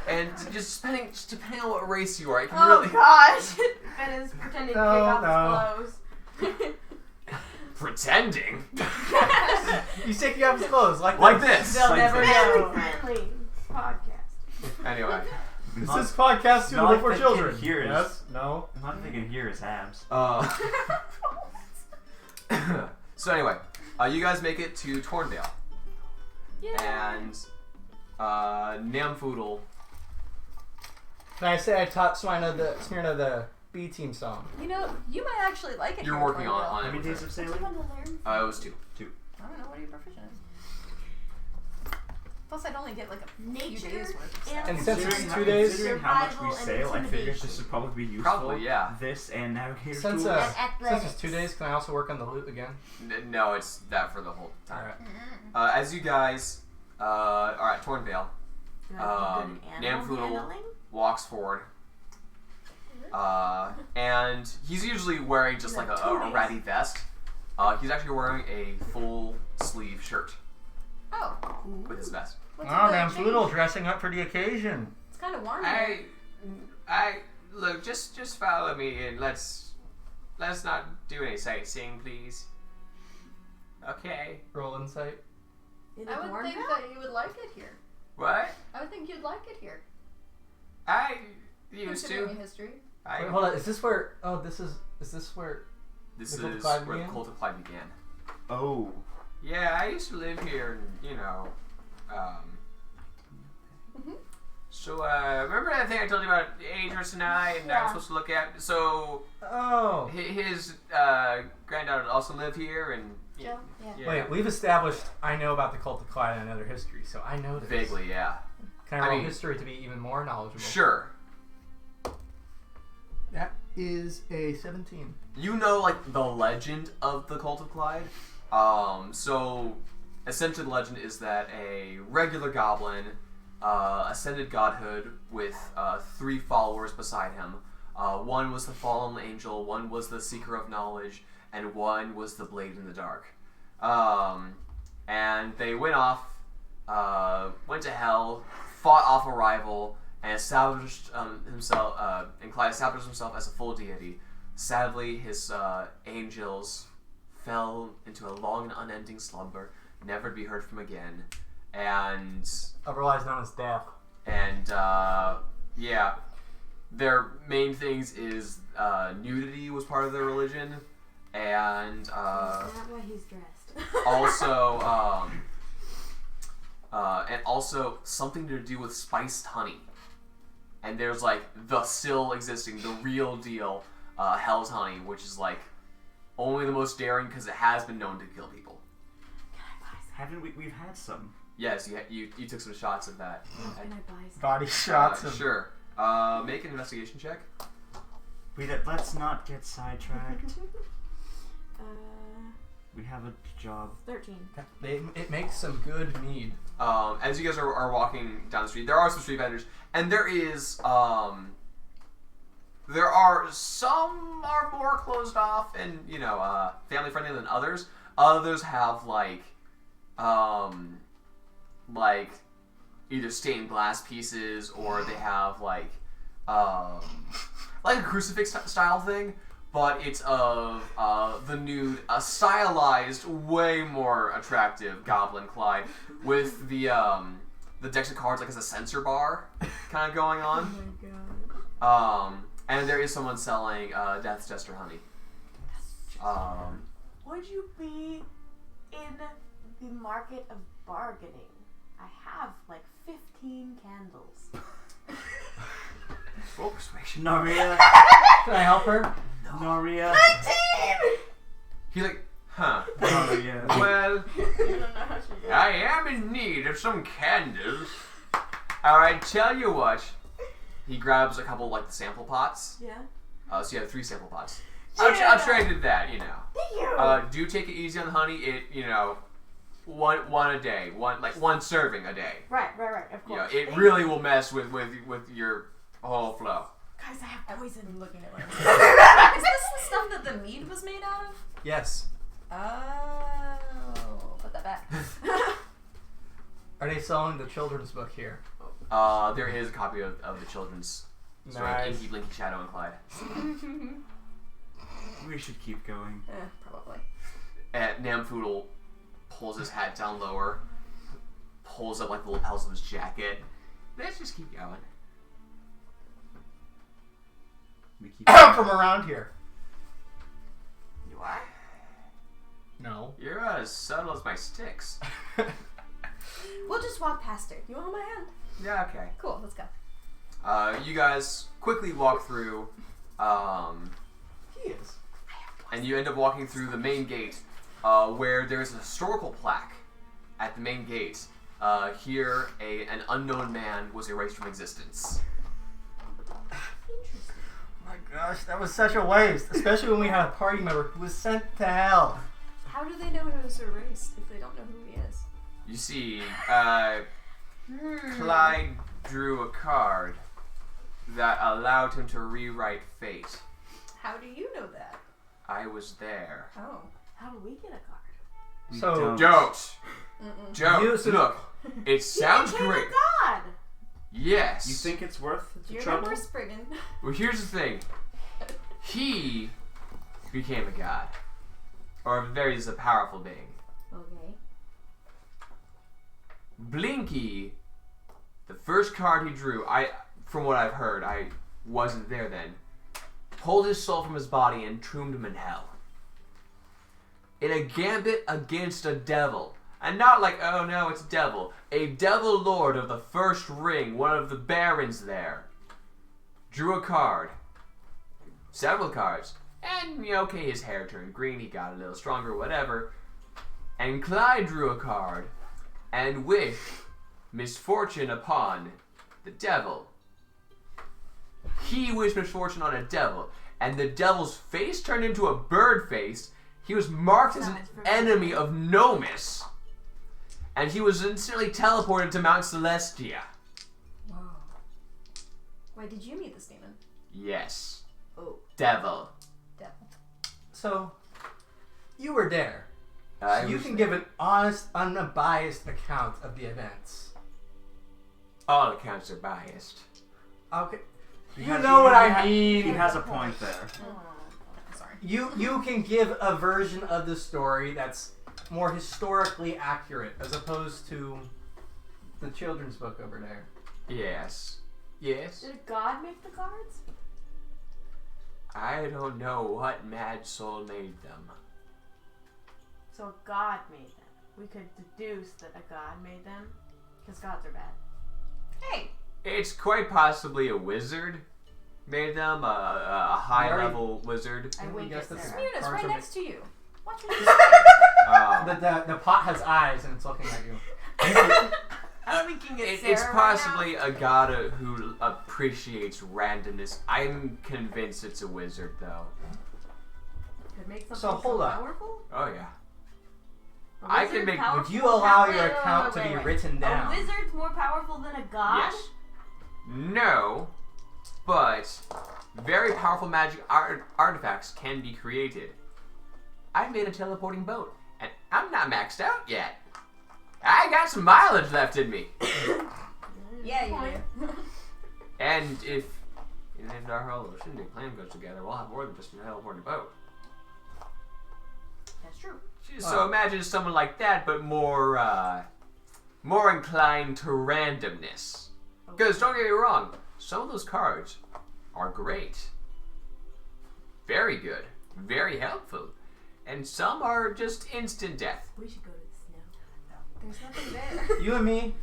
And just depending on what race you are, you can Oh really gosh! Ben is pretending to No, take off his clothes. pretending He's taking off his clothes like like this. this. They'll Like never this. know. Friendly podcast. Anyway, This Not- is podcast suitable not for if they children. can hear us. Yes? No? I'm not thinking here is abs. so anyway, you guys make it to Torndale. and Namfoodle. Can I say I taught Smyrna the B team song? You know, you might actually like it. You're here working for a while. on How it. many days of What do you sailing? want to learn? It was 2. I don't know, what are you proficient in? Plus, I'd only get like a few Nature days worth of stuff. And and since it's 2 days, Considering how much we survival and sail, I figured intimidation. this would probably be useful. Probably, yeah. This and navigator's Since tools. And since athletics. it's 2 days, can I also work on the loot again? No, it's that for the whole time. Alright. As you guys are at Tornvale, You like good animal Namfoodle handling? walks forward. And he's usually wearing just like a ratty vest. He's actually wearing a full sleeve shirt Oh, with his vest. what's Oh, a man, good Floodle change? dressing up for the occasion. It's kind of warm here. I look, just follow me and let's not do any sightseeing, please. Okay. Roll insight. In I would think Thornville? that you would like it here. What? I would think you'd like it here. I used Considering to. your history. Wait, hold on. Is this where? Oh, is this where? This The Cult of is Clyde where the began? Cult of Clyde began. Oh. Yeah, I used to live here, and So, remember that thing I told you about Adris and I, and I was supposed to look at? So, Oh. his granddaughter also lived here, and Joe? Yeah. Wait, we've established I know about the Cult of Clyde and other history, so I know this. vaguely, yeah. Can I I roll mean- history to be even more knowledgeable? Sure. That is a 17. You know, like, the legend of the Cult of Clyde. So, essentially the legend is that a regular goblin ascended godhood with 3 followers beside him. One was the fallen angel, one was the seeker of knowledge, and one was the blade in the dark. And they went off, went to hell, fought off a rival, and established himself. And Clyde established himself as a full deity. Sadly, his angels fell into a long and unending slumber, never to be heard from again. And Otherwise known as death. yeah, their main things is nudity was part of their religion, and Is that why he's dressed? also something to do with spiced honey. And there's like the still existing, the real deal Hell's honey, which is like only the most daring because it has been known to kill people. Haven't we've had some? Yes, you took some shots of that. Can I buy some? Body shots of. Sure. Make an investigation check. Let's not get sidetracked. We have a job. 13. It makes some good mead. As you guys are walking down the street, there are some street vendors, and there are some are more closed off and family friendly than others. Others have like either stained glass pieces or they have like a crucifix style thing, but it's of the nude, a stylized, way more attractive Goblin Clyde with the decks of cards like as a sensor bar kind of going on. Oh my god. And there is someone selling Death's Jester honey. Would you be in the market of bargaining? I have like 15 candles. Roll persuasion. Noria. Can I help her? Noria. 19! He's like, huh. Noria. Well, I don't know how she did. I am in need of some candles. Alright, tell you what. He grabs a couple like the sample pots. Yeah. So you have 3 sample pots. Yeah. I'll trade that, Thank you! do take it easy on the honey. It, one a day. One serving a day. Right, of course. It really will mess with your whole flow. Guys, I have poison. I'm looking at it. Is this the stuff that the mead was made out of? Yes. Oh, put that back. Are they selling the children's book here? There is a copy of the children's story, Nice. Inky, Blinky, Shadow, and Clyde. We should keep going. Probably. And Namfoodle pulls his hat down lower, pulls up like the lapels of his jacket. Let's just keep going. We keep. I'm from around here. You are? No. You're as subtle as my sticks. We'll just walk past her. You want to hold my hand? Yeah, okay. Cool, let's go. You guys quickly walk through, He is. and you end up walking through the main gate, where there's a historical plaque at the main gate. Here, an unknown man was erased from existence. Interesting. My gosh, that was such a waste. Especially when we had a party member who was sent to hell. How do they know he was erased if they don't know who he is? You see, Clyde drew a card that allowed him to rewrite fate. How do you know that? I was there. Oh. How do we get a card? So, Don't! You- Look, it sounds He became great. a god. Yes. You think it's worth Do the you trouble? remember Spriggan? Well, here's the thing. He became a god. Or at the very least, a powerful being. Okay. Blinky, the first card he drew, from what I've heard, I wasn't there then, pulled his soul from his body and entombed him in hell. In a gambit against a devil. And not like, oh no, it's a devil. A devil lord of the first ring, one of the barons there, drew a card. Several cards. And, okay, his hair turned green, he got a little stronger, whatever. And Clyde drew a card and wished misfortune upon the devil. He wished misfortune on a devil, and the devil's face turned into a bird face. He was marked as an enemy of Nomus, and he was instantly teleported to Mount Celestia. Whoa. Wait, did you meet this demon? Yes. Oh. Devil. Devil. So, you were there. I So you was can there. give an honest, unbiased account of the events. All accounts are biased. Okay. You Because know what I He mean. has a point there. I'm sorry. You can give a version of the story that's more historically accurate as opposed to the children's book over there. Yes. Yes. Did God make the cards? I don't know what mad soul made them. So God made them. We could deduce that a god made them, because gods are bad. Hey! It's quite possibly a wizard made them, a high-level wizard. I wink guess at that's Sarah. Munis, Cards right are next to you. Watch what you say. The pot has eyes and it's looking at you. I'm winking at Sarah It's right possibly now. a god who appreciates randomness. I'm convinced it's a wizard, though. Could make something So, hold up. powerful? Oh, yeah. A I wizard can make- Would powerful? you allow Wait, your wait, account wait, to be wait. written down? A wizard's more powerful than a god? Yes. No, but very powerful magic artifacts can be created. I made a teleporting boat, and I'm not maxed out yet. I got some mileage left in me. Yeah, you do. And if our whole Shindig plan goes together, we'll have more than just a teleporting boat. That's true. So imagine someone like that, but more inclined to randomness. Because don't get me wrong, some of those cards are great, very good, very helpful, and some are just instant death. We should go to the snow. There's nothing there. You and me,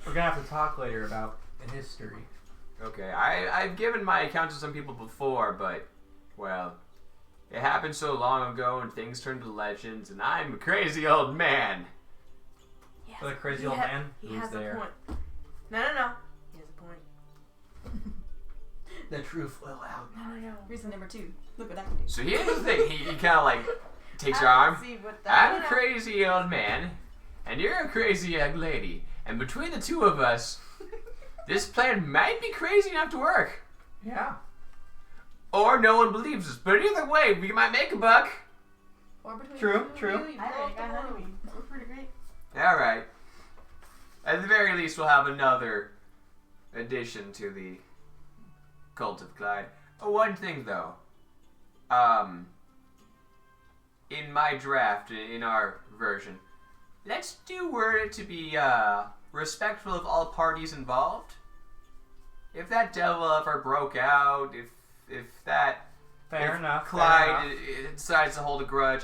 we're gonna have to talk later about the history. Okay, I've given my account to some people before, but well, it happened so long ago, and things turned to legends, and I'm a crazy old man. Yes. The crazy old man He who's has there. a point. No. He has a point. The truth will out. No. Reason number 2. Look what I can do. So here's the thing: he kind of like takes your I arm. don't see what the- I'm a No. crazy old man, and you're a crazy young lady, and between the two of us, this plan might be crazy enough to work. Yeah. Or no one believes us, but either way, we might make a buck. Or between True, the two of true. you, you I blow think up the I world. honeymoon. We're pretty great. Alright. At the very least, we'll have another addition to the Cult of Clyde. Oh, one thing, though. In my draft, in our version, let's word it to be, respectful of all parties involved. If that devil ever broke out, if that... Fair if enough. Clyde fair enough. decides to hold a grudge,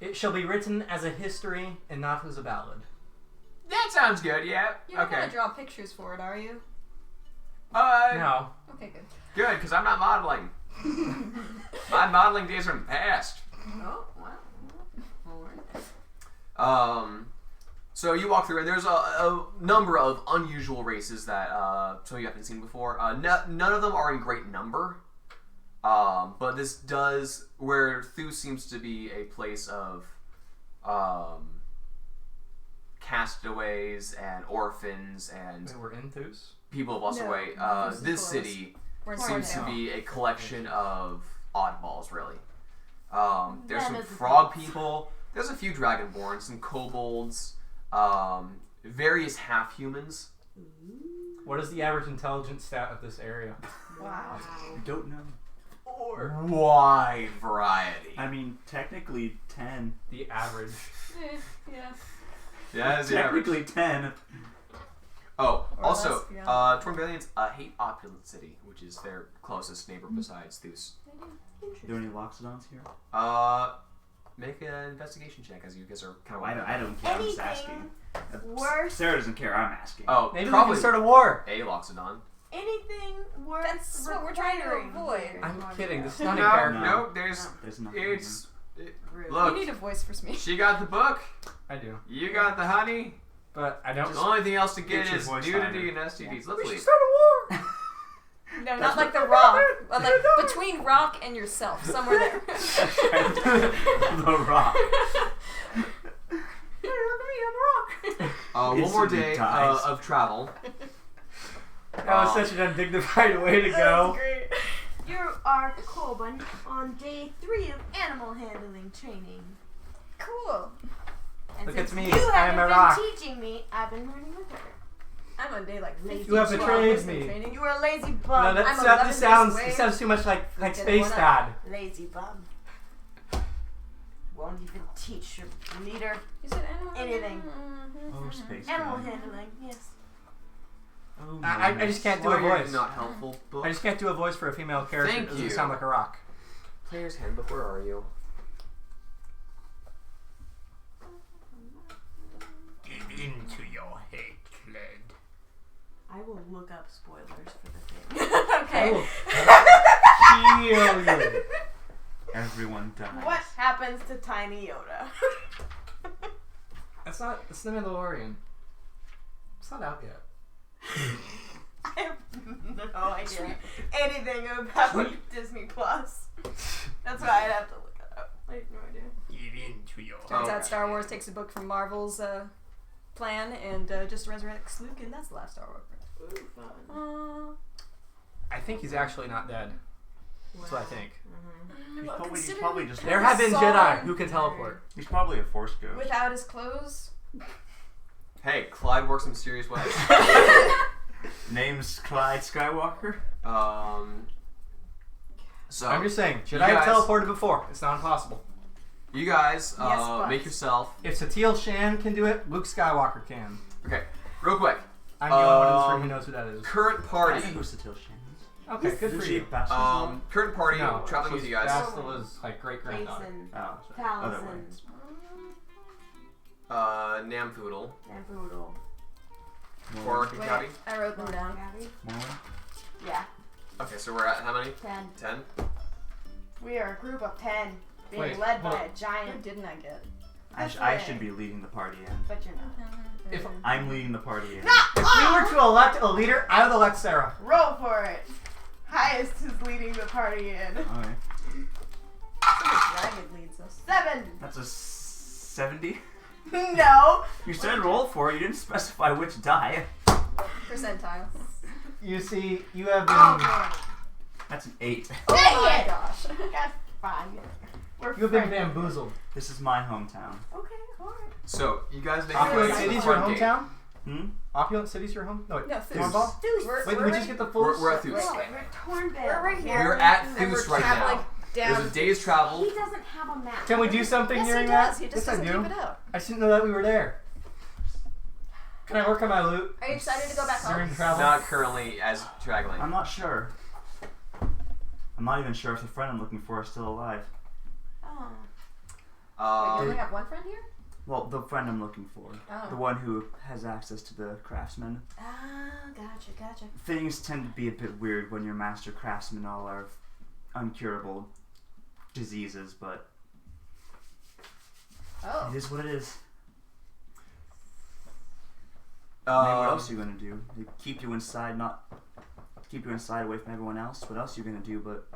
It shall be written as a history and not as a ballad. That sounds good. Yeah. You're not Okay. gonna draw pictures for it, are you? No. Okay, good. Good, because I'm not modeling. My modeling days are in the past. Oh, wow. So you walk through, and there's a number of unusual races that some of you haven't seen before. None of them are in great number, but this does, where Thousse seems to be a place of castaways and orphans and We're in Thousse. people have lost No, away. Thousse is This close. city We're in seems to Thorndale. be a collection of oddballs, really. There's some That is frog nice. people. There's a few dragonborn, some kobolds, various half-humans. What is the average intelligence stat of this area? Wow. I don't know. Wide variety. I mean, technically 10. The average. Yeah. Yeah, that's the average. Technically 10. Oh, Or also, less, yeah. Tornvalians hate Opulent City, which is their closest neighbor besides Thousse. Are there any Loxodons here? Make an investigation check, as you guys are kind of. I don't care. I'm just asking. Worse. Sarah doesn't care. I'm asking. Oh, Maybe we probably can start a war. a Loxodon. Anything worth That's what we're trying to retiring avoid. here. I'm kidding. This is not No, a character. no, there's. There's nothing. It's. Rude. Look, You need a voice for me. she got the book. I do, You got the honey. but I don't. The only thing else to get get your is voice nudity higher. and STDs. we Let's should leave. start a war. No, not like the Rock. But like between Rock and yourself, somewhere there. The Rock. Hey, look at me, I'm a Rock. One more Instantly day dies. of travel. That was such an undignified way to go. Great. You are Corbin on day 3 of animal handling training. Cool. And Look at since me, you I am haven't a been rock. teaching me, I've been learning with her. I'm on day like 50. You have betrayed me. Training. You are a lazy No, bum. that, I'm that 11 this sounds. days away. It sounds too much like Get Space one up. Dad. Lazy bum. Won't even teach your leader You said animal anything. Oh, space. Animal guy. handling, yes. Oh, I just can't do a Warrior voice. Not helpful. Book. I just can't do a voice for a female character. Thank It doesn't you. sound like a rock. Player's handbook. Where are you? Get into your hate, Cled. I will look up spoilers for the thing. I okay. will kill you. Everyone dies. What happens to Tiny Yoda? That's not. It's the Mandalorian. It's not out yet. I have no idea anything about Disney Plus. That's why I'd have to look it up. I have no idea. Get into your. Turns Oh. out Star Wars takes a book from Marvel's plan and just resurrects Luke, and that's the last Star Wars. Ooh, fun. I think he's actually not dead. That's what I think. He's probably just. There have been Jedi who can teleport. He's probably a Force ghost. without his clothes. Hey, Clyde works in mysterious ways. Name's Clyde Skywalker. So I'm just saying, Jedi guys- have teleported before. It's not impossible. you guys but. make yourself. If Satele Shan can do it, Luke Skywalker can. Okay, real quick. I'm the only one in this room who knows who that is. Current I party. think it was Satele Shan. Okay, good Isn't for she you. Bastard? Current party. No, Traveling with she's you guys. Bastila's like great granddaughter. Jason, Oh, sorry. Other way. Taliesin, Namfoodle. and Poodle. Quark and Wait, Cabby. I wrote them down. More? Yeah, Okay, so we're at how many? 10. 10? We are a group of 10 being Wait, led hold by on. a What giant. didn't I get? I should be leading the party in. But you're not. If I'm leading the party in. we were to elect a leader, I would elect Sarah. Roll for it. Highest is leading the party in. Okay. Dragon leads us. 7. That's a 70. No. You said roll for it. You didn't specify which die. Percentile. You see, you have Oh, been boy. That's an 8. Oh Dang my it. gosh. That's fine. We're you have been friends. bamboozled. This is my hometown. Okay, alright. So, you guys make Opulent your way to the City's your front gate. hometown? Hmm? Opulent City's your home? No, wait. No, Thousse. Cornball? Thousse. Wait, did we just get the full? We're at Thousse. We're Tornvale. We're right here. We're at And Thousse we're right traveling now. down. There's a day's travel. He doesn't have a map. Can we do something Yes, during he that? does. He just yes, I doesn't do. keep it out. I just didn't know that we were there. Can I work on my loot Are you excited to go back during home? travel? Not currently as traveling. I'm not sure. I'm not even sure if the friend I'm looking for is still alive. Oh. Wait, you Um, only have one friend here? Well, the friend I'm looking for. Oh. The one who has access to the craftsman. Ah, gotcha. Things tend to be a bit weird when your master craftsmen all are uncurable diseases, but Oh. it is what it is. What else are you gonna do? They keep you inside, away from everyone else. What else are you gonna do but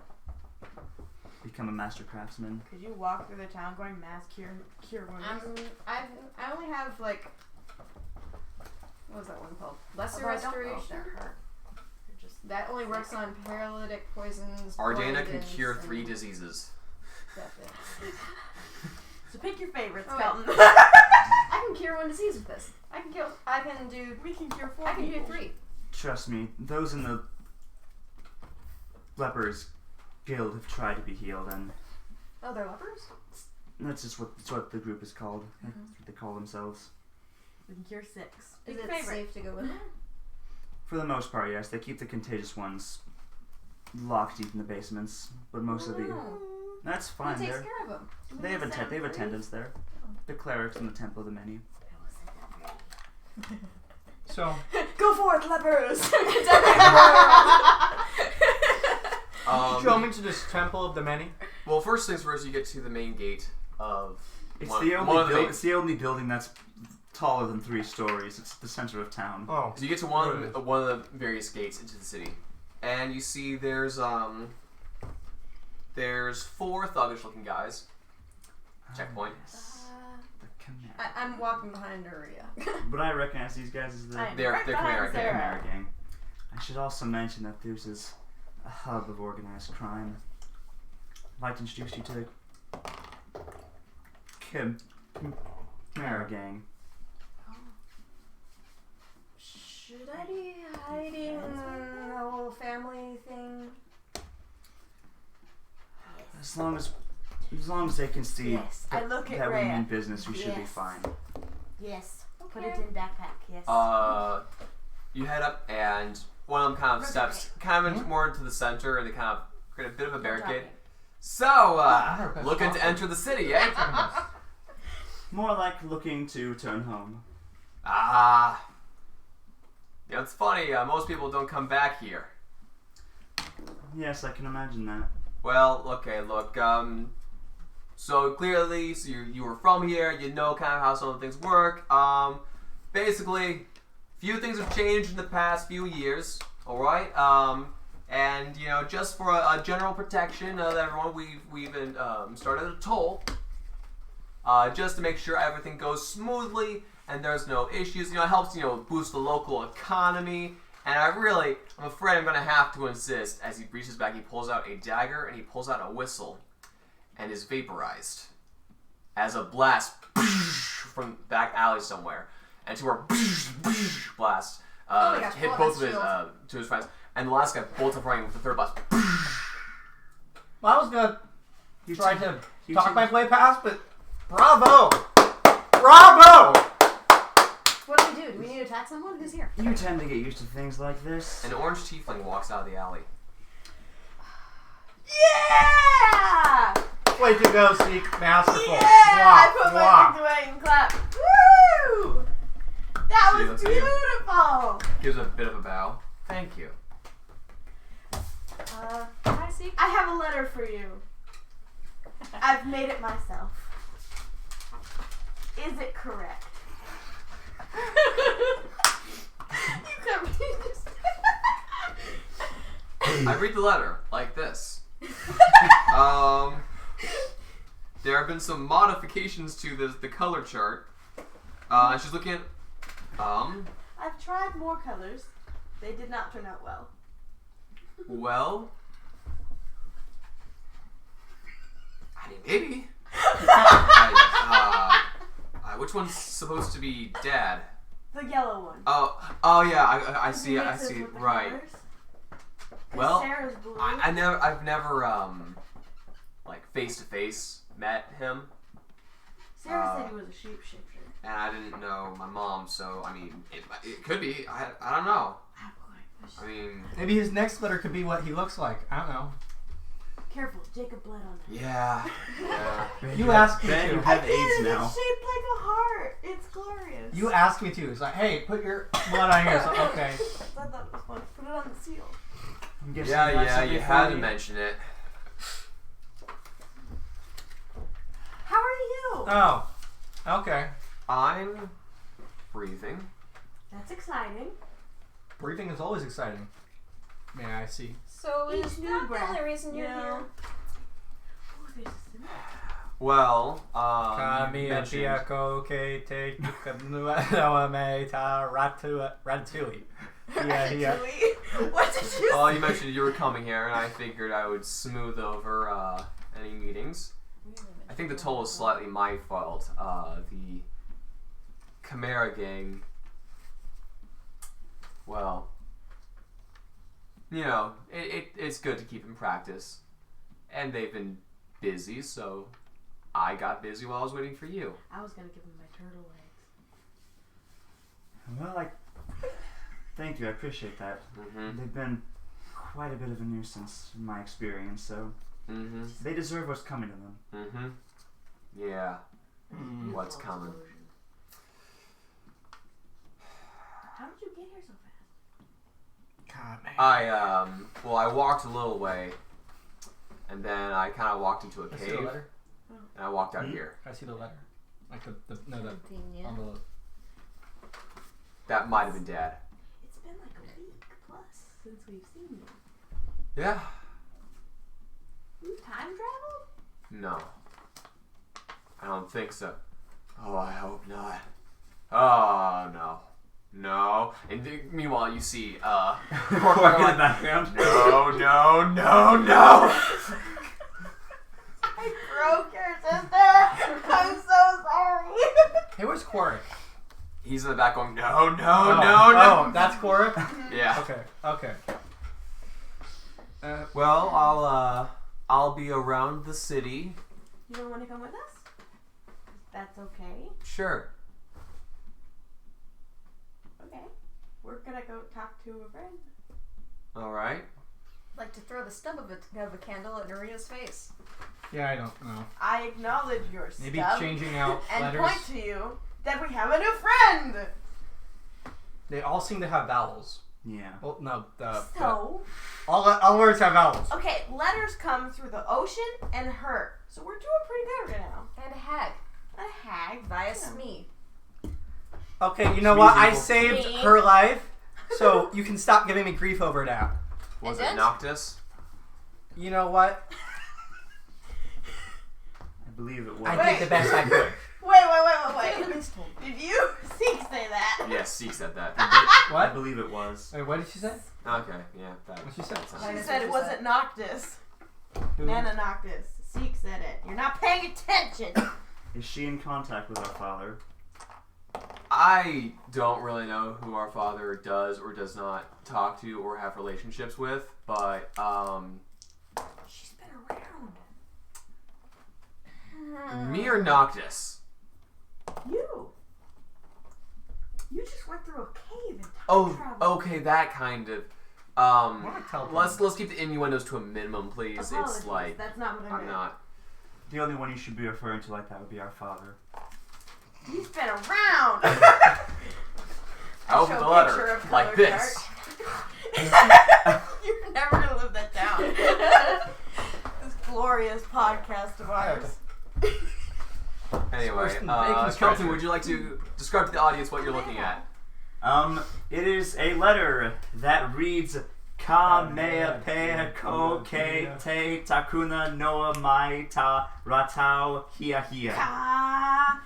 become a master craftsman? Could you walk through the town going mass cure wounds? I only have like, what was that one called? Lesser Although I don't know if restoration. they're hurt. They're just That only works on paralytic poisons. Ardana can poisons, cure and 3 diseases. That's it. So pick your favorites, Oh, Kelton. I can cure 1 disease with this. We can cure 4 I can do people. 3. Trust me, those in the lepers guild have tried to be healed, and Oh, they're lepers? that's what the group is called. That's what they call themselves. We can cure 6. Pick Is your it favorite. safe to go in there? For the most part, yes. They keep the contagious ones locked deep in the basements, but most of the that's Who fine. takes They're care of them? they have attendants there. The clerics in the temple of the many. So, Go forth, lepers! show me to this temple of the many. Well, first things first, you get to the main gate of It's one the of only main- it's the only building that's taller than 3 stories. It's the center of town. Oh, So you get to one of the various gates into the city, and you see there's 4 thuggish looking guys. Checkpoint. Yes. The Chimera. I'm walking behind Uria. But I recognize these guys as the I'm They're right behind Chimera gang. Sarah. Chimera gang. I should also mention that Thousse is a hub of organized crime. I'd like to introduce you to the Chimera gang. Should I be hiding the whole family thing? As long as they can see Yes, I look at that we Rhea. mean business, we should be Yes. fine. Yes. Put Okay. it in backpack. Yes. You head up, and one of them kind of steps more into the center, and they kind of create a bit of a barricade. So, looking to enter the city, eh? More like looking to turn home. Yeah, it's funny. Most people don't come back here. Yes, I can imagine that. Well, okay, look, so clearly, you were from here, you know kind of how some of the things work. Basically, few things have changed in the past few years, alright? And, you know, just for a general protection of everyone, we've been, started a toll, just to make sure everything goes smoothly and there's no issues. You know, it helps, you know, boost the local economy. And I'm afraid I'm going to have to insist. As he reaches back, he pulls out a dagger and he pulls out a whistle and is vaporized as a blast from back alley somewhere. And to our blast Oh my gosh, hit well, both of that's his shield. to his friends. And the last guy bolts up running with the third blast. well, I was gonna You try two- to you talk two- my way past, but bravo, bravo! What do we do? Do we need to attack someone? Who's here? You tend to get used to things like this. An orange tiefling walks out of the alley. Yeah! Way to go, Seek. Masterful. Yeah! I put my Mwah. hands away and clap. Woo! That See, was let's see. beautiful. Gives a bit of a bow. Thank you. Hi, Seek. I have a letter for you. I've made it myself. Is it correct? You come just I read the letter like this. There have been some modifications to the color chart. She's looking at I've tried more colors. They did not turn out well. well, I mean, maybe. Which one's supposed to be Dad? The yellow one. Oh yeah, I see, I Mixes see, with the right. colors. 'Cause Well, Sarah's blue. I've never like face to face met him, Sarah said he was a shapeshifter. and I didn't know my mom, so I mean, it could be. I don't know. I mean, Maybe his next letter could be what he looks like. I don't know. Careful, Jacob bled on that. yeah. You asked me Ben, to. you have AIDS It's now. shaped like a heart. It's glorious. You asked me to. It's like, hey, put your blood on here. So, okay. I thought that was fun. Put it on the seal. I'm guessing you have Yeah, something you for had to me? mention it. How are you? Oh. Okay. I'm breathing. That's exciting. Breathing is always exciting. May I see? So Each is new that the breath, only reason you're you know? here? Ooh, there's a symbol. Well, you mentioned- Ratatouille. Ratatouille? What did you Well, say? you mentioned you were coming here, and I figured I would smooth over any meetings. I think the toll is slightly my fault. The Chimera gang, well, you know, it's good to keep in practice. And they've been busy, so I got busy while I was waiting for you. I was gonna give him my turtle legs. Well, thank you. I appreciate that. Mm-hmm. They've been quite a bit of a nuisance in my experience, so Mm-hmm. they deserve what's coming to them. Mm-hmm. Yeah. Mm. What's coming? Explosion. How did you get here so fast? God, man. I walked a little way, and then I kind of walked into a I see the cave, letter. and I walked out here. I see the letter. Like the Continue. envelope. That might have been Dad. It's been like a week plus since we've seen you. Yeah. You time traveled? No. I don't think so. Oh, I hope not. Oh, no. No. And meanwhile, you see, Cork in the background. no. I broke your sister! I'm so sorry! Hey, where's Quark? He's in the back going, no. Oh, that's Quark? Yeah. Okay. Well, I'll be around the city. You don't want to come with us? That's okay. Sure. Okay. We're gonna go talk to a friend. All right. Like to throw the stub of a candle at Narita's face. Yeah, I don't know. I acknowledge your Maybe stuff changing out and letters. point to you that we have a new friend! They all seem to have vowels. Yeah. Well, no. So, All words have vowels. okay, letters come through the ocean and her. So we're doing pretty good right now. And a hag. A hag Via yeah. Smee. Okay, you know what? I Smeezy. saved Me. her life, so you can stop giving me grief over that. Was And it then- Noctis? You know what? I believe it was. I did the best I could. Wait. Did you say that? Yes, Zeke said that. I What? believe it was. Wait, what did she say? Okay, yeah. That, What she said? that sounds- She That's said what it you wasn't Noctis. Who? Nana Noctis. Zeke said it. You're not paying attention. Is she in contact with our father? I don't really know who our father does or does not talk to or have relationships with, but She's been around. me or Noctis? You just went through a cave and time Oh, traveled. okay, that kind of. Wanna tell them? Let's keep the innuendos to a minimum, please. Apologies, It's like that's not what I I'm meant. not. The only one you should be referring to like that would be our father. He's been around. I opened the letter like this. You're never gonna live that down. This glorious podcast of ours. Anyway, Worse than baking Kelton, treasure. would you like to describe to the audience what you're looking at? It is a letter that reads Ka mea pe ko ke te takuna noa mai ta ratau hia hia.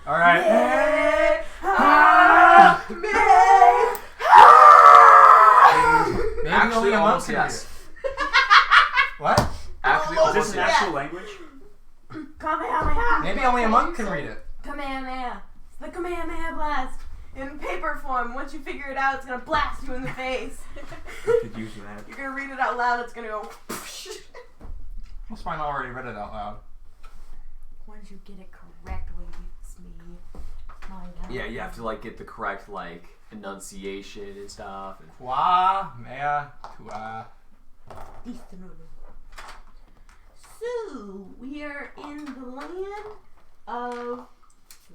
All right. Maybe Actually, only a monk almost can yes. read it. What? Actually, Oh, Is almost this an yes. actual language? Kamehameha. Maybe only a monk can read it. Kamehameha. It's the Kamehameha blast. In paper form. Once you figure it out, it's gonna blast you in the face. I could use that. You're gonna read it out loud, it's gonna go. Most mine already read it out loud. Once you get it correctly, it's me. Yeah, you have to like get the correct like enunciation and stuff. And Qua mea tua. So, we are in the land of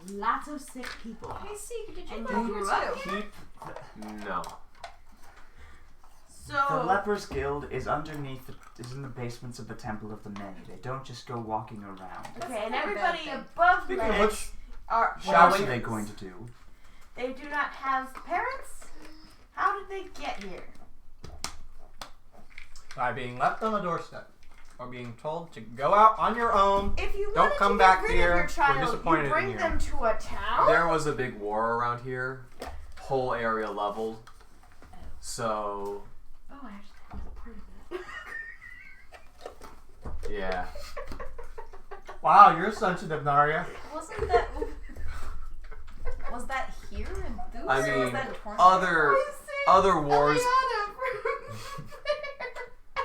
lots of sick people. Hey, Seek, did you And grow you grew up up here? No. The So Lepers Guild is is in the basements of the Temple of the Many. They don't just go walking around. okay, and not a bad everybody thing. above Speaking of Lex which, are What Shall else we- are they going to do? they do not have parents. How did they get here? by being left on the doorstep or being told to go out on your own. If you Don't wanted come to back get rid here. of your We're child, disappointed you in bring you. them to a town. There was a big war around here. Whole area leveled. So, Oh, I actually was a part of that. yeah. Wow, you're sensitive, Narya. Wasn't that... Was that here in Thousse? I or was mean, that in Torn? other wars,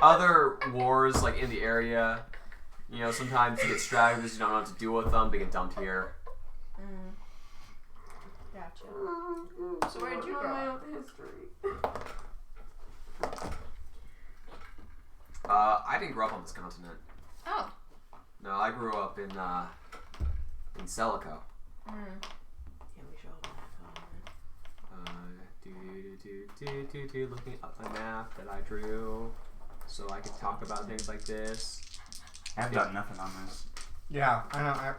other wars like in the area. You know, sometimes you get stragglers, you don't know what to do with them. They get dumped here. Gotcha. So where did you grow up? I didn't grow up on this continent. Oh. No, I grew up in Celico. Looking up my map that I drew, so I could talk about things like this. I've got nothing on this. Yeah, I know.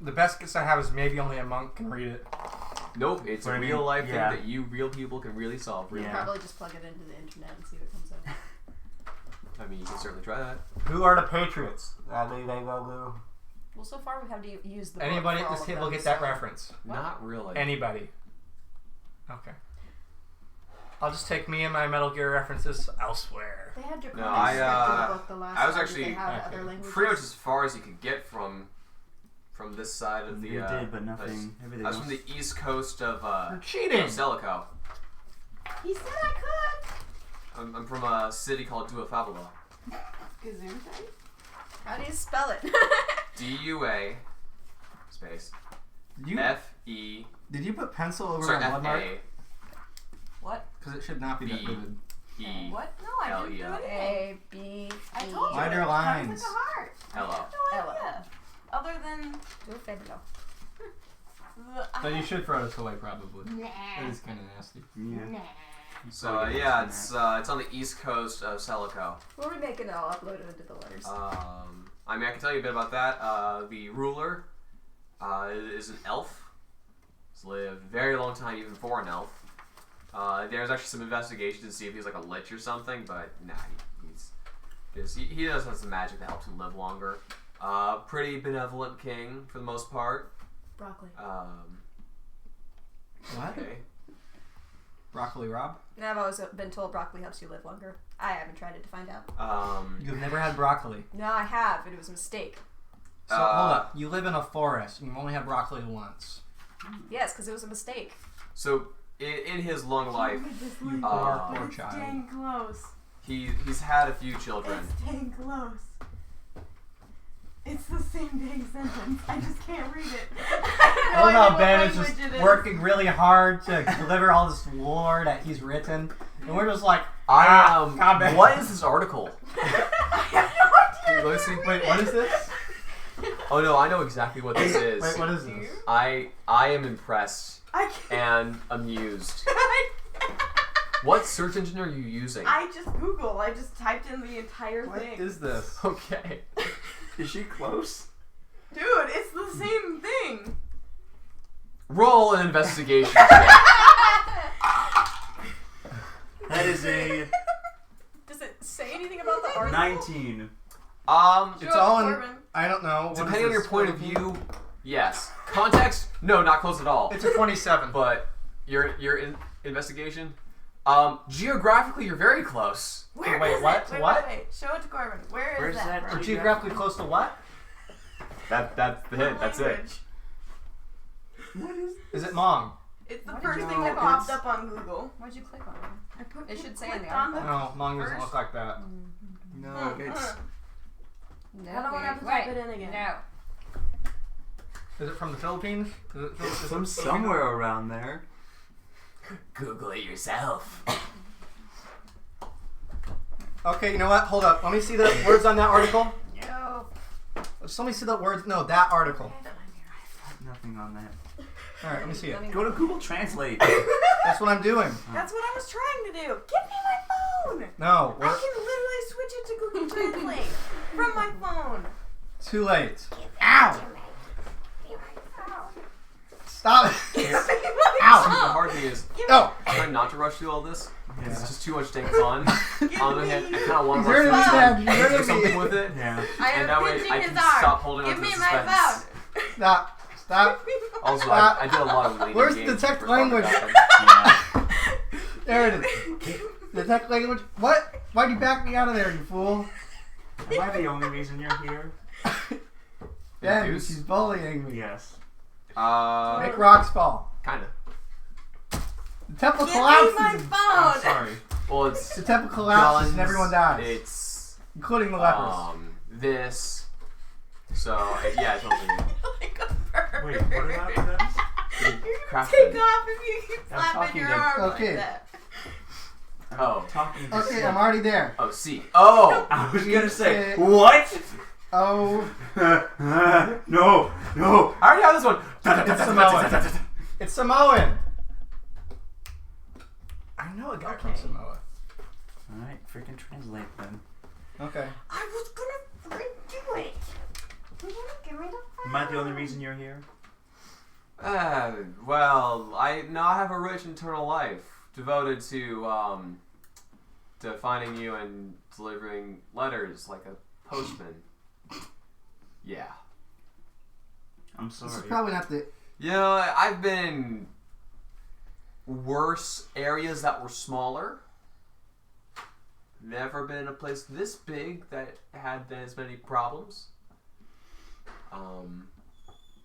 The best guess I have is maybe only a monk can read it. Nope, it's What a I mean, real life yeah. thing that you real people can really solve. Really. Yeah. Probably just plug it into the internet and see what comes up. I mean, you can certainly try that. Who are the Patriots? Well, so far we have to use the book Anybody for at all this of table them, get that so- reference? What? Not really. Anybody? Okay. I'll just take me and my Metal Gear references elsewhere. They had Draconic No, I, script in the book the last I was time. Did actually they have okay. other languages? Pretty much as far as you could get from this side of the. You did, but nothing. Everything I was from the east coast of You're cheating! Celico. He said I could. I'm from a city called Duafabula. Gesundheit. How do you spell it? DUA space Did you, FE. did you put pencil over Sorry, my blood mark? FA. What? Because it should not be that B. vivid. E. What? No, I didn't do L-E-L. anything. A, B, I E. told you. Wider it lines. Sounds like a heart. Hello. No Ella. idea. Other than Do a fabulous. So you should throw this away, probably. Nah. It is kind of nasty. Yeah. Nah. So yeah, it's on the east coast of Celico. We'll remake it and I'll upload it into the letters. I mean, I can tell you a bit about that. The ruler is an elf. He's lived a very long time, even for an elf. There's actually some investigation to see if he's like a lich or something, but nah, he does have some magic that helps him live longer. Pretty benevolent king for the most part. Broccoli. What? Okay. Broccoli Rob? And I've always been told broccoli helps you live longer. I haven't tried it to find out. You've never had broccoli. No, I have, and it was a mistake. So hold up. You live in a forest and you've only had broccoli once. Yes, because it was a mistake. So in his long life, You Uh, poor It's child. dang close. he's had a few children. It's dang close. It's the same dang sentence. I just can't read it. I I love know how Ben is what just language it is. working really hard to deliver all this lore that he's written, and we're just like, God, Ben. What is this article? I have no idea. Let me see. Wait, what is this? Oh no, I know exactly what this is. Wait, what is this? I am impressed I can't. and amused. What search engine are you using? I just Google. I just typed in the entire What thing. is this? Okay. Is she close? Dude, it's the same thing. Roll an investigation. That is a Does it say anything about the article? 19. It's all in. Corbin. I don't know. What is Depending on your this? point of view, yes. Context? No, not close at all. It's a 27. But your investigation? Geographically, you're very close. Where wait, is what? it? Wait, What? Wait. Show it to Corbin. Where's Where's that? We're geographically close to what? That's the What hint. That's it. language? What is Is it Mong? It's the What first did thing you- that No, popped it's- up on Google. Why'd you click on it? I put It should say in clicked the on article. No, Mong doesn't First? look like that. No, it's No, I don't want to have to type it in again. No. Is it from the Philippines? Is it from somewhere around there. Google it yourself. Okay, you know what? Hold up. Let me see the words on that article. No. Just let me see the words. No, that article. Nothing nothing on that. All right, let me see it. Go to Google Translate. That's what I'm doing. That's what I was trying to do. Give me my phone. No, I can literally switch it to Google Translate from my phone. too late. Ow! Stop it. The Ow. hard thing is No. trying not to rush through all this. Yeah. It's just too much dang fun. On the other hand, I kind of want to You're rush through gonna it be so I mad. can do something with it. Yeah. I And am that way pinching I his can arm. stop holding on Give to me the my suspense. phone. Stop. Stop. Also, Stop. I did a lot of leading Where's games. the text for Spartan language? Falcon. There it is. The tech language. What? Why'd you back me out of there, you fool? Am I the only reason you're here? Yeah, Thousse? she's bullying me. Yes. Make rocks fall. Kind of. The temple Give me collapses. my I'm phone. sorry. Well, it's The temple collapses and guns, everyone dies, It's including the lepers. this. So yeah, it's mostly Like a bird. Wait, what are that? You're Crafted. gonna take off if you keep I'm flapping talking your to- arm Okay. like that. Oh. Talking to Okay, I'm already there. Oh, C. Oh! I was gonna say, Uh, what? Oh, No. I already have this one. It's Samoan. It's Samoan. I know a guy from Okay. Samoa. Alright, freaking translate then. Okay. I was gonna freaking do it. You wanna give me the phone? Am I the only reason you're here? Well, I have a rich internal life devoted to finding you and delivering letters like a postman. Yeah. I'm This is sorry. probably not the. You know, I've been in worse areas that were smaller. Never been in a place this big that had as many problems.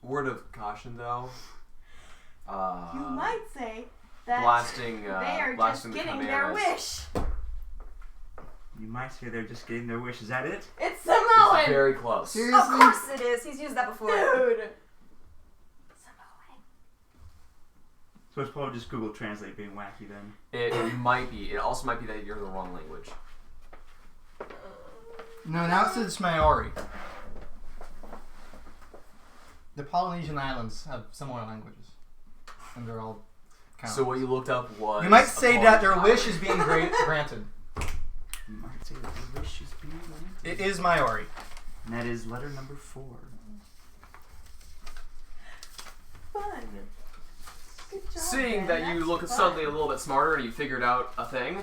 Word of caution, though. You might say that Blasting. they are just blasting the getting their chimeras. wish. You might say they're just getting their wish. Is that it? It's It's Samoan. very close. Seriously? Of course it is. He's used that before. Dude. So it's probably just Google Translate being wacky then. It might be. It also might be that you're in the wrong language. No, now it says it's Maori. The Polynesian islands have similar languages, and they're all. Kind So what you looked up was. You might a say that their Polynesian wish is being granted. You might say that their wish is being granted. It is Maori. And that is letter number 4. Fun. Good job, Seeing man. that you That's look fun. suddenly a little bit smarter and you figured out a thing.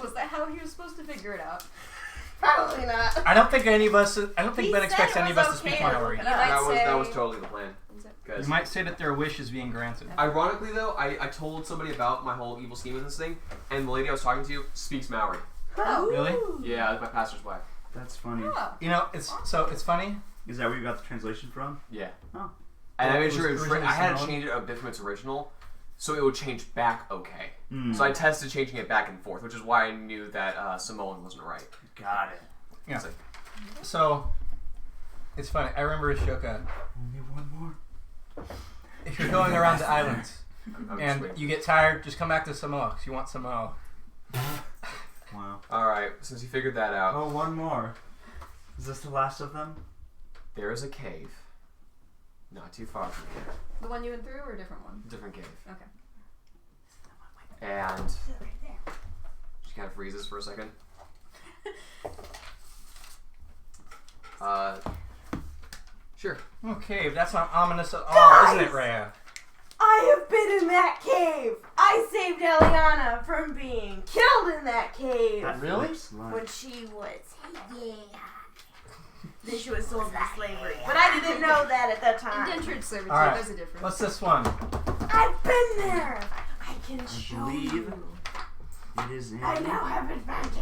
Was that how he was supposed to figure it out? Probably not. I don't think any of us. I don't think He Ben said expects it any of was us to speak okay to Maori. look You it might up. That was say- totally the plan. You 'Cause might say that their wish is being granted. ironically though, I told somebody about my whole evil scheme with this thing, and the lady I was talking to speaks Maori. Oh. Really? Yeah, that's my pastor's wife. That's funny. Oh. You know, it's funny. Is that where you got the translation from? Yeah. Oh. And I It made was sure it was originally I had to Samoan? change it a bit from its original, so it would change back okay. Mm. So I tested changing it back and forth, which is why I knew that Samoan wasn't right. Got it. Yeah. It's like, So, it's funny. I remember Ashoka. Only one more. If you're going around the islands I'm just and waiting. you get tired, just come back to Samoa because you want Samoa. Wow. Alright, since you figured that out, Oh, one more. Is this the last of them? there is a cave. Not too far from here. The one you went through or a different one? Different cave. Okay. And Right there. she kind of freezes for a second. Sure. Okay, but that's not ominous at all, Guys! isn't it, Rhea? I have been in that cave. I saved Eliana from being killed in that cave That Really? flips like- when she was then she was sold into slavery. But I didn't know that at that time. Indentured servitude, All right. there's a difference. What's this one? I've been there. I can show believe you. It is in. I now have advantage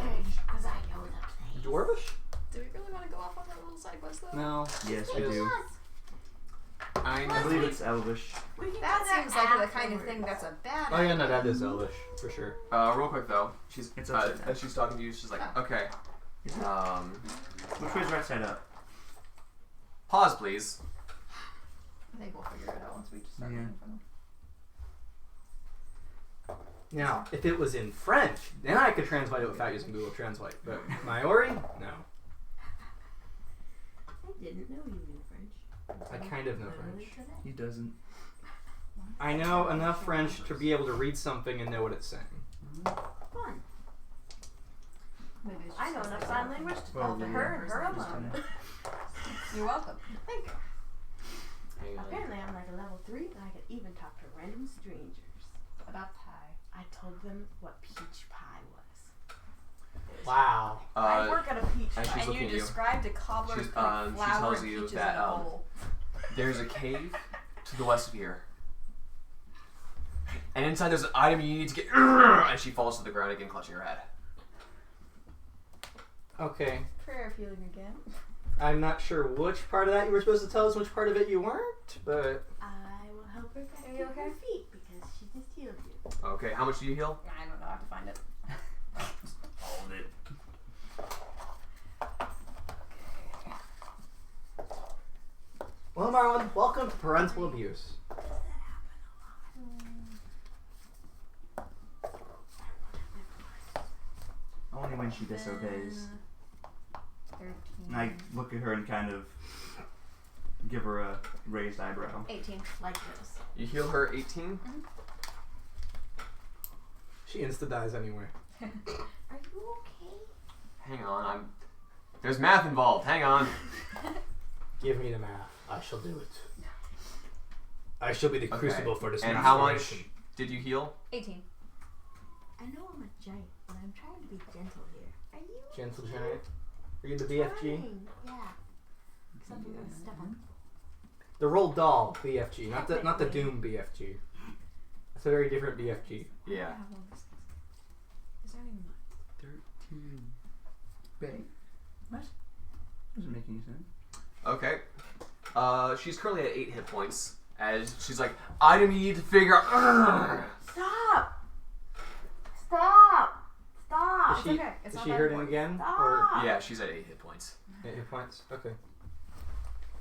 because I know the place. Dwarvish? Do we really want to go off on that little side quest though? No. Yes, we do. I I know. believe it's Elvish. We can That do seems like the kind of thing that's a bad Oh yeah, idea. no, that is Elvish for sure. Real quick though, she's It's upside down. as she's talking to you, she's like, okay, Is it? Which way's right side up? pause please. I think we'll figure it out once we just start Yeah. reading from them. Now, if it was in French, then I could translate it without using Google Translate. But Maori, no. I didn't know you knew French. I kind of know French. He doesn't. I know enough French to be able to read something and know what it's saying. Fun. Maybe it's I know just enough like sign that. language to Well, talk to then her and her just alone. You're welcome. Thank you. Hang on. Apparently I'm like a level 3 and I can even talk to random strangers. About pie. I told them what peach pie was. Wow. I work at a peach and pie. she's And you looking at you. described a cobbler's She's, flour she tells and you peaches that, in a bowl. There's a cave to the west of here. And inside there's an item you need to get. And she falls to the ground again, clutching her head. Okay. Prayer of healing again. I'm not sure which part of that you were supposed to tell us, which part of it you weren't, but... I will help her back Are you to okay? her feet because she just healed you. Okay, how much do you heal? I don't know. I have to find it. All of it. Well, Marlon, welcome to parental abuse. Only when she disobeys. 13. And I look at her and kind of give her a raised eyebrow. 18. Like this. You heal her 18? She insta-dies anyway. Are you okay? Hang on, there's math involved, hang on. Give me the math. I shall do it. I shall be the Okay. crucible for this And how much transformation. did you heal? 18. I know I'm a giant, but I'm trying to be gentle here. Are you Gentle okay? giant. Are you the BFG? Trying, yeah. Except I'm gonna step on The Roald Dahl BFG, not the Doom BFG. That's a very different BFG. Yeah. Is there any 13. Wait. What? Doesn't make any sense. Okay. She's currently at 8 hit points. As she's like, item you need to figure out. Stop! Stop! Stop! Is she, okay. It's is not she that hurting important. again? Stop! Or Yeah, she's at 8 hit points. 8 hit points? Okay.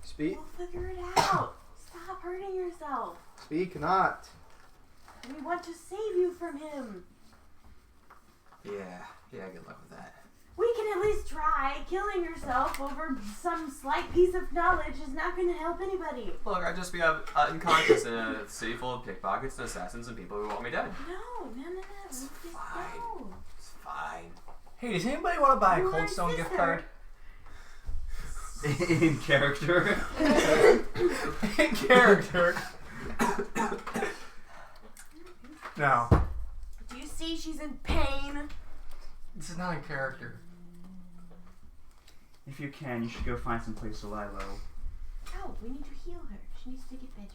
Speak? We'll figure it out. Stop hurting yourself. Speak not. We want to save you from him. Yeah, good luck with that. We can at least try. Killing yourself over some slight piece of knowledge is not going to help anybody. Look, I'd just be unconscious in a city full of pickpockets and assassins and people who want me dead. No. It's Just fine. go. It's fine. Hey, does anybody want to buy a You're Cold my Stone gift sister. card? In character. In character. No. Do you see she's in pain? This is not in character. If you can, you should go find some place to lie low. No, we need to heal her. She needs to get better.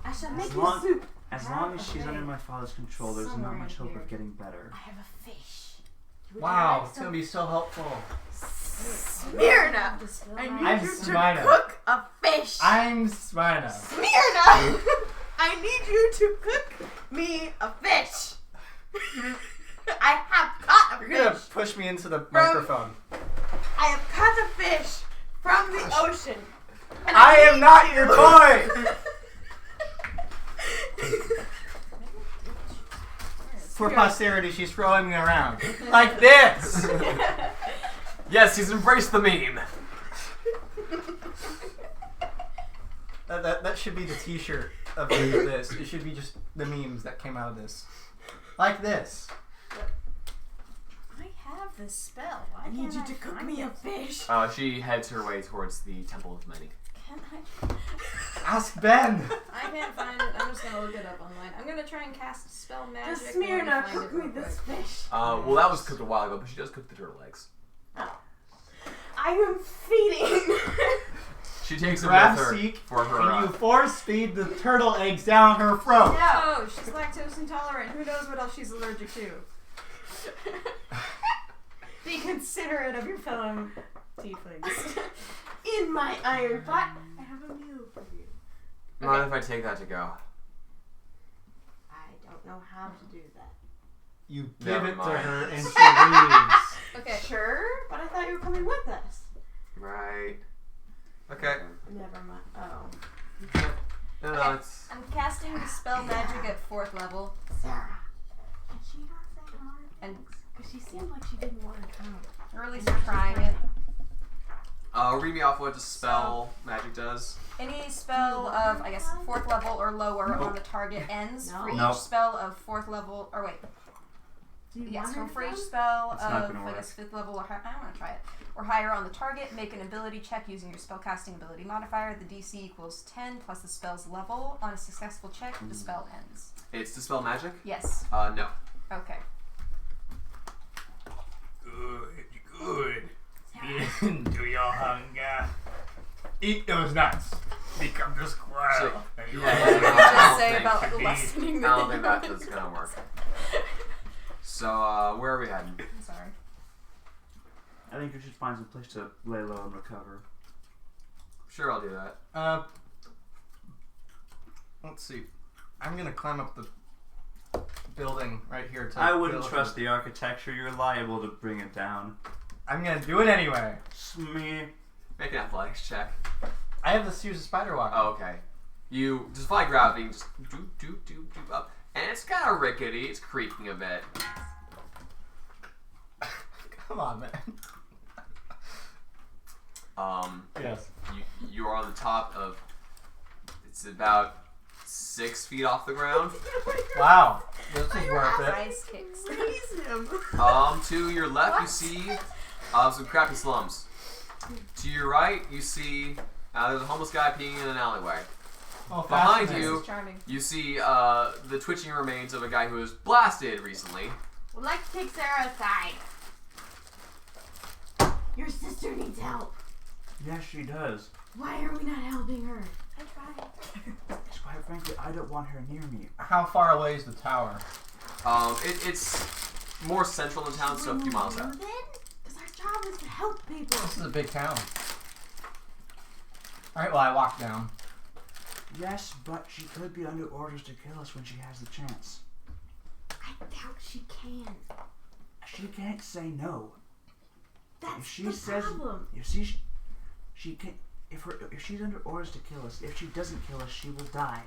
I shall make As you long- soup. As Have long as a she's under way. my father's control, there's Somewhere not much hope here. of getting better. I have a fish. Would you Wow, like it's going some? to be so helpful. Smyrna! I need I'm you to Smyrna. cook a fish. I'm Smyrna. Smyrna! I need you to cook me a fish. I have caught a You're going to fish. push me into the microphone. I have caught a fish from the ocean. And I am not your toy! For posterity, she's throwing me around. Like this! Yes, he's embraced the meme. That should be the t-shirt of this. It should be just the memes that came out of this. Like this. I have this spell. Why I need can't you I to cook find me a it? fish. She heads her way towards the Temple of Many. Can I? Ask Ben! I can't find it. I'm just gonna look it up online. I'm gonna try and cast spell magic. Just and let me Smyrna, find cook it me real this quick. fish. Well, that was cooked a while ago, but she does cook the turtle eggs. I am feeding. She takes them Grab with her Seek, for her. and you force feed the turtle eggs down her throat. Oh, she's lactose intolerant. Who knows what else she's allergic to? Be considerate of your fellow tieflings. In my iron pot, I have a meal for you. Mind if I take that to go? I don't know how to do that. You give Never it to mind. her and she leaves. Okay. Sure, but I thought you were coming with us. Right. Okay. Never mind. Oh. No, it's. I'm casting the spell magic at 4th level. Sarah. Can she not say hard And- things? Because she seemed like she didn't want to come. Or at least trying it. Read me off what the spell magic does. Any spell of, I guess, 4th level or lower on the target ends for each spell of 4th level, or wait. Yes, so for each spell of, I guess, 5th level or higher, I don't want to try it, or higher on the target, make an ability check using your spellcasting ability modifier. The DC equals 10 plus the spell's level. On a successful check, the spell ends. It's dispel magic? Yes. No. Okay. Good. Into your hunger. Eat those nuts. Become the squirrel. So, What did you just say about lessening the I don't think that's gonna work. So, where are we heading? I'm sorry. I think you should find some place to lay low and recover. Sure, I'll do that. Let's see. I'm gonna climb up the building right here. I wouldn't trust the architecture. You're liable to bring it down. I'm gonna do it anyway. Smee. Make an athletics check. I have this use of spider walk. Oh, okay. You defy gravity, just doop up. And it's kind of rickety, it's creaking a bit. Come on, man. Yes. You are on the top of, it's about 6 feet off the ground. Wow. This is worth it. Ice kicks. Raise him. To your left you see some crappy slums. To your right you see there's a homeless guy peeing in an alleyway. Oh, Behind fascinating. you, This is charming. you see the twitching remains of a guy who was blasted recently. Would like to take Sarah aside. Your sister needs help. Yes, she does. Why are we not helping her? I tried. Because quite frankly, I don't want her near me. How far away is the tower? It's more central in town, so a few miles out. Because our job is to help people. This is a big town. Alright, well, I walk down. Yes, but she could be under orders to kill us when she has the chance. I doubt she can. She can't say no. That's If she the says, problem. you see, she can. If she's under orders to kill us, if she doesn't kill us, she will die.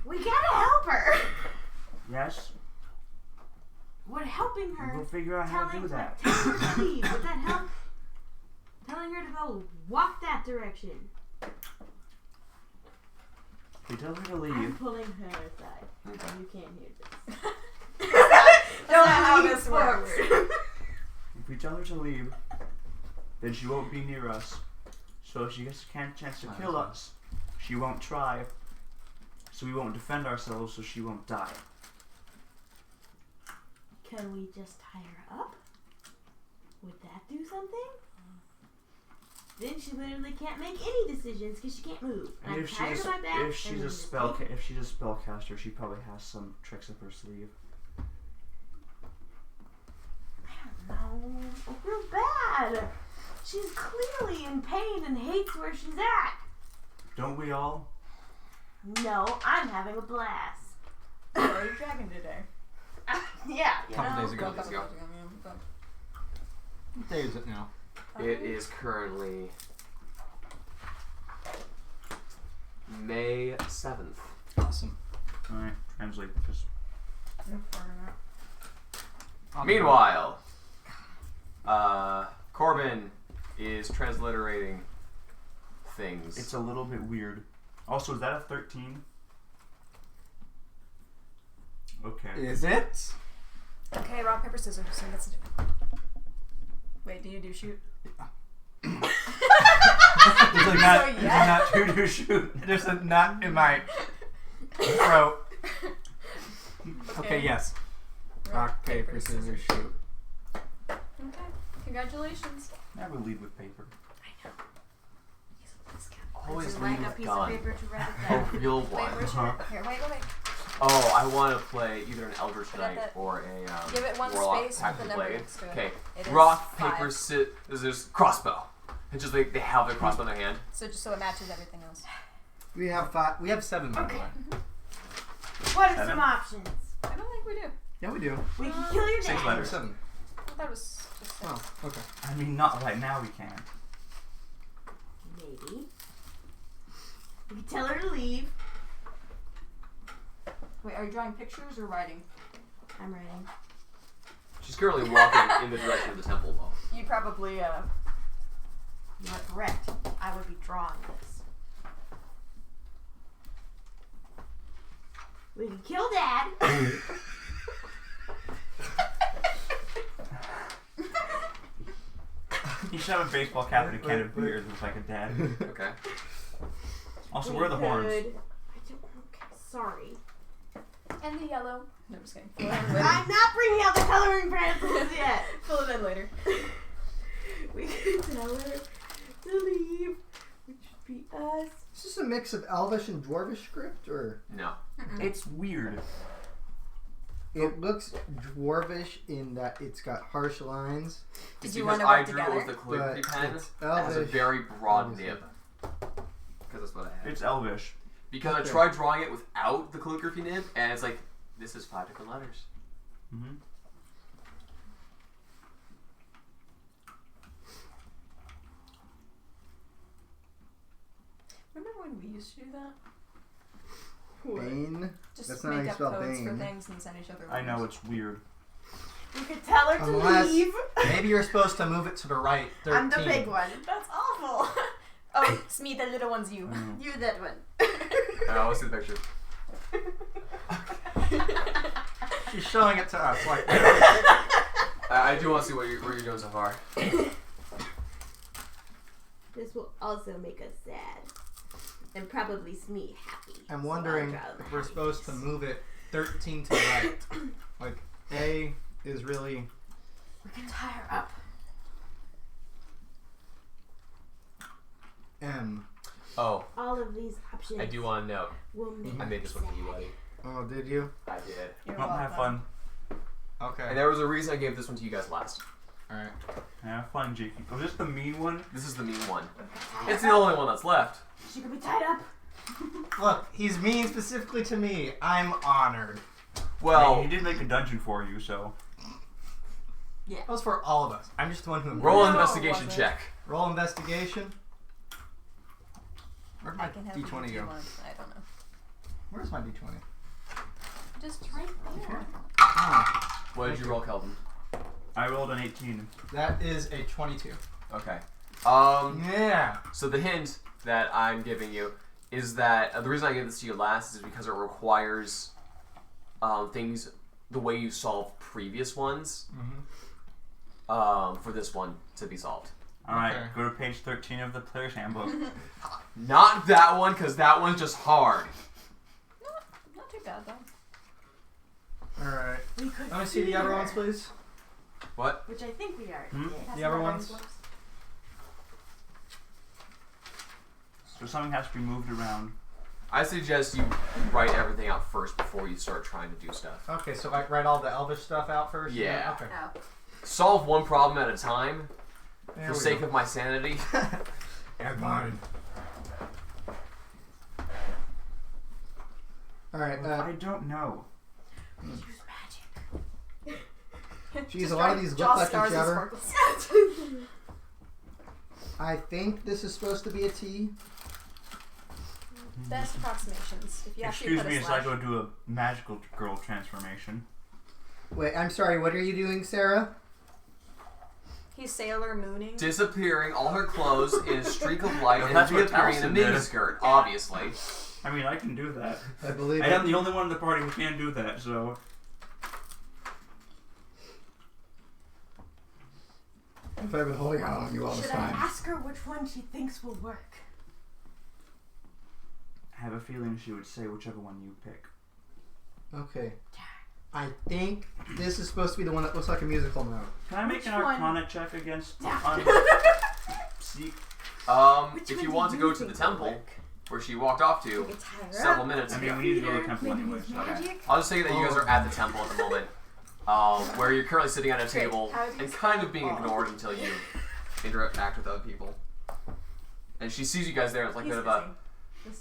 We gotta help her. Yes, Would helping her, we'll figure out how to do that. telling her to leave, would that help? Telling her to go walk that direction. We tell her to I'm leave. pulling her aside. Okay. You can't hear this. That's not how this works. If we tell her to leave, then she won't be near us. So if she gets a chance to kill us, she won't try. So we won't defend ourselves, so she won't die. Can we just tie her up? Would that do something? Then she literally can't make any decisions because she can't move. And I'm tired of my back. if she's a spellcaster, she probably has some tricks up her sleeve. No, I feel bad. She's clearly in pain and hates where she's at. Don't we all? No, I'm having a blast. What are you dragging today? Yeah, you Couple know. days ago. Let's go. What day is it now? It is currently May 7th. Awesome. Alright, translate this. Meanwhile, Corbin is transliterating things. It's a little bit weird. Also, is that a 13? Okay. Is it? Okay, rock, paper, scissors. So let's do it. Wait, do you do shoot? There's a nut. So, There's yeah. a nut. There's a nut in my throat. Okay, yes. Rock, paper, scissors, shoot. Okay, congratulations. Never lead with paper. Always Would you lead like a with piece gun. of paper to write it A down? real Wait, one. where's your... Here, wait. Oh, I want to play either an Eldritch Forget Knight that. or a Give it one Warlock space with Pact the of number Blade. next to it. Okay, It is rock, 5. paper, scissors, crossbow. And just they have their crossbow in their hand. So just so it matches everything else. We have 5. We have 7, by the way. What are 7? some options? I don't think we do. Yeah, we do. We can kill your 6 dad. letters. 7. I thought it was just 6. Oh, okay. I mean, not right now we can't. Maybe. We can tell her to leave. Wait, are you drawing pictures or writing? I'm writing. She's currently walking in the direction of the temple, though. You probably, you are correct. I would be drawing this. We can kill Dad. You should have a baseball cap and a can of beer that looks like a dad. Okay. Also, where are the horns? I don't. Okay, sorry. And the yellow. No, I'm just kidding. I'm not bringing out the coloring pencils yet. Fill it in later. We can tell her to leave, which should be us. Is this a mix of Elvish and Dwarvish script, or? No. It's weird. It looks Dwarvish in that it's got harsh lines. Did It's you because want to I work drew it together? with the calligraphy But pen. it's It has a Elvish. very broad nib. Because that's what I had. It's Elvish. Because I tried drawing it without the calligraphy nib, and it's like, this is 5 different letters. Mm-hmm. Remember when we used to do that? Bane. Just That's not how make you up spell codes for Bane. things and send each other I know, letters. it's weird. We could tell her to Unless- leave. Maybe you're supposed to move it to the right. 13. I'm the big one. That's awful. Oh, Smee, the little one's you. Mm. You that one. I will see the picture. She's showing it to us. Like, I do want to see what you're doing so far. This will also make us sad. And probably Smee happy. I'm So wondering I'll draw the if we're happy supposed to face. move it 13 to the right. Like, A is really... We can tie her up. M. Oh, All of these options I do want to note. will make I made this one for you, sad. buddy. Oh, did you? I did. You're Well, have fun. Okay. And there was a reason I gave this one to you guys last. Alright. Have fun, Jakey. Was this the mean one? This is the mean one. Tie It's her the up. only one that's left. She could be tied up. Look, he's mean specifically to me. I'm honored. Well, he did make a dungeon for you, so. That was for all of us. I'm just the one who... roll an No, investigation it wasn't. check. Roll investigation. Where'd my I can have D20 you do go? one. I don't know. Where's my D20? Just right there. Oh, What did you roll, Kelvin? I rolled an 18. that is a 22. Okay. Yeah. So the hint that I'm giving you is that the reason I gave this to you last is because it requires things the way you solved previous ones for this one to be solved. Alright, Okay. go to page 13 of the Player's Handbook. Not that one, because that one's just hard. Not too bad though. Alright. We could Let me see the other her. ones, please. What? Which I think we are. Hmm? That's The other how ones? ours works. So something has to be moved around. I suggest you write everything out first before you start trying to do stuff. Okay, so I write all the Elvish stuff out first? Yeah. Okay. Oh. Solve one problem at a time There for we sake go. of my sanity. And mine. Alright, I don't know. Use magic. geez, a lot of these look like each other. I think this is supposed to be a T. Best approximations. If you actually Excuse put me a as slash. I go do a magical girl transformation. Wait, I'm sorry, what are you doing, Sarah? He's Sailor Mooning. Disappearing all her clothes in a streak of light Well, and that's what reappearing in a Allison did. miniskirt, obviously. I mean, I can do that. I believe I it. am the only one in the party who can do that, so. If I've been holding out on you all this Should I time. ask her which one she thinks will work? I have a feeling she would say whichever one you pick. Okay. I think this is supposed to be the one that looks like a musical note. Can I make Which an one? Arcana check against Seek? Which If one you do want to you go to the think will temple, work? where she walked off to We could tie her several up. minutes I ago. mean, we need to go to the temple Maybe anyway. use So. magic. I'll just say that you guys are at the temple at the moment, where you're currently sitting at a table How do you and kind of being ignored until you interact with other people. And she sees you guys there, and it's like a He's bit of a... busy.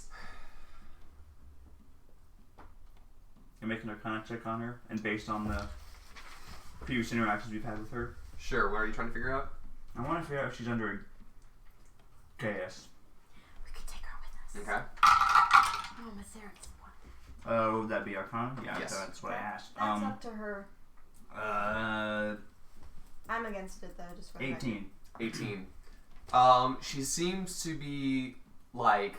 You make an Arcana check on her, and based on the previous interactions we've had with her, Sure, what are you trying to figure out? I want to figure out if she's under a KS. We could take her with us. Okay. Oh, Miss Sarah's one. Would that be Arcana? Yeah, Yes. that's what I asked. That's up to her. 'I'm against it though, just for the record. 18. 18. She seems to be like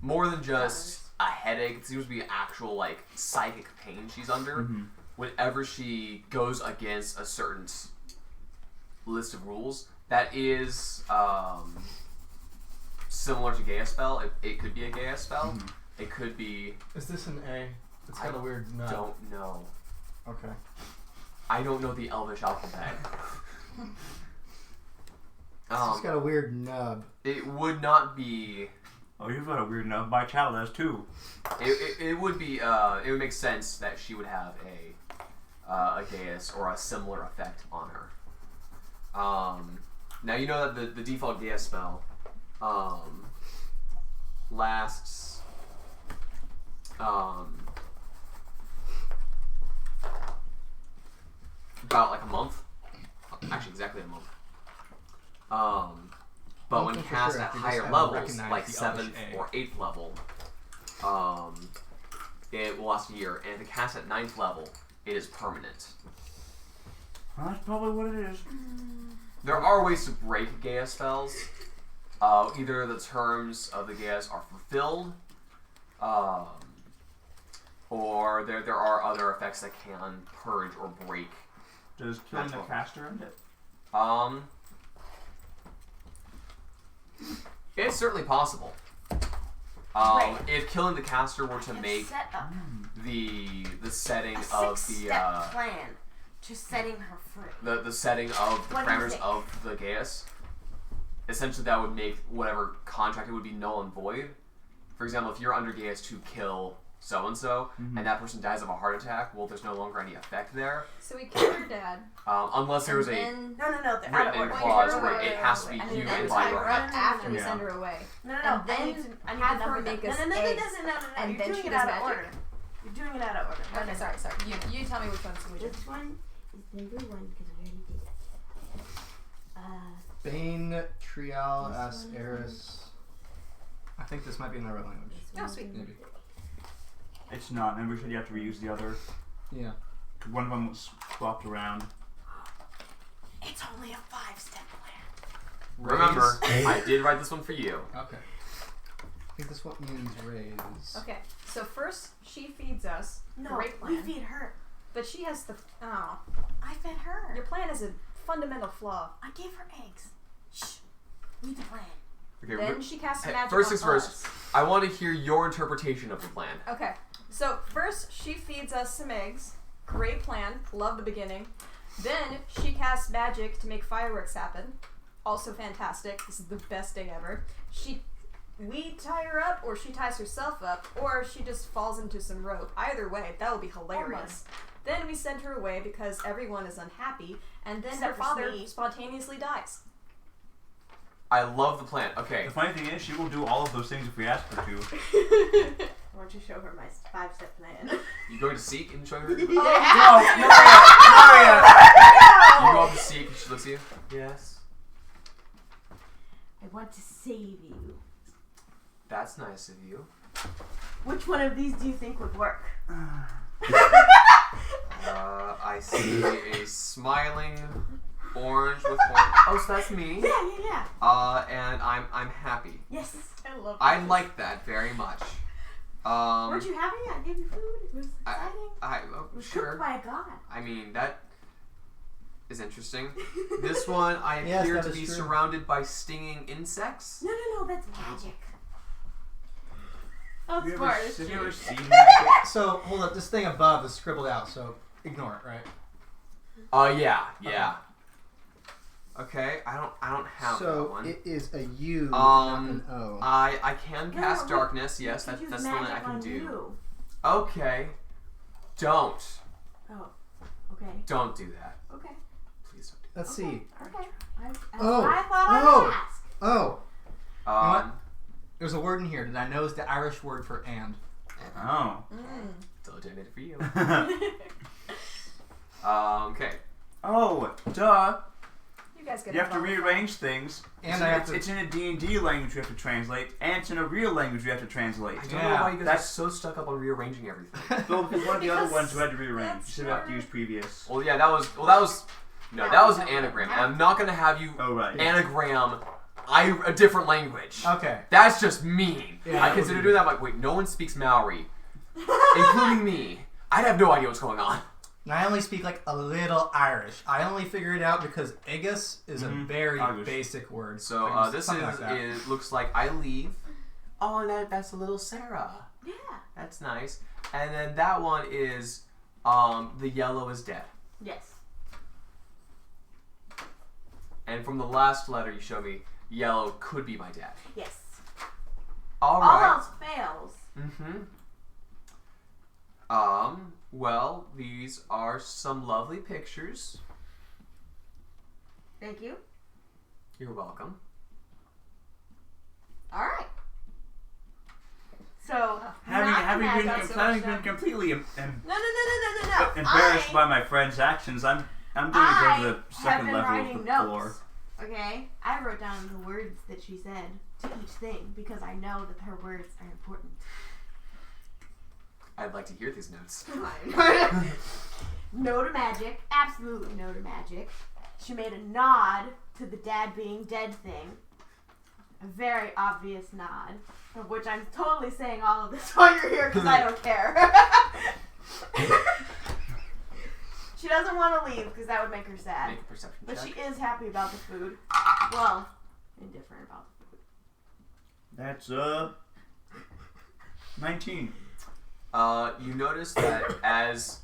more than just a headache. It seems to be actual like psychic pain she's under. Whenever she goes against a certain list of rules that is similar to Gaia spell. It could be a Gaia spell. It could be. Is this an A? It's got a weird nub. Don't know. Okay. I don't know the Elvish alphabet. It's got a weird nub. It would not be. Oh, you've got a weird enough. My child has too. It would be. It would make sense that she would have a Gaius or a similar effect on her. Now you know that the default Gaius spell lasts about like a month. Actually, exactly a month. But when cast at higher levels, like 7th or 8th level, it will last a year. And if it casts at 9th level, it is permanent. Well, that's probably what it is. There are ways to break Gaia spells. Either the terms of the Gaias are fulfilled, or there are other effects that can purge or break. Does killing the caster end it? It's certainly possible. If killing the caster were to make the setting of the plan to setting her free. The setting of the parameters of the Gaius, essentially that would make whatever contract it would be null and void. For example, if you're under Gaius to kill so and so, and that person dies of a heart attack, well, there's no longer any effect there. So we killed her dad. Unless there was a No, they're out of written order. clause where it has to be And you then and tie by her right. up after we send her away. No. And then I need to have her number make them. us No. eggs, And and you're then doing she it does out of magic. order. You're doing it out of order. Okay, sorry. You tell me which one's which. This one is number 1 because we already did that. Bane, Trial, As Eris. I think this might be in the right language. Oh, sweet. Maybe. It's not. Remember, we said you have to reuse the other. Yeah. One of them was swapped around. It's only a 5-step plan. Remember, I did write this one for you. Okay. I think this one means raise. Okay, so first she feeds us. No, Great we plan. feed her. But she has the. Oh. I fed her. Your plan is a fundamental flaw. I gave her eggs. Shh. Read the plan. Okay, Then she casts hey, magic first on things first, us. I want to hear your interpretation of the plan. Okay, so first she feeds us some eggs. Great plan. Love the beginning. Then she casts magic to make fireworks happen. Also fantastic. This is the best thing ever. We tie her up, or she ties herself up, or she just falls into some rope. Either way, that would be hilarious. Then we send her away because everyone is unhappy, and then Except her for father Sneak. spontaneously dies. I love the plan. Okay. The funny thing is, she will do all of those things if we ask her to. I want to show her my 5-step plan. You going to seek and show her? No, You go up to seek and she looks at you. Yes. I want to save you. That's nice of you. Which one of these do you think would work? I see a smiling orange with horns. Oh, so that's me. Yeah. And I'm happy. Yes, I love I this. like that very much. Weren't you happy? I gave you food. It was exciting. It was Cooked by a god. I mean, that is interesting. This one, I Yes, appear that to is be true. surrounded by stinging insects. No, that's magic. Have you Outsmart. ever seen that? So, hold up. This thing above is scribbled out, so ignore it, right? Yeah. Okay, I don't have that So, one. it is a U, not an O. I can No, cast no, darkness. Yes, You that's use the one that I magic can on do. You. Okay. Don't Okay. do that. Okay. Please don't do Let's see. Okay. That's Oh. what I thought Oh. I'd ask. Oh! that. What? There's a word in here that I know is the Irish word for and. Oh. Diligent for you. Okay. Oh, duh. You guys get You have to involved. rearrange things. And It's in a D&D language you have to translate, and it's in a real language you have to translate. I don't know why you guys are so stuck up on rearranging everything. Well, because one of the other Because ones you had to rearrange. You that's should have to use previous. Well, yeah, that was an anagram. And I'm not gonna have you Oh, right. anagram a different language. Okay. That's just mean. Yeah, I consider doing that. I'm like, wait, no one speaks Maori, including me. I'd have no idea what's going on. And I only speak like a little Irish. I only figured it out because Agus is a very Irish. basic word. So Like, this something like that. is looks like I leave. Oh, that's a little Sarah. Yeah. That's nice. And then that one is the yellow is dead. Yes. And from the last letter you showed me, yellow could be my dad. Yes. All All right. else fails. Mm-hmm. Well, these are some lovely pictures. Thank you. You're welcome. All right. So Having not been mad, so having much been so- completely No. embarrassed by my friend's actions, I'm going to go to I the have second been level writing of the notes. floor. Okay, I wrote down the words that she said to each thing because I know that her words are important. I'd like to hear these notes. Fine. No to magic. Absolutely no to magic. She made a nod to the dad being dead thing. A very obvious nod, of which I'm totally saying all of this while you're here because I don't care. She doesn't want to leave because that would make her sad. Make a perception But check. she is happy about the food. Well, indifferent about the food. That's 19. You notice that as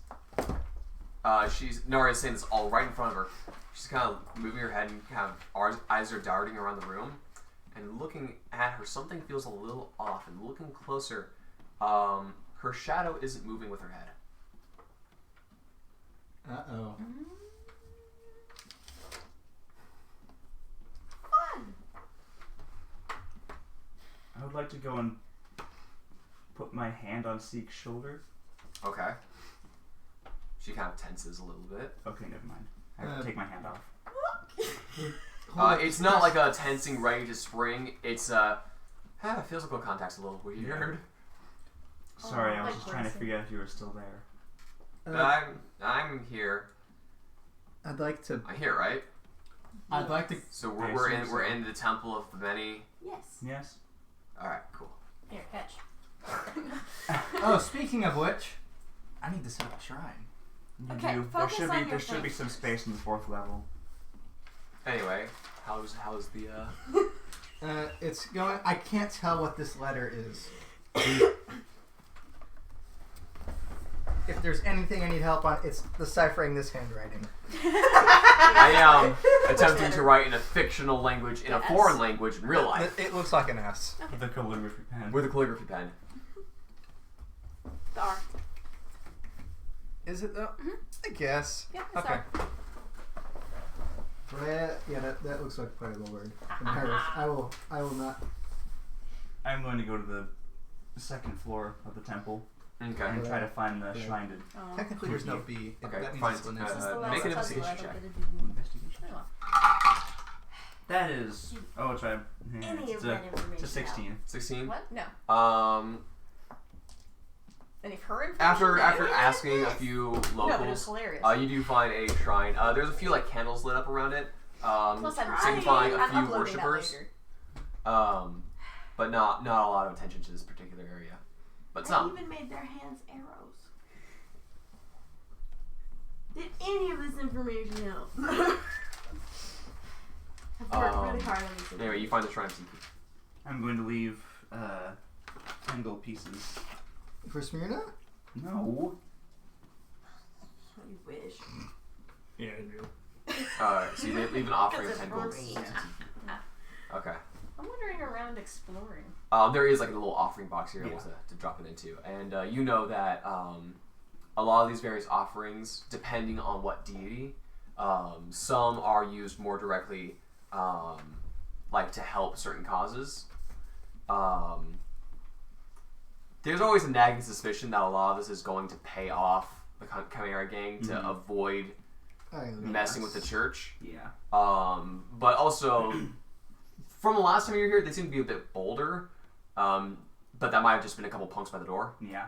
Naria's saying this all right in front of her, she's kind of moving her head and kind of our eyes are darting around the room and looking at her. Something feels a little off, and looking closer, her shadow isn't moving with her head. Uh-oh. Fun. I would like to go and put my hand on Seek's shoulder. Okay. She kind of tenses a little bit. Okay, never mind. I have to take my hand off. It's not like a tensing ready to spring. It's physical contact's a little weird. Sorry, I was like just trying to Larson. figure out if you were still there. I'm here. I'd like to. I'm here, right? I'd like to. So I we're assume we're so. in the Temple of the Many. Yes. Yes? All right, cool. Here, catch. Oh, speaking of which, I need to set up a shrine. You Okay, do. focus on your There should be thing some first. space in the 4th level. Anyway, how's the It's going. I can't tell what this letter is. If there's anything I need help on, it's deciphering this handwriting. I am attempting to write in a fictional language in a Yes. foreign language in real life It looks like an S. With a calligraphy pen. with a calligraphy pen. The R. Is it though? I guess. Yep, it's Okay. R. Yeah, that looks like quite a little word. I will not. I'm going to go to the 2nd floor of the temple Okay. and try to find the Yeah. shrine to Oh. Technically, there's no B. Okay, That means fine. it's an Uh, S. This is the make last an puzzle investigation I don't check. get to do. investigation. Oh, well. That is. Oh, it's right. Yeah, Any it's of that information. it's a 16. 16. What? No. Any of her information? After No. asking a few No, but it was locals, hilarious. you do find a shrine. There's a few like candles lit up around it, Plus, I'm signifying a I'm few uploading that worshippers. later. But not a lot of attention to this particular area. But They some. even made their hands arrows. Did any of this information help? I've worked really hard on this. Anyway, you find the shrine of Tiki. I'm going to leave 10 gold pieces. For Smyrna? No. You wish. Yeah, I do. So you leave an offering of Because 10 it's gold free. pieces. Okay. I'm wandering around exploring. There is like a little offering box you're able Yeah. to drop it into. And you know that a lot of these various offerings, depending on what deity, some are used more directly like to help certain causes. There's always a nagging suspicion that a lot of this is going to pay off the Chimera gang to avoid messing with the church. Yeah. But also, from the last time you were here, they seem to be a bit bolder. But that might have just been a couple punks by the door. Yeah.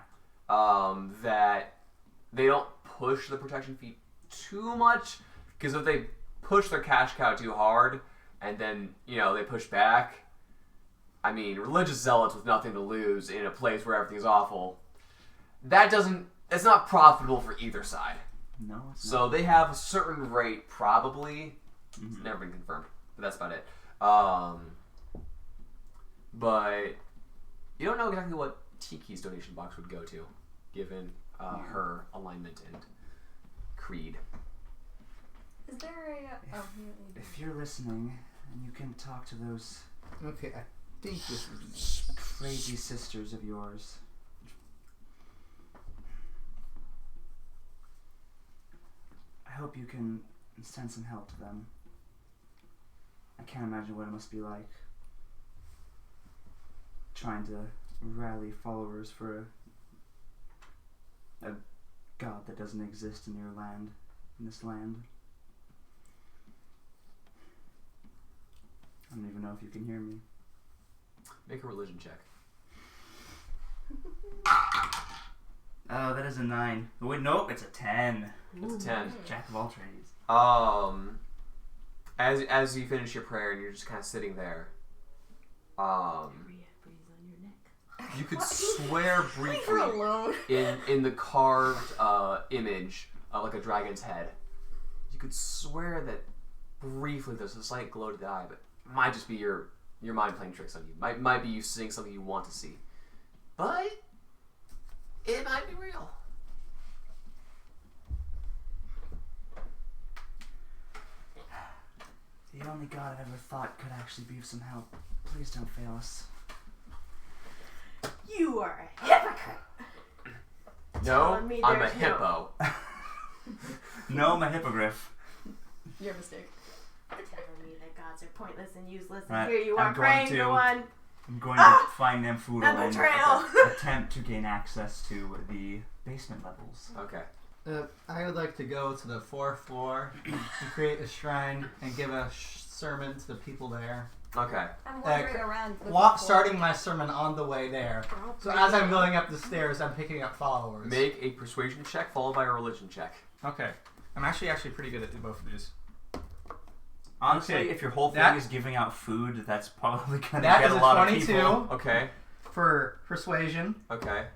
That they don't push the protection fee too much, because if they push their cash cow too hard, and then, they push back, I mean, religious zealots with nothing to lose in a place where everything's awful, it's not profitable for either side. No, it's So not. they have a certain rate, probably. Mm-hmm. It's never been confirmed, but that's about it. But you don't know exactly what Tiki's donation box would go to, given her alignment and creed. Is there a... Oh, If you're listening, and you can talk to those Okay, I think this is... crazy sisters of yours. I hope you can send some help to them. I can't imagine what it must be like trying to rally followers for a god that doesn't exist in your land, in this land. I don't even know if you can hear me. Make a religion check. Oh, that is a 9. Wait, nope, it's a 10. It's a 10. Jack of all trades. As you finish your prayer and you're just kind of sitting there, you could swear Leave her briefly alone. in the carved image of like a dragon's head. You could swear that briefly there's a slight glow to the eye, but it might just be your mind playing tricks on you. Might be you seeing something you want to see, but it might be real. The only god I ever thought could actually be of some help. Please don't fail us. You are a hypocrite. No, Telling me I'm a there's no- hippo. No, I'm a hippogriff. Your mistake. Telling me that gods are pointless and useless, Right, and here you I'm are going praying to- to one. I'm going to find them food A and betrayal. attempt to gain access to the basement levels. Okay. I would like to go to the 4th floor and create a shrine and give a sermon to the people there. Okay. I'm wandering around. looking Starting my sermon on the way there. So as I'm going up the stairs, I'm picking up followers. Make a persuasion check followed by a religion check. Okay. I'm actually pretty good at both of these. Honestly, Okay, if your whole thing that- is giving out food, that's probably going to That get is a a lot 22 of people. Okay. for persuasion, Okay.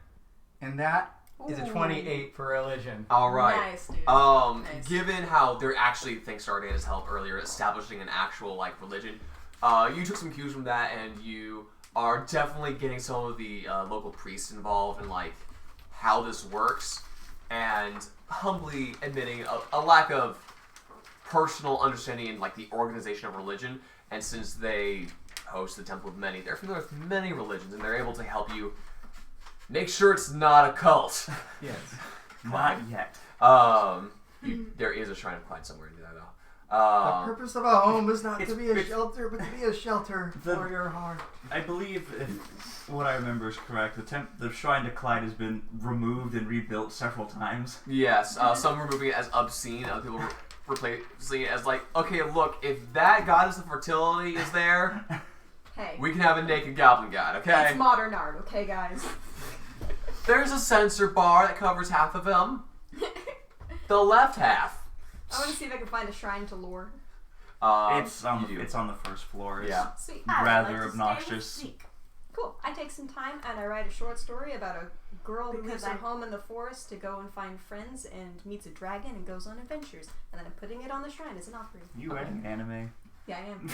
and that is a Ooh. 28 for religion. All right. Nice, dude. Nice. Given how they're actually, thanks to Ardana's help earlier, establishing an actual religion, you took some cues from that, and you are definitely getting some of the local priests involved in how this works, and humbly admitting a lack of personal understanding in the organization of religion. And since they host the Temple of Many, they're familiar with many religions, and they're able to help you make sure it's not a cult. Yes. Not yet. There is a shrine of Clyde somewhere in there, though. The purpose of a home is not to it's- be a it's- shelter, but to be a shelter The- for your heart. I believe, if what I remember is correct, the shrine to Clyde has been removed and rebuilt several times. Yes, some removing it as obscene, other people replacing it as okay, look, if that goddess of fertility is there, Hey. we can have a naked goblin god, okay? It's modern art, okay, guys? There's a sensor bar that covers half of him. The left half. I want to see if I can find a shrine to lore. It's on you do. it's on the first floor. It's Yeah. Sweet. I would rather like to stay obnoxious. with Zeke. Cool. I take some time and I write a short story about a girl who Because leaves her I- home in the forest to go and find friends and meets a dragon and goes on adventures. And then I'm putting it on the shrine as an offering. You writing anime? Yeah, I am.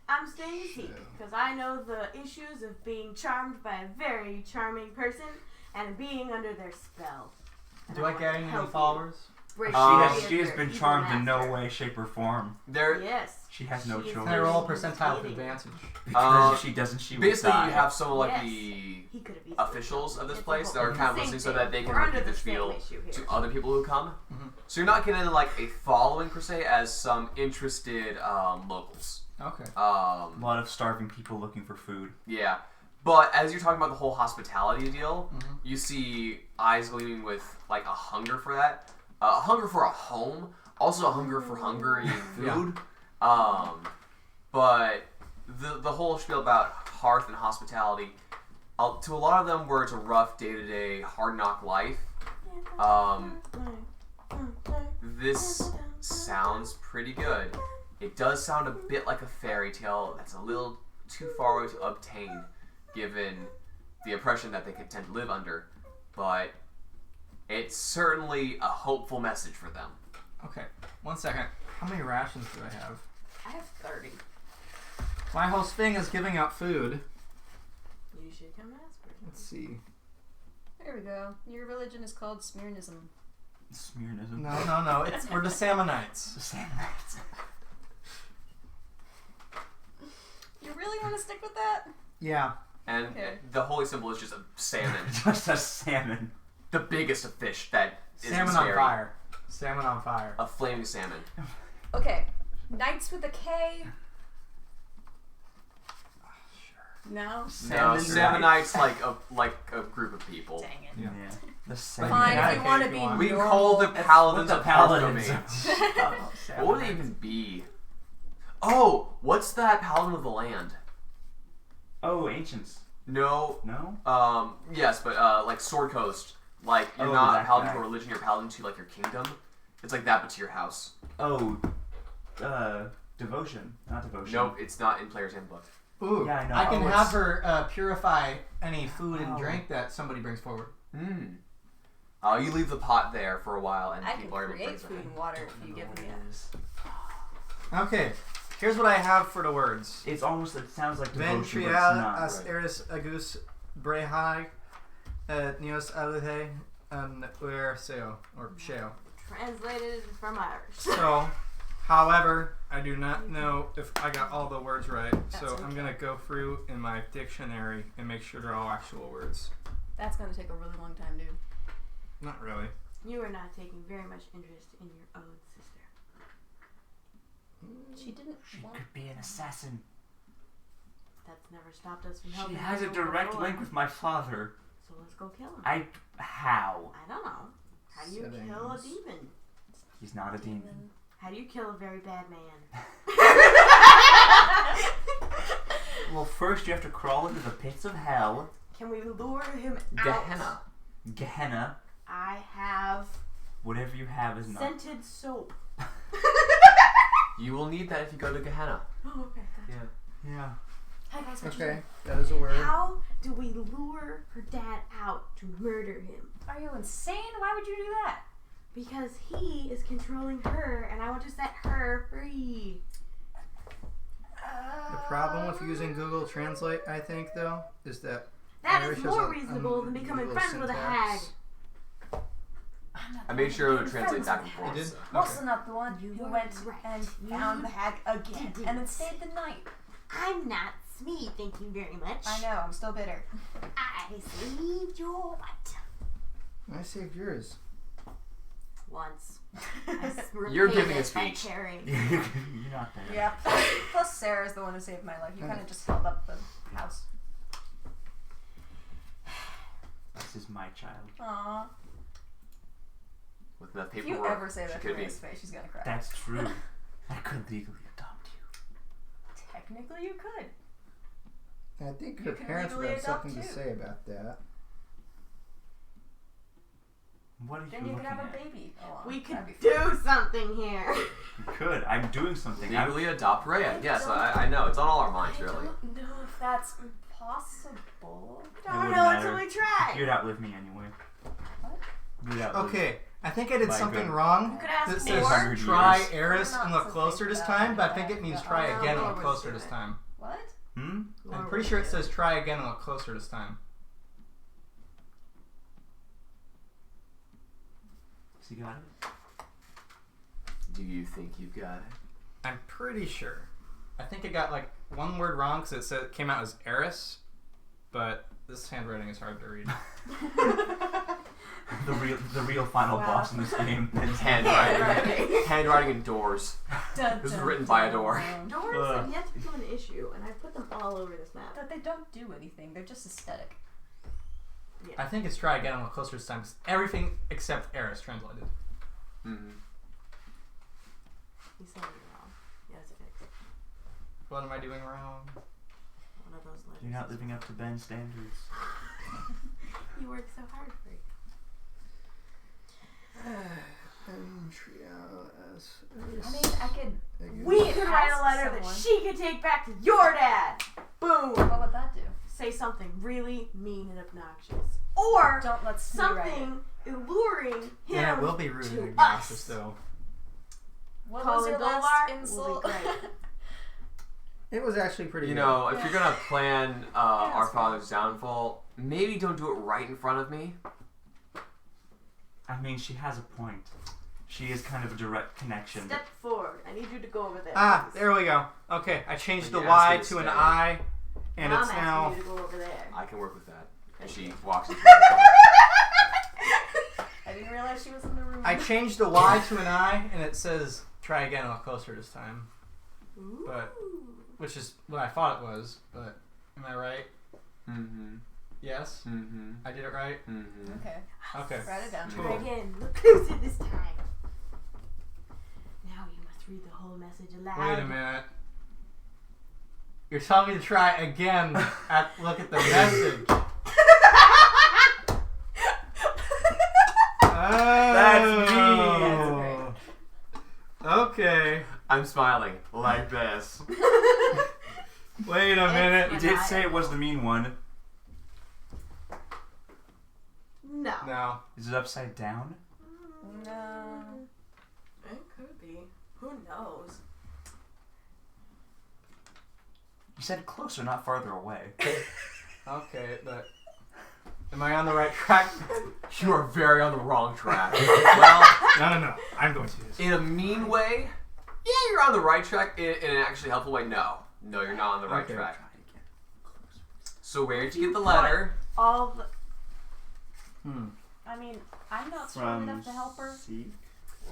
I'm staying with Zeke because I know the issues of being charmed by a very charming person and being under their spell. And Do I want get to any help you followers? break She free has of been their charmed evil in no master. way, shape, or form. There, Yes. She has no She is choice. Can I roll very percentile with intimidating. advantage? Because if she doesn't, she will basically, die. you have some of Yes. the He could have easily officials of this It's place a that are whole- kind of same listening so thing. that they can We're under repeat the the same spiel issue here. to other people who come. Mhm. So you're not getting a following per se as some interested locals. Okay. A lot of starving people looking for food. Yeah. But as you're talking about the whole hospitality deal, Mhm. you see eyes gleaming with a hunger for that. hunger for a home, also a hunger for hungry food. But the whole spiel about hearth and hospitality, to a lot of them where it's a rough day-to-day, hard-knock life, this sounds pretty good. It does sound a bit like a fairy tale that's a little too far away to obtain, given the oppression that they could tend to live under, but it's certainly a hopeful message for them. Okay, 1 second. How many rations do I have? I have 30. My whole thing is giving out food. You should come ask for it. Let's see. There we go. Your religion is called Smyrnism. Smyrnism. No. We're the Salmonites. The Salmonites. You really want to stick with that? Yeah. And the holy symbol is just a salmon. Just a salmon. The biggest of fish that is Salmon scary. on fire. Salmon on fire. A flaming salmon. Okay. Knights with a K. No? No, Salmon Salmonites like a group of people. Dang it. Yeah. The salmon. Fine, Yeah, if you want to if be you want. We normal. call the paladins What of the Hearth paladins Domain. What would it even be? Oh, what's that paladin of the land? Oh, ancients. No. No? Yes, but like Sword Coast. Like you're Oh, not a that paladin guy. to a religion, you're a paladin to like your kingdom. It's like that, but to your house. Oh, devotion. Not devotion. Nope, it's not in Player's Handbook. Ooh, Yeah, I know. I can Oh, have it's- her purify any food and Oh. drink that somebody brings forward. You leave the pot there for a while, and I can people are able to create drink food it. and water if you give me that. Okay, here's what I have for the words. It sounds like devotion, but it's Ventrial not. as eris agus brehai neos aluthe and seo or sheo. Translated from Irish. So, however, I do not know if I got all the words right, so That's I'm okay. gonna go through in my dictionary and make sure they're all actual words. That's going to take a really long time, dude. Not really. You are not taking very much interest in your own sister. She didn't She want... could be an assassin. That's never stopped us from She helping. has a people direct before. link with my father. So let's go kill him. How? I don't know. How do you kill a demon? He's not a demon. How do you kill a very bad man? Well, first you have to crawl into the pits of hell. Can we lure him out? Gehenna. Gehenna. I have Whatever you have is not. scented soap. You will need that if you go to Gehenna. Oh, okay. Gotcha. Yeah. Hi guys. what you Okay, doing? that is a word. How do we lure her dad out to murder him? Are you insane? Why would you do that? Because he is controlling her, and I want to set her free. The problem with using Google Translate, I think, though, is that That Irish is has more a reasonable than becoming Google friends with a hag. syntax. I made sure to translate back and You forth. did? so. Also not the one You who were went right. and You found the hag again didn't. and then stayed the night. I'm not sweet, thank you very much. I know, I'm still bitter. I saved your what? I saved yours. Once. You're giving a speech. You're not there. Yep. Plus Sarah's the one who saved my life. You kind of just held up the house. This is my child. Aww. With enough If you paperwork, ever say she that to could be. Ray's face, she's gonna cry. That's true. I could legally adopt you. Technically, you could. I think You her can parents would legally have something to adopt say about that. What are you Then you looking could have a at? baby. along. We could That'd be fun. do something here. You could. I'm doing something. Legally adopt Rhea. Yes, I know. It's on all our minds, I really. don't know if that's possible. Don't wouldn't know matter. until we try. You'd outlive me anyway. What? You'd outlive Okay, I think I did My something good. wrong. You could ask That more. says 100 try years. Eris I'm and not look closer so this big time, but I about think it means that. try Oh, again and Laura look was closer doing this it. time. What? Hmm? I'm pretty sure it says try again and look closer this time. So you got it? Do you think you've got it? I'm pretty sure. I think I got like one word wrong because it said it came out as Eris, but this handwriting is hard to read. The real final Wow. boss in this game. Handwriting. Handwriting and doors. Dun, This was dun, written by a dun. door. Doors have yet to become an issue, and I've put them all over this map. But they don't do anything. They're just aesthetic. I think it's try again and look closer this time. 'Cause everything except Eris translated. Mm-hmm. You said it wrong. Yes, it is. What am I doing wrong? One of those letters. You're not living up to Ben's standards. You work so hard for it. I mean, I could. We could write a Ask letter that someone. she could take back to your dad. Boom. What would that do? Say something really mean and obnoxious, or Let's rewrite it. something alluring him. Yeah, it will be rude to and obnoxious, us. though. What Call was it your last Boulevard will insult? be great. It was actually pretty You good. know, if you're gonna plan our that's father's downfall, maybe don't do it right in front of me. I mean, she has a point. She is kind of a direct connection. Step forward. I need you to go over there. Ah, please. there we go. Okay, I changed the You Y asked me to to an stay. I, and Mom it's asked now. you to go over there. I can work with that. And Thank she you. walks into the I didn't realize she was in the room. I changed the Y to an I, and it says try again a lot closer this time, Ooh. but which is what I thought it was. But am I right? Mm-hmm. Yes, Mm-hmm. I did it right. Mm-hmm. Okay. Okay. Write it down. Cool. Try again. Look closer this time. Now you must read the whole message aloud. Wait a minute. You're telling me to try again. Look at the message. That's me. Oh. Okay. I'm smiling like this. Wait a minute. You did say it was the mean one. No. No. Is it upside down? No. It could be. Who knows? You said closer, not farther away. Okay, but am I on the right track? You are very on the wrong track. Well, No. I'm going to do this. in a mean way, yeah, you're on the right track. In an actually helpful way, no. No, you're not on the right Okay. track. So where did you get the letter? All the. I mean, I'm not strong enough to help her. See?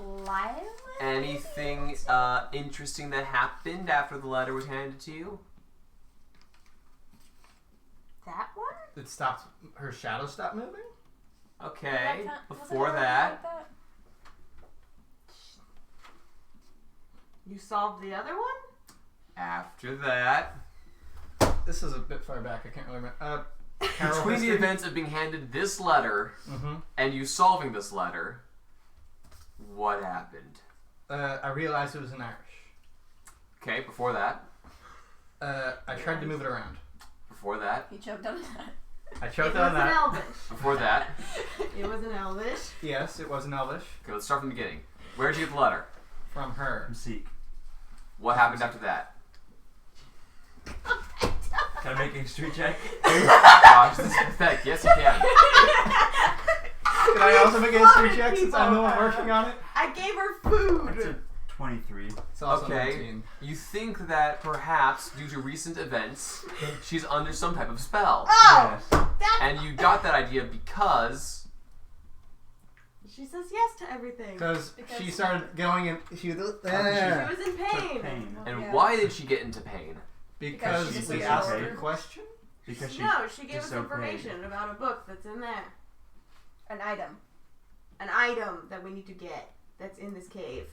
Lila? Anything interesting that happened after the letter was handed to you? That one? It stopped. Her shadow stopped moving. Okay. Was it Before ever that, like that? You solved the other one? after that, This is a bit far back. I can't really remember. between the events of being handed this letter Mm-hmm. and you solving this letter, what happened? I realized it was in Irish. Okay. Before that. I tried to move it around. Before that. He choked on that. I It choked was on an that. Elvish. Before that. It was an Elvish. Yes, it was an Elvish Okay, let's start from the beginning. Where did you get the letter? from her. From Seek. What happened after that? Can I make a history check? Gosh, this is pathetic. Yes, you can. Can I also make a history check since I'm the one working on it? I gave her That's food. a 23. It's also Okay. 19. You think that perhaps, due to recent events, she's under some type of spell. Oh! Yes. That's And you got that idea because... She says yes to everything. Because Because- she started going and she She was in pain. Pain. And Yeah. why did she get into pain? because Because we she's asked okay. a question. Because she No, she gave us disobeyed. information about a book that's in there. An item, An item that we need to get that's in this cave.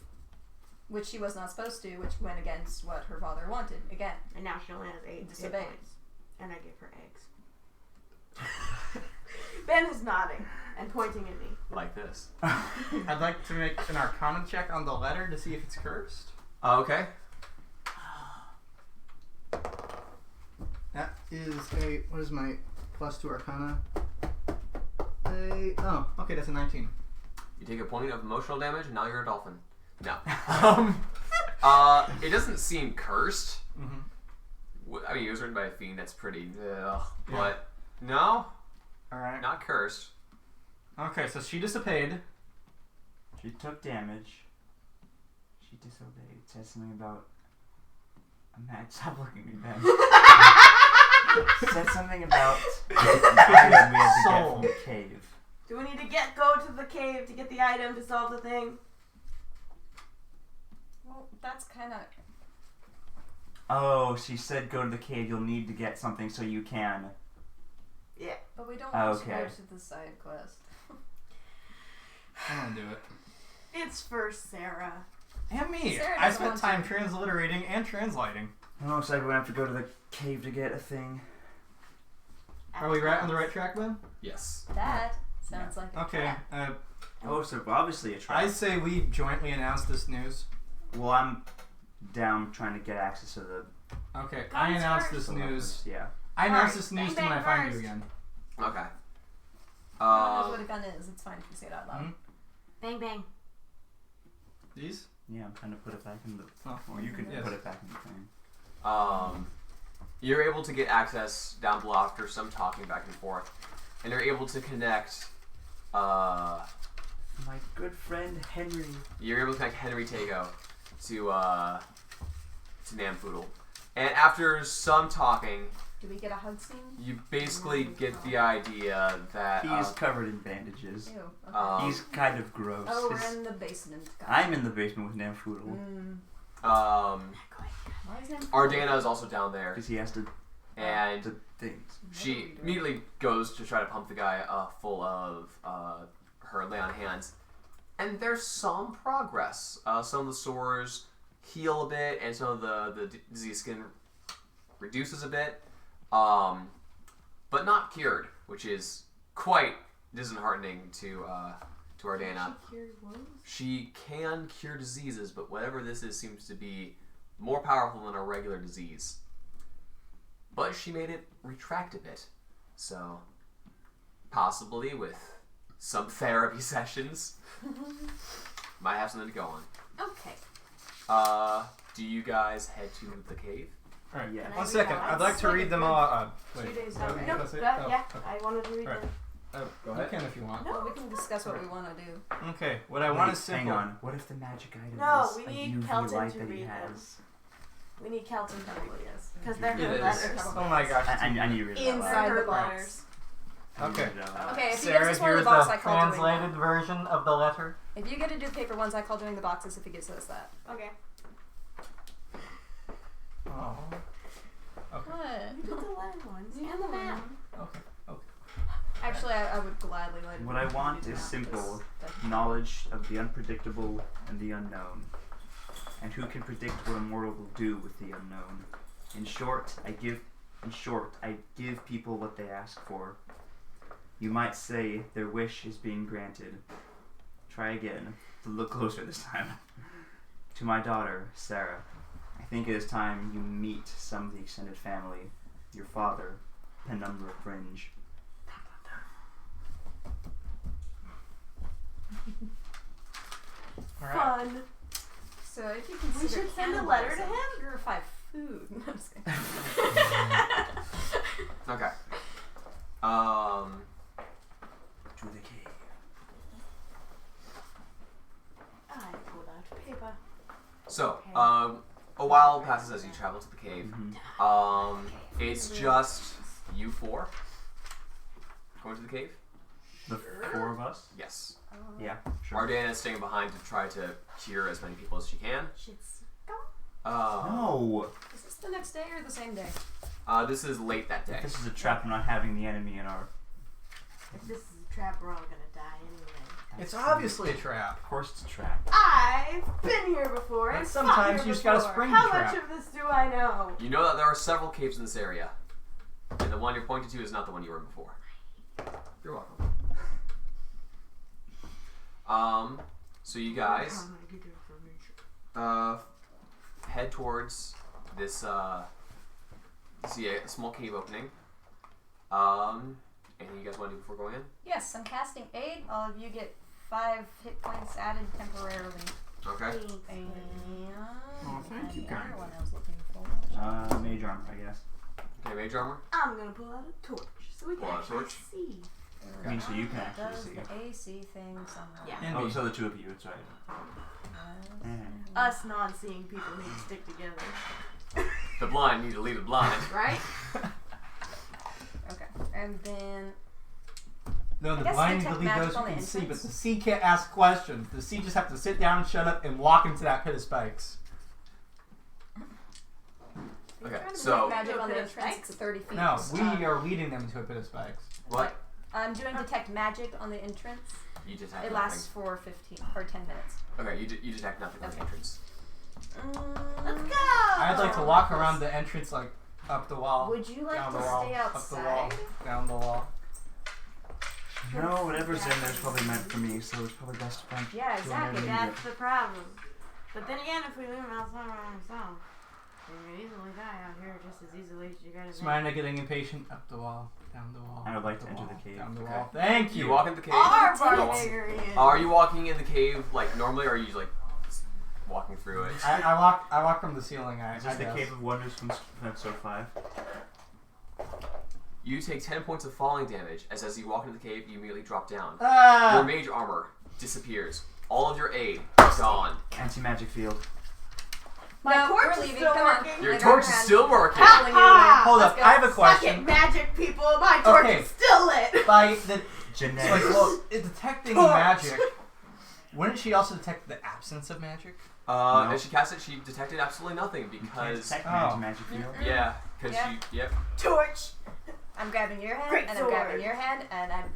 which she was not supposed to, which went against what her father wanted. Again, And now she only has 8 hit Disobeyed. points. And I gave her eggs. Ben is nodding and pointing at me. Like this. I'd like to make an Arcana check on the letter to see if it's cursed. Okay. That is a. What is my +2 Arcana? Okay, that's a 19. You take a point of emotional damage, and now you're a dolphin. No. It doesn't seem cursed. Mm-hmm. I mean, it was written by a fiend. That's pretty... Ugh. Yeah. But, no, Alright. not cursed. Okay, so she disobeyed. She took damage. She disobeyed. It says something about a mad. Stop looking at me, Ben. It said something about the item we had to get from the cave. Do we need to go to the cave to get the item to solve the thing? well, that's kind of. Oh, she said go to the cave. You'll need to get something so you can. Yeah. But we don't want to Okay. go to the side quest. I'm gonna do it. It's for Sarah. And me. Sarah I doesn't spent want time to. transliterating and translating. It looks like we're gonna have to go to the cave to get a thing. Are we right on the right track then? Yes. That sounds like a Okay. plan. Oh, so obviously a trap. I say we jointly announce this news. Well, I'm down trying to get access to the. Okay, I announce this the news. weapons. Yeah. I announce Alright, this news bang, when I bang find you first. again. Okay. No one knows what a gun is. It's fine if you say it out loud. Hmm? Bang bang. These? Yeah, I'm trying to put it back in the. Oh, Or you can yes. put it back in the thing. You're able to get access down below after some talking back and forth, and you're able to connect. My good friend Henry. You're able to connect Henry Tago to Namfoodle, and after some talking, Do we get a hug scene? you basically get the idea that He's covered in bandages. Ew. Okay. He's kind of gross. Oh, we're His- in the basement. I'm in the basement with Namfoodle Why is him? Ardana is also down there, because he has to and the things. she immediately goes to try to pump the guy full of her lay on hands, and there's some progress. Some of the sores heal a bit, and some of the disease skin reduces a bit, but not cured, which is quite disheartening to Ardana. She cured wounds? She can cure diseases, but whatever this is seems to be more powerful than a regular disease. But she made it retract a bit, so possibly with some therapy sessions, might have something to go on. Okay. Do you guys head to the cave? Alright, Yeah. one second. I'd like to read them all. 2 Wait. days Oh, out. you No, wanna say- that, oh, yeah, okay. I wanted to read Alright. them. Go ahead. You can if you want. No. Well, we can discuss what we want to do. Okay, what I want Wait, is simple. hang on. What if the magic item No, is we a need UV Kelton light to that he read them. has? We need Kelton to read this. Because they're It her is. letters. Oh my gosh. I need to read it out loud. Inside They're the her box. letters. I need to Okay. read it out loud. Okay, if you Sarah, give us one of here's the box, the I call doing translated version of the letter. If you get to do paper ones, I call doing the boxes if he gives us that. Okay. Oh. Okay. What? You did the letter ones and the map. Okay. Actually, I would gladly let him What I do want the is map, simple. but- Knowledge of the unpredictable and the unknown. And who can predict what a mortal will do with the unknown? In short, I give people what they ask for. You might say their wish is being granted. Try again. Look closer this time. To my daughter, Sarah, I think it is time you meet some of the extended family. Your father, Penumbra Fringe. Alright. Fun. So if you consider We should send a letter to cannibalism, him? Purify food. No, I'm just kidding. Okay. To the cave. I pulled out paper. So, a while passes as you travel to the cave. Mhm. It's just you four going to the cave. The four of us? Yes. Yeah, sure. Ardana is staying behind to try to cure as many people as she can. Shit's No! Is this the next day or the same day? This is late that day. This is a trap. I'm not having the enemy in our. If this is a trap, we're all gonna die anyway. It's obviously a trap. Of course, it's a trap. I've been here before. But And sometimes fought here you just gotta before. spring How trap. much of this do I know? You know that there are several caves in this area, and the one you're pointing to is not the one you were in before. You're welcome. So you guys head towards this see a small cave opening. Anything you guys want to do before going in? Yes, I'm casting aid. All of you get 5 hit points added temporarily. Okay. And Oh, thank you, the kind other one I was looking for. Mage armor, I guess. Okay, mage armor. I'm gonna pull out a torch so we can Pull out a actually torch? see. I mean, so you can actually Does see. the AC thing somewhere. Yeah. And Oh, me. so the two of you, it's right. Us non-seeing people need to stick together, The blind need to lead the blind. right? Okay. And then No, the I guess blind need to detect lead magic those who on the can see, but entrance. the sea can't ask questions. The sea just have to sit down, shut up, and walk into that pit of spikes. Okay, trying to so detect magic on the Pit of entrance. It's 30 feet. No, we are leading them to a pit of spikes. what? I'm doing detect magic on the entrance. You detect It nothing. lasts for 15 or 10 minutes. Okay, you detect nothing on the entrance. Let's go. I'd like to walk around the entrance, like up the wall. Would you like down to the wall, stay up the wall, outside? down the wall. No, whatever's in there's probably meant for me, so it's probably best to find. Yeah, exactly. That's the problem. But then again, if we leave him outside by himself, he could easily die out here just as easily as you guys. Smina getting impatient. Up the wall, down the wall. I would like up to enter wall, the cave. Down the Okay. wall. Thank You you. walk in the cave. Our Go on. barbarian. Are you walking in the cave like normally, or are you like walking through it? I walk from the ceiling. Is this the Cave of Wonders from episode 5? You take 10 points of falling damage as you walk into the cave, you immediately drop down. Your Ah! mage armor disappears. All of your aid gone. Anti-magic field. My No, torch we're is leaving. still Come on. working. Your I got torch her is hand. still working. Ha! Hold Let's up, go. I have a Fuck it, question. magic people. My torch Okay. is still lit. By the Genetics. like, well, detecting Torch. magic, wouldn't she also detect the absence of magic? No. As she cast it, she detected absolutely nothing You can't because detect Oh. anti-magic field. yeah, because Yeah. yep. Torch. I'm grabbing your hand, Great and sword. I'm grabbing your hand, and I'm.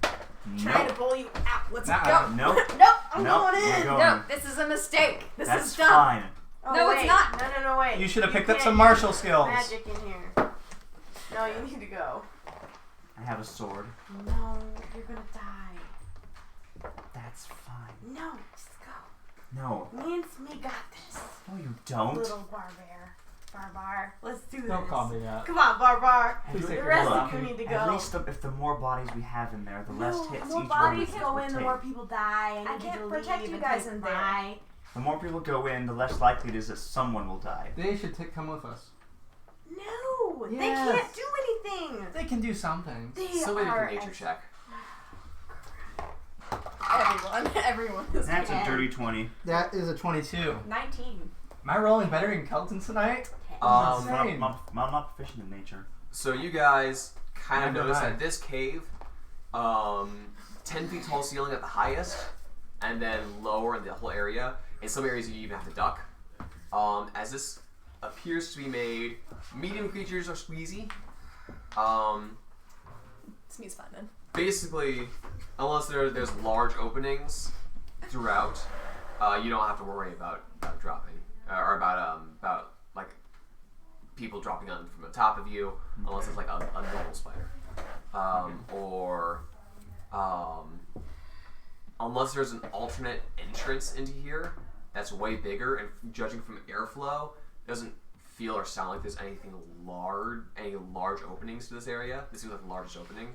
Trying to Nope. pull you out. Let's Nuh-uh. go. Nope. Nope. I'm Nope, going we're in. going. No, this is a mistake. This That's is dumb. fine. Oh, No, it's wait. not. No, wait. You should have picked up can't some use martial skills. Magic in here. No, you need to go. I have a sword. No, you're gonna die. That's fine. No, just go. No. Me and Smee got this. No, you don't. Little Barbar. Let's do this. Don't call me that. Come on, Barbar. At Please least- take The your rest block. of you need to At go. least if the more bodies we have in there, the less hits the more each one bodies of us go will in, the take. more people die. I need can't to protect leave you and guys take in there. my- The more people go in, the less likely it is that someone will die. They should come with us. No, they Yes. can't do anything. They can do some things. They Somebody make are a nature check. Everyone is That's a dead. dirty 20. That is a 22. 19. Am I rolling better in Kelton tonight? Um, Insane. I'm not proficient in nature. So you guys kind of Never notice mind. that this cave, 10 feet tall ceiling at the highest, and then lower in the whole area. In some areas you even have to duck. As this appears to be made, medium creatures are squeezy. Smee's fine then. Basically, unless there's large openings throughout, you don't have to worry about dropping or about like people dropping on from the top of you, unless it's like a normal spider, unless there's an alternate entrance into here that's way bigger, and judging from airflow, it doesn't feel or sound like there's any large openings to this area. This seems like the largest opening.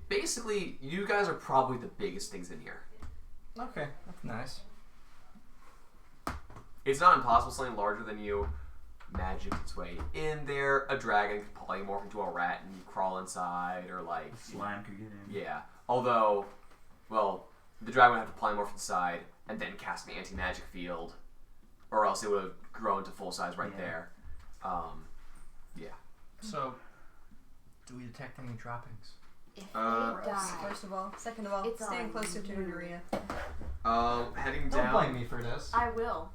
Basically, you guys are probably the biggest things in here. Okay, that's nice. It's not impossible something larger than you magic its way in there. A dragon could polymorph into a rat and crawl inside, or like Slime could get in. yeah. Although, well, the dragon would have to polymorph inside and then cast an anti-magic field, or else it would have grown to full size right Yeah. there. Yeah. So, do we detect any droppings? If Uh, they die, First of all. Second of all, It's staying on closer to you. Nuria. Heading Don't down. blame me for this. I will.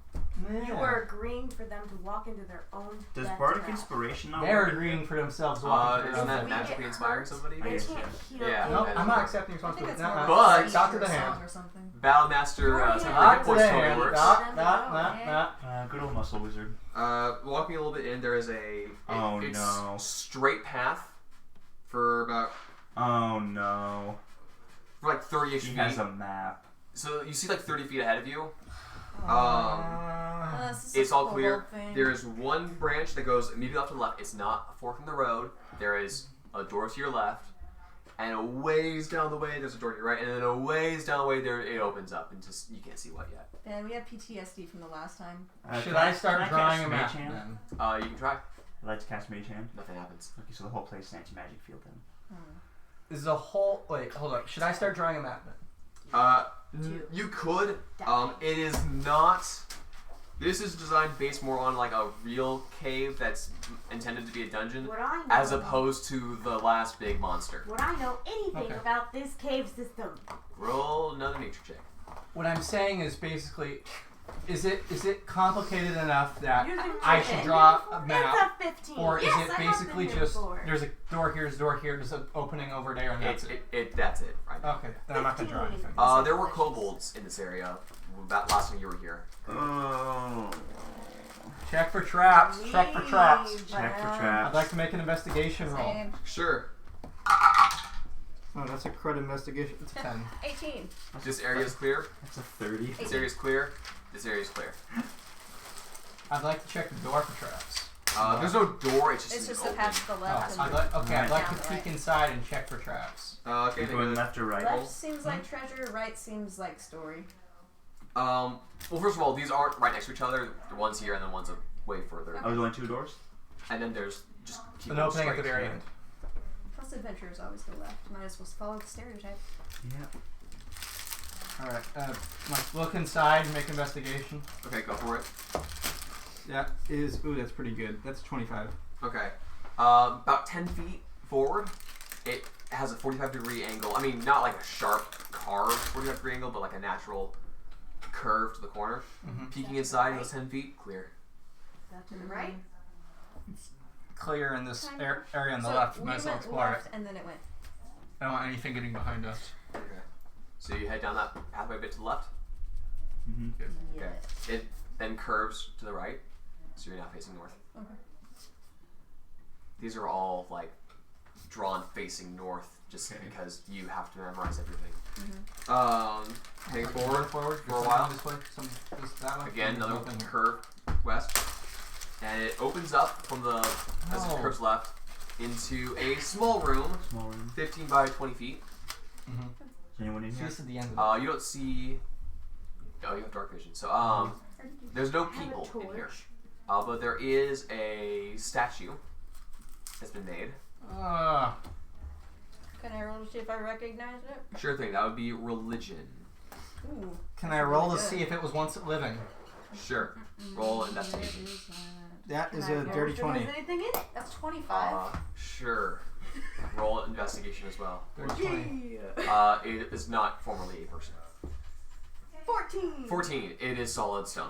You Yeah. were agreeing for them to walk into their own Does death Bardic trap. Inspiration not They're work? agreeing for themselves. walking through Isn't their that own we death. magically get inspiring hurt, somebody? I They guess, can't yeah. heal. Yeah. Nope, I I'm don't not know. accepting I think responsibility. it's No, more no. But- Talk to the song hand. or something. Battlemaster, Right. some Talk hit to points the totally hand. works. Good old muscle wizard. Walking a little bit in, there is it's no. straight path for about Oh no. for like 30-ish He feet. has a map. So you see like 30 feet ahead of you. This is It's a all cool clear. thing. There is one branch that goes immediately off to the left. It's not a fork in the road. There is a door to your left, and a ways down the way there's a door to your right, and then a ways down the way there it opens up, and just you can't see what yet. And we have PTSD from the last time. Should Can I start can drawing cast a map Mage Hand? then? You can try. I'd like to cast Mage Hand. Nothing happens. Okay, so the whole place is anti-magic field then. Is the whole wait? Hold on. Should I start drawing a map then? You could. It is not. This is designed based more on like a real cave that's intended to be a dungeon, Would I know, as opposed to the last big monster. would I know anything Okay. about this cave system? Roll another nature check. What I'm saying is basically, Is it complicated enough that Using I should draw a map, It's a 15. or is Yes, it I have basically been here just before. there's a door here, there's an opening over there, and that's it? That's it. Right. Okay, then I'm not gonna draw anything. There were kobolds in this area. That last time you were here. Oh. Check for traps. Check for traps. Check for I'd traps. like to make an investigation roll. Same. Sure. Oh, that's a crud investigation. It's a 10. 18. This area is clear. That's a 30. This area is clear. This area is clear. I'd like to check the door for traps. There's no door. It's just It's an just the opening. path to the left. I'd like to Down peek the right. inside and check for traps. Okay. You're going left or right? Left seems like treasure, right seems like story. Well, first of all, these aren't right next to each other. One's here and then one's way further. Oh, there's only 2 doors? And then there's just keep An going opening at the straight. very end. Plus adventurers always go left. Might as well follow the stereotype. Yeah. Alright, let's look inside and make an investigation. Okay, go for it. That is, ooh, that's pretty good. That's 25. Okay. About 10 feet forward, it has a 45-degree angle. I mean, not like a sharp carved 45-degree angle, but like a natural curve to the corner. Peeking inside, those 10 feet, clear. That to the right. Clear in this Kind of. area on the So left. we Might as well went explore it. left and then it went. I don't want anything getting behind us. Okay. So you head down that pathway a bit to the left. Mm-hmm. Good. Yeah. Okay. It then curves to the right, so you're now facing north. Okay. These are all like drawn facing north, just because you have to memorize everything. Heading forward for a while. This way, that way. Again, another Open here. curve west, and it opens up from the as it curves left into a small room, Small room. 15 by 20 feet. Is anyone in So here? this is the end of it. You don't see. Oh, you have dark vision. So there's no people in here, but there is a statue that's been made. Can I roll to see if I recognize it? Sure thing. That would be religion. Ooh. Can I roll to see if it was once living? Sure. Roll investigation. That is Can I a roll dirty to 20. Is anything in it? That's 25. Sure. Roll investigation as well. Dirty 20. It is not formerly a person. 14. 14. It is solid stone.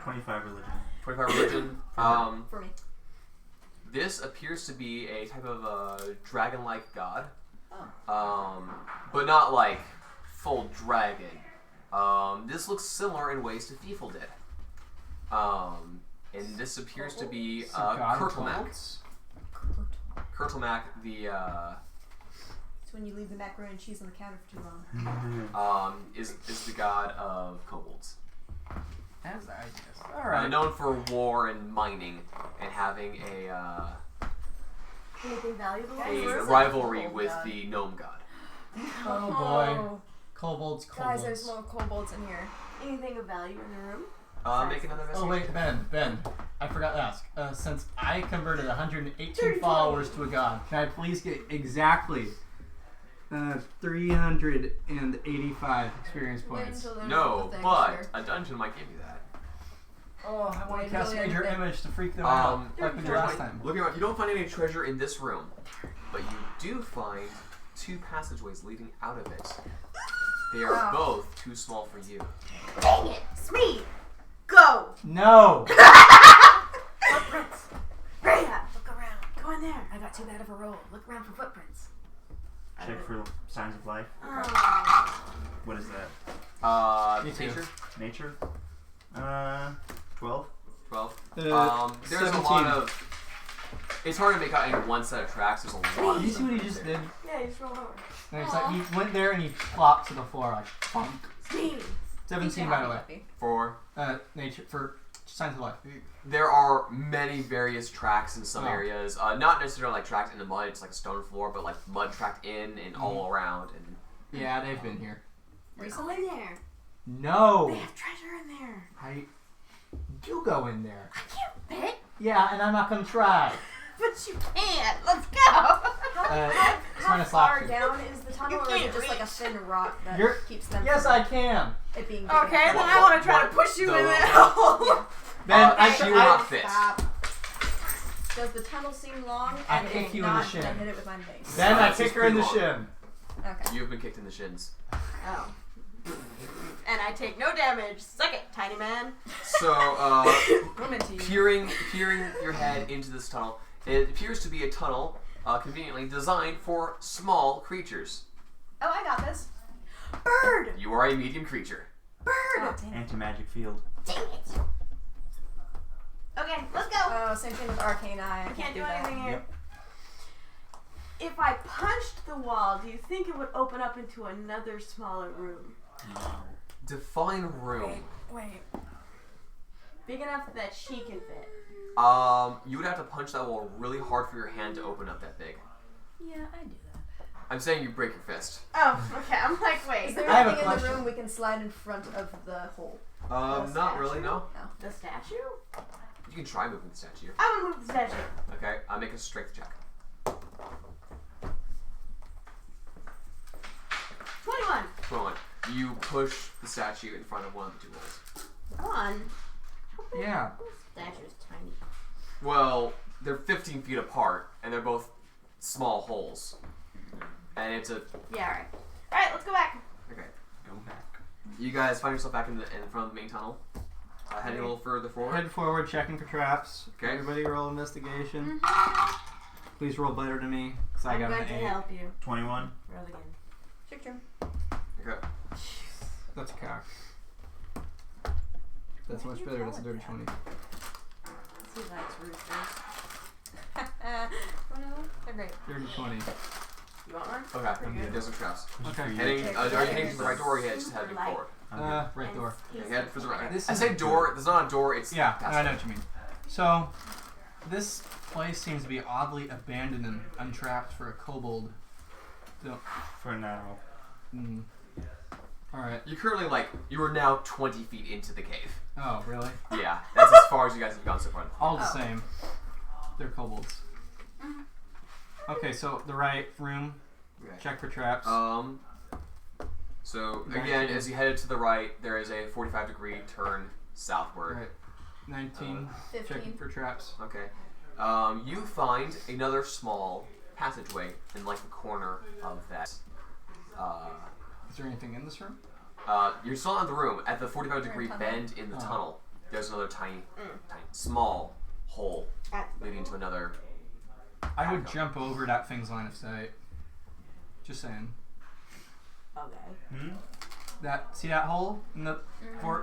25 religion. 25 religion. For me. This appears to be a type of dragon-like god. Oh. But not like full dragon. This looks similar in ways to Thiefel did. And this appears to be It's a god of Kurtlemak. goats? Kurtlemak, the It's when you leave the macaroni and cheese on the counter for too long. is the god of kobolds. As I guess. Alright. Known for war and mining and having a Anything valuable in the room? rivalry with the gnome god. Oh boy. Kobolds, Guys, there's kobolds. more kobolds in here. Anything of value in the room? Make another Oh investigation. wait, Ben, I forgot to ask. Since I converted 118 30. followers to a god, can I please get exactly 385 experience Wait points? until there's No, the thing, but sure. a dungeon might give you that. Oh, I want Wait to cast until the Major end of it. Image to freak them out, like we did last Looking time. around, you don't find any treasure in this room, but you do find 2 passageways leading out of it. They are Wow. both too small for you. Dang it! Smee! Go! No! Footprints! Rhea! Look around. Go in there. I got too bad of a roll. Look around for footprints. Check for signs of life. Oh. What is that? Me too. Nature? Nature? 12? 12. There's 17. a lot of. It's hard to make out any one set of tracks. There's a lot. Did you of see what he stuff just there. did? Yeah, you just rolled over. There's like, he went there and he plopped to the floor like bonk. Smee! 17 by the way. For Nature for signs of life. there are many various tracks in some Oh. areas. Not necessarily like tracked in the mud. It's like a stone floor, but like mud tracked in and all around. And Yeah, they've been here. Recently? Go in there. No, They have treasure in there. you go in there. I can't fit, Yeah, and I'm not gonna try. but you can't. Let's go. It's How minus far last. down is the tunnel, or is it can't just like a reach. thin rock that You're- keeps them Yes, from I can. it being Okay, then What- I want to try what- to push you the- in that hole. Ben, she will not fit. Stop. Does the tunnel seem long? I And kick if you in the not, shin. then hit it with my mace. Then I this is kick her in the pretty shin. Okay. you've been kicked in the shins. Oh. and I take no damage. Suck it, tiny man. So, Woman to you. peering your head into this tunnel, it appears to be a tunnel conveniently designed for small creatures. Oh, I got this. Bird! You are a medium creature. Bird! Oh, dang it. Anti-magic field. Dang it. Okay, let's go. Oh, same thing with Arcane Eye. I can't do that. anything here. Yep. If I punched the wall, do you think it would open up into another smaller room? No. Define room. Wait. Big enough that she can fit. You would have to punch that wall really hard for your hand to open up that big. Yeah, I do that. I'm saying you break your fist. Oh, okay. I'm like, wait. Is there I have a anything in the question. room we can slide in front of the hole? Not really, no. The statue? You can try moving the statue. I would move the statue. Okay, make a strength check. 21. 21. You push the statue in front of one of the two holes. One. Yeah. This statue's tiny. Well, they're 15 feet apart, and they're both small holes. And it's a... Yeah, alright. Alright, let's go back. Okay. Go back. You guys find yourself back in front of the main tunnel. Heading a little further forward. Head forward, checking for traps. Okay. Everybody roll investigation. Mm-hmm. Please roll better than me, because I I'm got going an to 8. help you. 21. Roll again. Trick room. Okay. That's a cock. That's Why much do you better. call That's a it dirty that? 20. He likes roosters. Oh no, they're great. Dirty 20. You want one? Okay. Pretty good. There's some traps. Okay. Heading, are you heading to the right door or are you just heading Light. forward? Right door. Okay, head for the right. This I is say a door. door. There's not a door. It's Yeah, past I know it. what you mean. So, this place seems to be oddly abandoned and untrapped for a kobold. So, For now. Alright. You're currently you are now 20 feet into the cave. Oh, really? Yeah, that's as far as you guys have gone so far. All the same. They're kobolds. Okay, so the right room. Okay. Check for traps. So again, as you headed to the right, there is a 45-degree turn southward. Right. 19. 15. Checking for traps. Okay. You find another small passageway in the corner of that. Is there anything in this room? You're still in the room at the 45-degree tunnel. bend in the Oh. tunnel. There's another tiny, small hole leading to another. I would Back up. jump over that thing's line of sight. Just saying. Okay. See that hole in the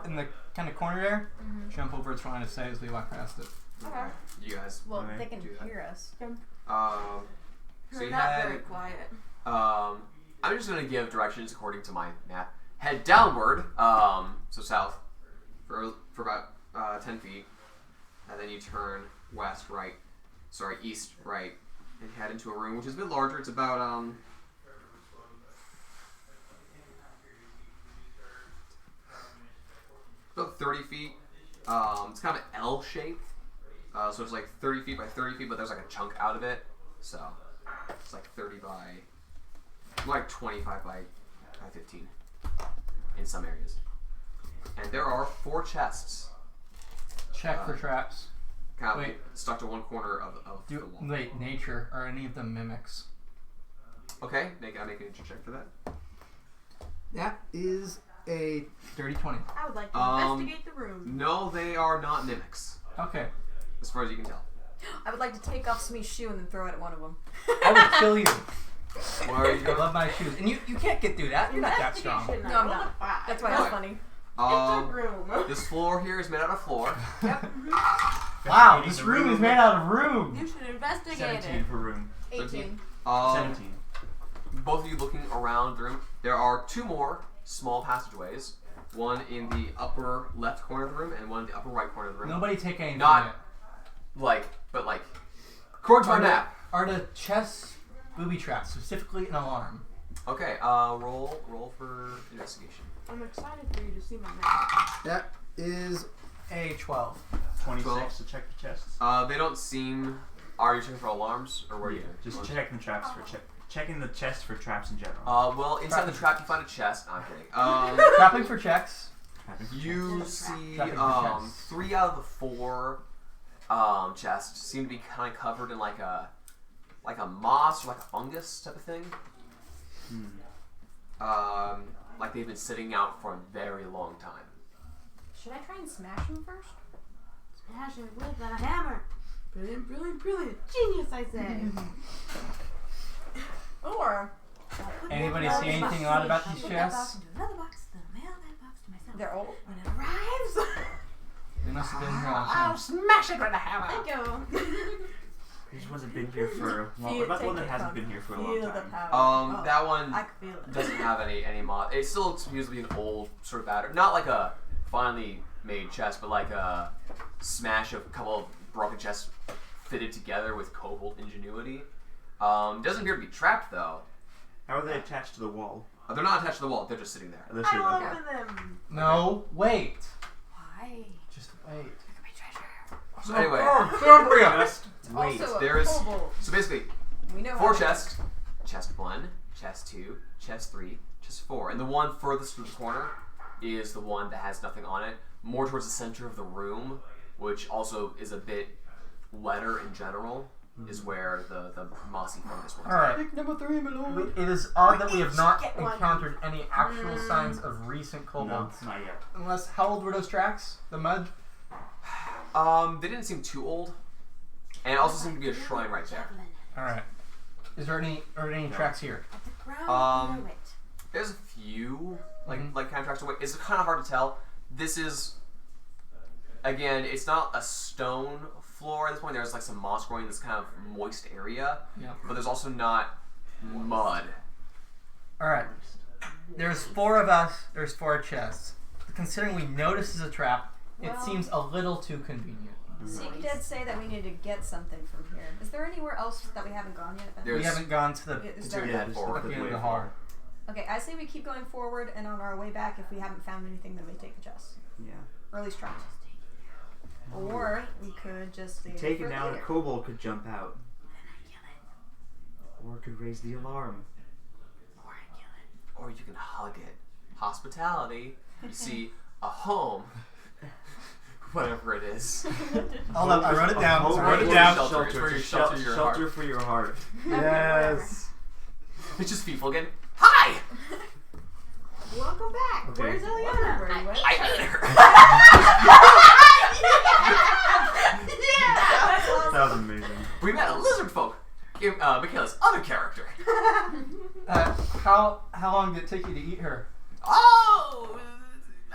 in the kind of corner there? Jump over its line of sight as we walk past it. Okay. You guys. Well, Okay. they can Do that. hear us. So We're you not very head. quiet. I'm just gonna give directions according to my map. Head downward, so south, for about 10 feet, and then you turn east, right, and head into a room which is a bit larger. It's about about 30 feet. It's kind of an L shape, so it's 30 feet by 30 feet, but there's a chunk out of it, so it's 30 by 25 by 15 in some areas. And there are 4 chests Check for traps. kind of Wait. stuck to one corner of the wall. Wait, nature. Are any of them mimics? Okay, make an nature check for that. That is a dirty 20. I would like to investigate the room. No, they are not mimics, Okay. as far as you can tell. I would like to take off Smee's shoe and then throw it at one of them. I would kill you. Where are you I going? love my shoes. And you can't get through that. You're not that strong. Investigation, No, I'm roll a not. 5. That's why it's funny. It's a room. This floor here is made out of floor. Wow, this room is made out of room. You should investigate 17 it. per room. 18. 17. Both of you looking around the room. There are 2 more small passageways. One in the upper left corner of the room and one in the upper right corner of the room. Nobody take anything Not- yet. But according to my map. Are the chests booby traps, specifically an alarm? Okay, roll for investigation. I'm excited for you to see my map. That is a 12. 26 to check the chests. They don't seem. Are you checking for alarms or where are you? Just checking the traps for checking the chest for traps in general. Well, inside the trap you find a chest. No, I'm kidding. Trapping for checks. Trapping for You chests. see Trapping for chests. 3 out of the 4 chests seem to be kind of covered in like a moss or like a fungus type of thing. like they've been sitting out for a very long time. Should I try and smash them first? Smash it with a hammer. Brilliant, brilliant, brilliant. Genius, I say. Or Anybody see anything odd about these chests? Another box, then mail that box to myself. they're old. When it arrives, They must have been here all the I'll time. smash it with a hammer. Thank you. These ones have been here for. Well, what about the one that hasn't been here for a long Feel the time? power. That one I can feel it. doesn't have any mod. It still looks to be an old sort of battery, not like a finely made chest, but like a smash of a couple of broken chests fitted together with kobold ingenuity. Doesn't appear to be trapped though. How are they attached to the wall? They're not attached to the wall. They're just sitting there. Are they I sitting- don't okay. open them. No, wait. Why? Just wait. Look at my treasure. So anyway, Just wait. Also there's a kobold. so basically We know 4 how to- chests. Chest 1, chest 2, chest 3, chest 4, and the one furthest to the corner is the one that has nothing on it, more towards the center of the room, which also is a bit wetter in general. Is where the mossy fungus one is. Alright. Number 3, my lord. It is odd that we have not Get one. encountered any actual signs of recent No, kobolds. not yet. Unless, how old were those tracks? The mud? They didn't seem too old, and it also seemed to be a shrine right there. Alright. Is there any tracks here? At the ground Um, below it. There's a few like Mhm. kind of tracks away. It's kind of hard to tell. This is again, it's not a stone floor at this point. There's like some moss growing in this kind of moist area, Yeah. but there's also not mud. Alright. There's 4 of us. There's 4 chests. Considering we know this is a trap, it Well- seems a little too convenient. Seek did say that we need to get something from here. Is there anywhere else that we haven't gone yet? There's- We haven't gone to the Is Continue there- to head just forward. at the end of way the hall. Okay, I say we keep going forward, and on our way back, if we haven't found anything, then we take the chest, Yeah. or at least try. Or we could just save Take it it for now, and a later. kobold could jump out. Then I kill it. Or it could raise the alarm. Or I kill it. Or you can hug it. Hospitality. You see, a home. Whatever it is. Hold up, I wrote it down. Home I wrote it is down. Shelter. It's where you shelter your heart. shelter for your heart. Yes. It's just people again. Hi! Welcome back. Okay. Where's Eliana? Where you went? I ate her. That's awesome. That was amazing. We met a lizard folk. Mikaela's other character. How long did it take you to eat her? Oh,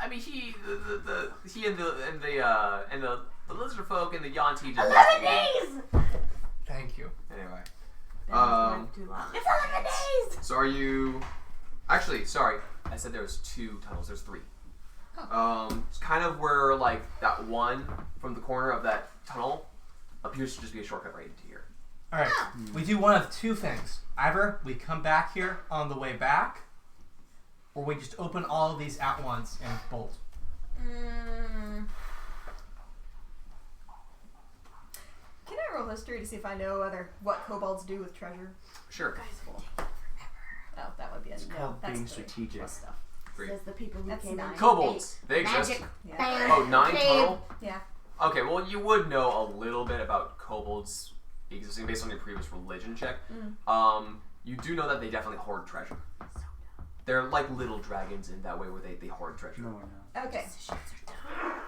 I mean, he and the lizard folk and the Yanti did 11 days. Thank you. Anyway, That was too long. It's 11 days. so are you? Actually, sorry, I said there was 2 tunnels. There's 3. It's kind of where like that one from the corner of that tunnel appears to just be a shortcut right into here. Alright, we do one of 2 things. Either we come back here on the way back, or we just open all of these at once and bolt. Can I roll history to see if I know what kobolds do with treasure? Sure. Oh, that would be a It's no. called That's being 3 strategic. plus stuff. 3. Says the people who That's came 9. in. Kobolds. They exist. Magic. Yeah. Bam. Oh, 9 Bam. total. Yeah. Okay, well, you would know a little bit about kobolds existing based on your previous religion check. You do know that they definitely hoard treasure. They're like little dragons in that way where they hoard treasure. No, no. Okay. No,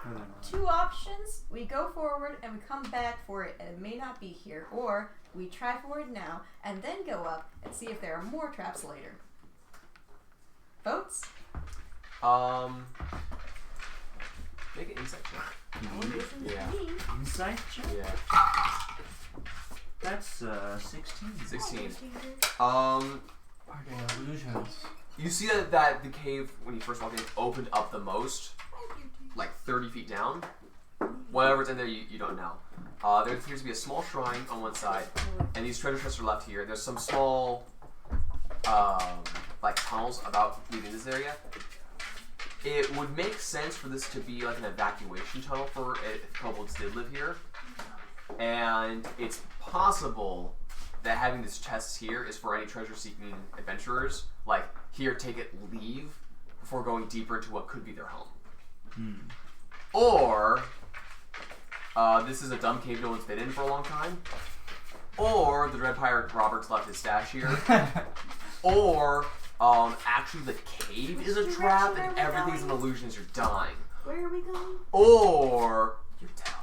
they're not. 2 options. We go forward and we come back for it, and it may not be here. Or we try forward now and then go up and see if there are more traps later. Votes? Make an insight check. Yeah. Insight check? Yeah. That's 16. 16. Are they illusions? You see that the cave, when you first walked in, opened up the most, like 30 feet down. Whatever's in there, you don't know. There appears to be a small shrine on one side, and these treasure chests are left here. There's some small, like tunnels about leaving this area. It would make sense for this to be like an evacuation tunnel for if kobolds did live here. And it's possible that having these chests here is for any treasure-seeking adventurers. Like, here, take it, leave, before going deeper into what could be their home. Or, this is a dumb cave no one's been in for a long time. Or, the Dread Pirate Roberts left his stash here. Or, actually the cave is a trap and everything's an illusion as you're dying. Where are we going? Or you're dead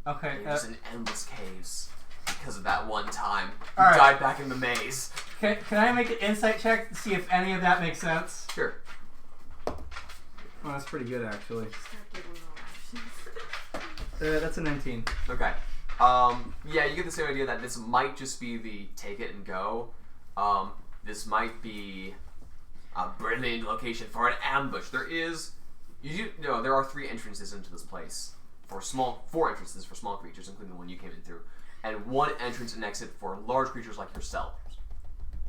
already. Okay. You're just in endless caves because of that one time. You All right. died back in the maze. Can I make an insight check to see if any of that makes sense? Sure. Oh, that's pretty good, actually. Start giving all options. That's a 19. Okay. Yeah, you get the same idea that this might just be the take it and go. This might be a brilliant location for an ambush. There are 3 entrances into this place for 4 entrances for small creatures, including the one you came in through, and 1 entrance and exit for large creatures like yourself.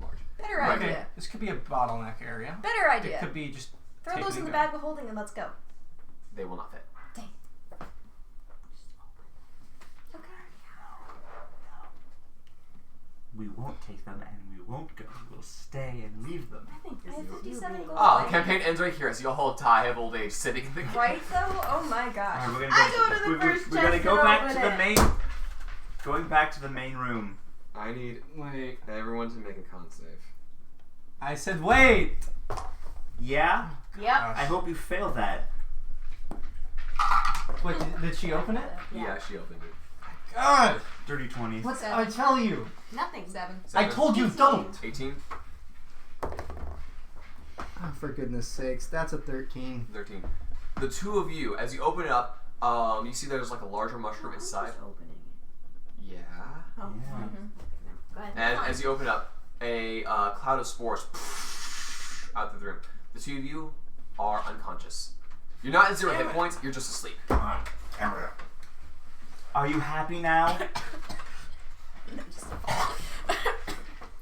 Large. Better Okay, idea. this could be a bottleneck area. Better idea. It could be just Throw take those it in the and bag of holding and let's go. They will not fit. Dang. Okay. We won't take them and we won't go. We'll stay and leave them. I think this I have is you 57 being gold. Oh, I the campaign ends right here. I see a whole tie of old age sitting in the cave. Right though? Oh my gosh. Alright, I go to the first we're gonna chest go and back open to the it. main. Going back to the main room. I need Wait. everyone to make a con save. I said wait! Yeah? Yep. I hope you fail that. Wait, did she open it? Yeah, she opened it. God! Dirty 20. What's that? I tell you! Nothing. 7. I told you don't! 18, Oh, for goodness sakes, that's a 13. 13. The 2 of you, as you open it up, you see there's like a larger mushroom inside. Just opening it. Yeah. Oh. Yeah. Go ahead. And as you open it up, a cloud of spores out through the room. The 2 of you are unconscious. You're not at 0 hit points, you're just asleep. Come on, camera. Are you happy now?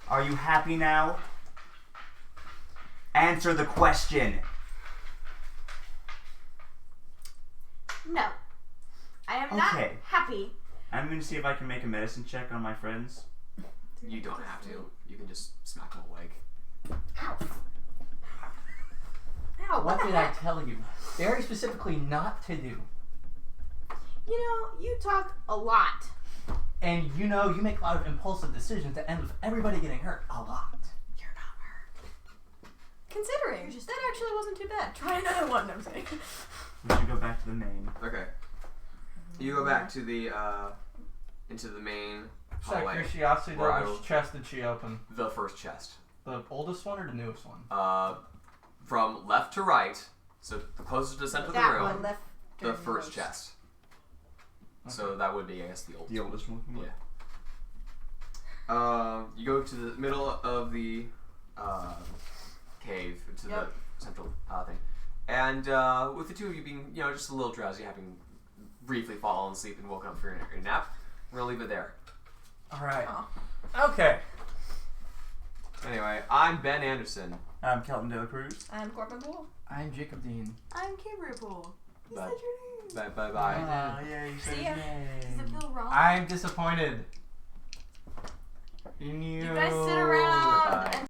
Are you happy now? Answer the question. No. I am not Okay. happy. I'm gonna see if I can make a medicine check on my friends. You don't have to. You can just smack them awake. Ow, What the did I heck? tell you? Very specifically not to do. You know, you talk a lot. And you know, you make a lot of impulsive decisions that end with everybody getting hurt. A lot. You're not hurt. Considering, that actually wasn't too bad. Try another one. I'm saying. We should go back to the main. Okay. You go back to the, into the main Just out of hallway. curiosity, Where I though, will- which chest did she open? The first chest. The oldest one or the newest one? From left to right, so the closest to the center of the That room, One left. the during first most. chest. So that would be, I guess, the oldest. The oldest one. Yeah. You go to the middle of the cave, to Yep. the central thing, and with the 2 of you being, just a little drowsy, having briefly fallen asleep and woken up for your nap, we're gonna leave it there. Alright. Oh. Okay. Anyway, I'm Ben Anderson. I'm Kelton De La Cruz. I'm Corbin Poole. I'm Jacob Dean. I'm Gabriel Poole. You Bye. said your name. Bye. Yeah, you said See his ya. Does it name. feel wrong? I'm disappointed in you. You guys sit around Goodbye. and